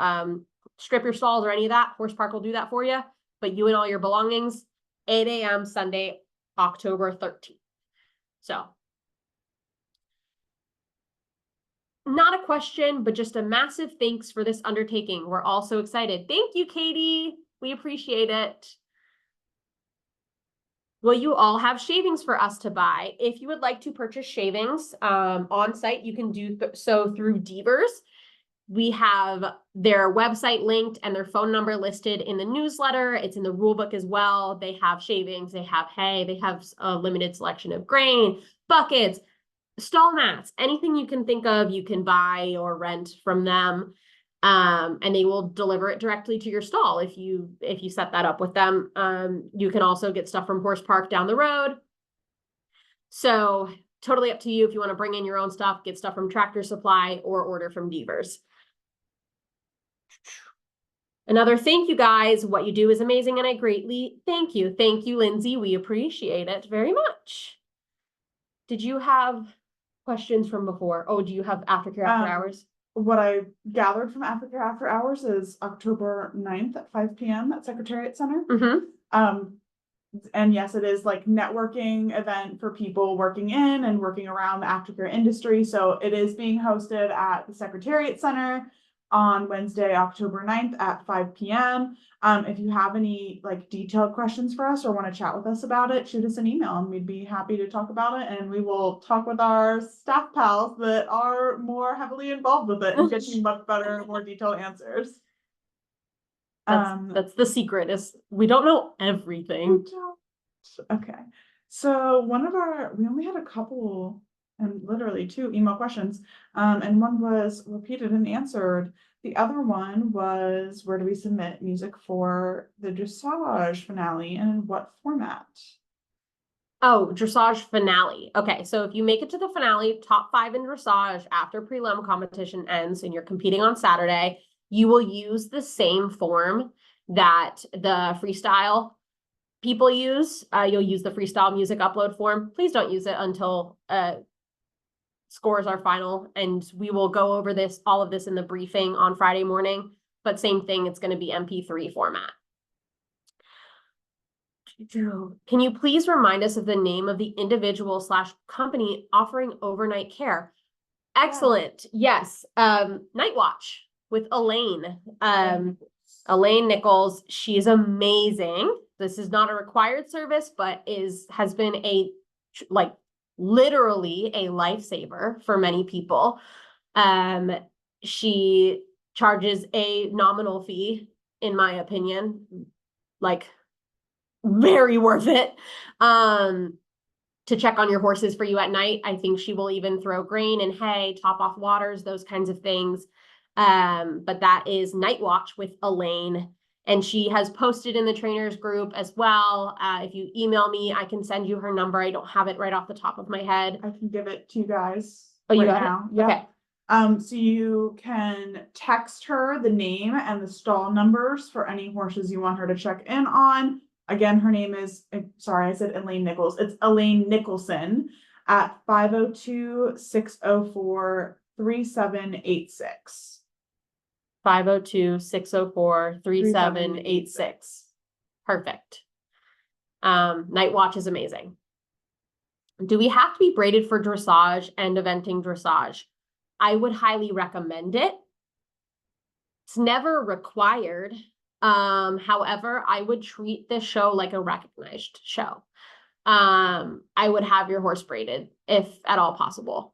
A: strip your stalls or any of that. Horse park will do that for you. But you and all your belongings, 8 a.m. Sunday, October 13th. So not a question, but just a massive thanks for this undertaking. We're all so excited. Thank you, Katie. We appreciate it. Will you all have shavings for us to buy? If you would like to purchase shavings on site, you can do so through Devers. We have their website linked and their phone number listed in the newsletter. It's in the rule book as well. They have shavings, they have hay, they have a limited selection of grain, buckets, stall mats, anything you can think of, you can buy or rent from them. And they will deliver it directly to your stall if you set that up with them. You can also get stuff from Horse Park down the road. So totally up to you if you want to bring in your own stuff, get stuff from Tractor Supply or order from Devers. Another thank you guys. What you do is amazing and I greatly thank you. Thank you, Lindsay. We appreciate it very much. Did you have questions from before? Oh, do you have Aftercare After Hours?
B: What I gathered from Aftercare After Hours is October 9th at 5 p.m. at Secretariat Center.
A: Mm-hmm.
B: And yes, it is like networking event for people working in and working around the aftercare industry. So it is being hosted at the Secretariat Center on Wednesday, October 9th at 5 p.m. If you have any detailed questions for us or want to chat with us about it, shoot us an email and we'd be happy to talk about it. And we will talk with our staff pals that are more heavily involved with it and get you much better, more detailed answers.
A: That's the secret, is we don't know everything.
B: Okay. So we only had a couple and literally 2 email questions. And one was repeated and answered. The other one was, where do we submit music for the dressage finale and in what format?
A: Oh, dressage finale. Okay, so if you make it to the finale, top 5 in dressage after prelim competition ends and you're competing on Saturday, you will use the same form that the freestyle people use. You'll use the freestyle music upload form. Please don't use it until scores are final, and we will go over all of this in the briefing on Friday morning. But same thing, it's going to be MP3 format. Can you please remind us of the name of the individual / company offering overnight care? Excellent. Yes. Night Watch with Elaine. Elaine Nichols. She's amazing. This is not a required service, but has been literally a lifesaver for many people. She charges a nominal fee, in my opinion, very worth it, to check on your horses for you at night. I think she will even throw grain and hay, top off waters, those kinds of things. But that is Night Watch with Elaine. And she has posted in the trainers group as well. If you email me, I can send you her number. I don't have it right off the top of my head.
B: I can give it to you guys.
A: Oh, you
B: right
A: got
B: now.
A: it?
B: Yep.
A: Okay.
B: So you can text her the name and the stall numbers for any horses you want her to check in on. Again, her name is, sorry, I said Elaine Nichols. It's Elaine Nicholson at 502-604-3786.
A: 502-604-3786. Perfect. Night Watch is amazing. Do we have to be braided for dressage and eventing dressage? I would highly recommend it. It's never required. However, I would treat this show like a recognized show. I would have your horse braided if at all possible.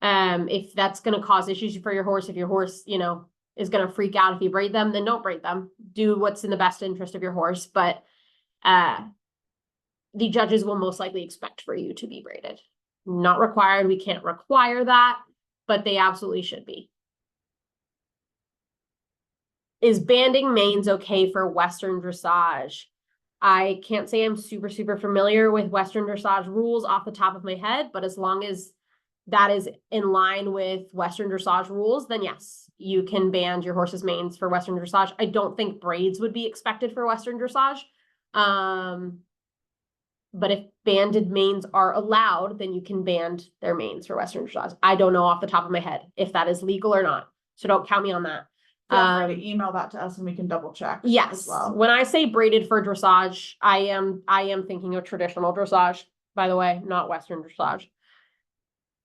A: If that's going to cause issues for your horse, if your horse, you know, is going to freak out if you braid them, then don't braid them. Do what's in the best interest of your horse. But the judges will most likely expect for you to be braided. Not required. We can't require that, but they absolutely should be. Is banding manes okay for Western dressage? I can't say I'm super familiar with Western dressage rules off the top of my head, but as long as that is in line with Western dressage rules, then yes, you can band your horse's manes for Western dressage. I don't think braids would be expected for Western dressage. But if banded manes are allowed, then you can band their manes for Western dressage. I don't know off the top of my head if that is legal or not. So don't count me on that.
B: Feel free to email that to us and we can double check.
A: Yes.
B: As well.
A: When I say braided for dressage, I am thinking of traditional dressage, by the way, not Western dressage.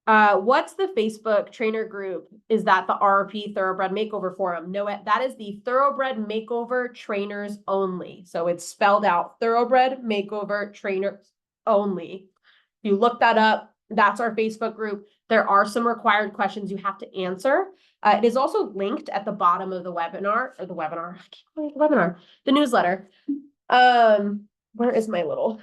A: What's the Facebook trainer group? Is that the RP Thoroughbred Makeover Forum? No, that is the Thoroughbred Makeover Trainers Only. So it's spelled out Thoroughbred Makeover Trainers Only. If you look that up, that's our Facebook group. There are some required questions you have to answer. It is also linked at the bottom of the webinar, or the newsletter. Where is my little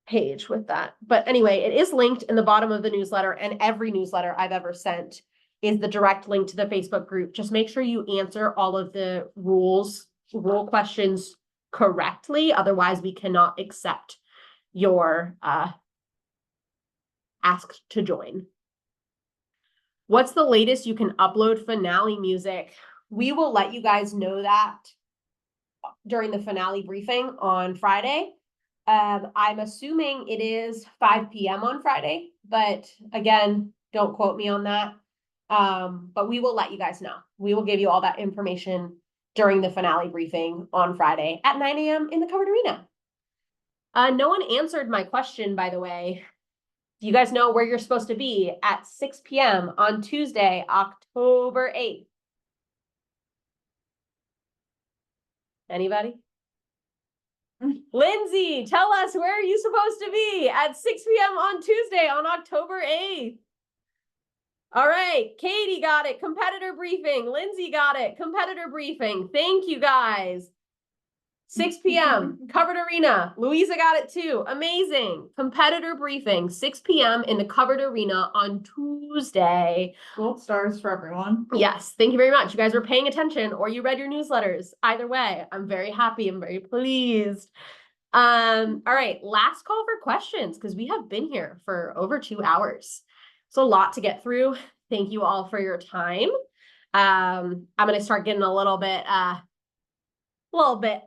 A: page with that? But anyway, it is linked in the bottom of the newsletter, and every newsletter I've ever sent is the direct link to the Facebook group. Just make sure you answer all of the rule questions correctly. Otherwise, we cannot accept your ask to join. What's the latest you can upload finale music? We will let you guys know that during the finale briefing on Friday. I'm assuming it is 5 p.m. on Friday, but again, don't quote me on that. But we will let you guys know. We will give you all that information during the finale briefing on Friday at 9 a.m. in the covered arena. No one answered my question, by the way. Do you guys know where you're supposed to be at 6 p.m. on Tuesday, October 8th? Anybody? Lindsay, tell us, where are you supposed to be at 6 p.m. on Tuesday on October 8th? All right, Katie got it. Competitor briefing. Lindsay got it. Competitor briefing. Thank you, guys. 6 p.m. covered arena. Louisa got it too. Amazing. Competitor briefing, 6 p.m. in the covered arena on Tuesday.
B: Gold stars for everyone.
A: Yes, thank you very much. You guys were paying attention or you read your newsletters. Either way, I'm very happy. I'm very pleased. All right, last call for questions because we have been here for over 2 hours. It's a lot to get through. Thank you all for your time. I'm going to start getting a little bit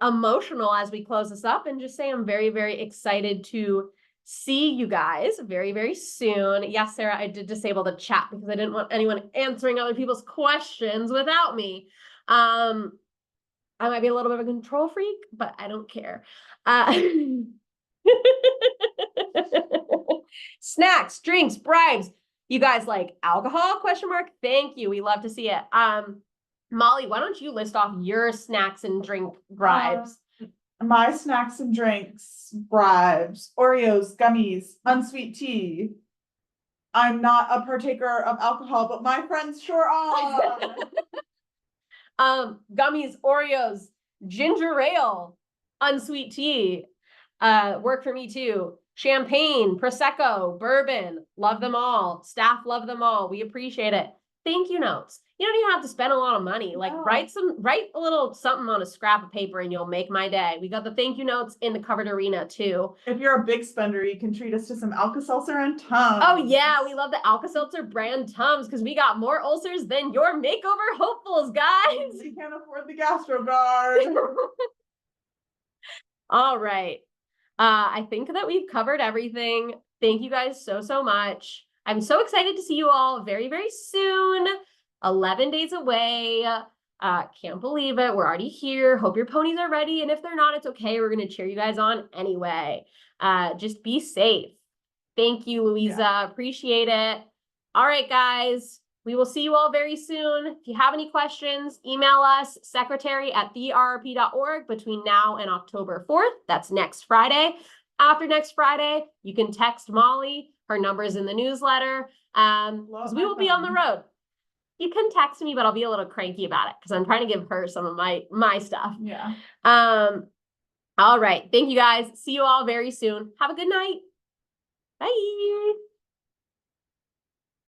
A: emotional as we close this up and just say I'm very, very excited to see you guys very, very soon. Yes, Sarah, I did disable the chat because I didn't want anyone answering other people's questions without me. I might be a little bit of a control freak, but I don't care. Snacks, drinks, bribes. You guys like alcohol? Question mark. Thank you. We love to see it. Molly, why don't you list off your snacks and drink bribes?
B: My snacks and drinks, bribes, Oreos, gummies, unsweet tea. I'm not a partaker of alcohol, but my friends sure are.
A: Gummies, Oreos, ginger ale, unsweet tea. Work for me too. Champagne, Prosecco, bourbon, love them all. Staff love them all. We appreciate it. thank you notes. You don't even have to spend a lot of money. Like
B: No.
A: write a little something on a scrap of paper and you'll make my day. We got the thank you notes in the covered arena too.
B: If you're a big spender, you can treat us to some Alka-Seltzer and Tums.
A: Oh yeah, we love the Alka-Seltzer brand Tums because we got more ulcers than your makeover hopefuls, guys.
B: We can't afford the GastroGuard.
A: All right. I think that we've covered everything. Thank you guys so much. I'm so excited to see you all very, very soon. 11 days away. Can't believe it. We're already here. Hope your ponies are ready. And if they're not, it's okay. We're going to cheer you guys on anyway. Just be safe. Thank you, Louisa.
B: Yeah.
A: Appreciate it. All right, guys. We will see you all very soon. If you have any questions, email us, secretary@therrp.org between now and October 4th. That's next Friday. After next Friday, you can text Molly. Her number is in the newsletter. Because we will be on the road. You can text me, but I'll be a little cranky about it because I'm trying to give her some of my stuff.
B: Yeah.
A: All right. Thank you guys. See you all very soon. Have a good night. Bye.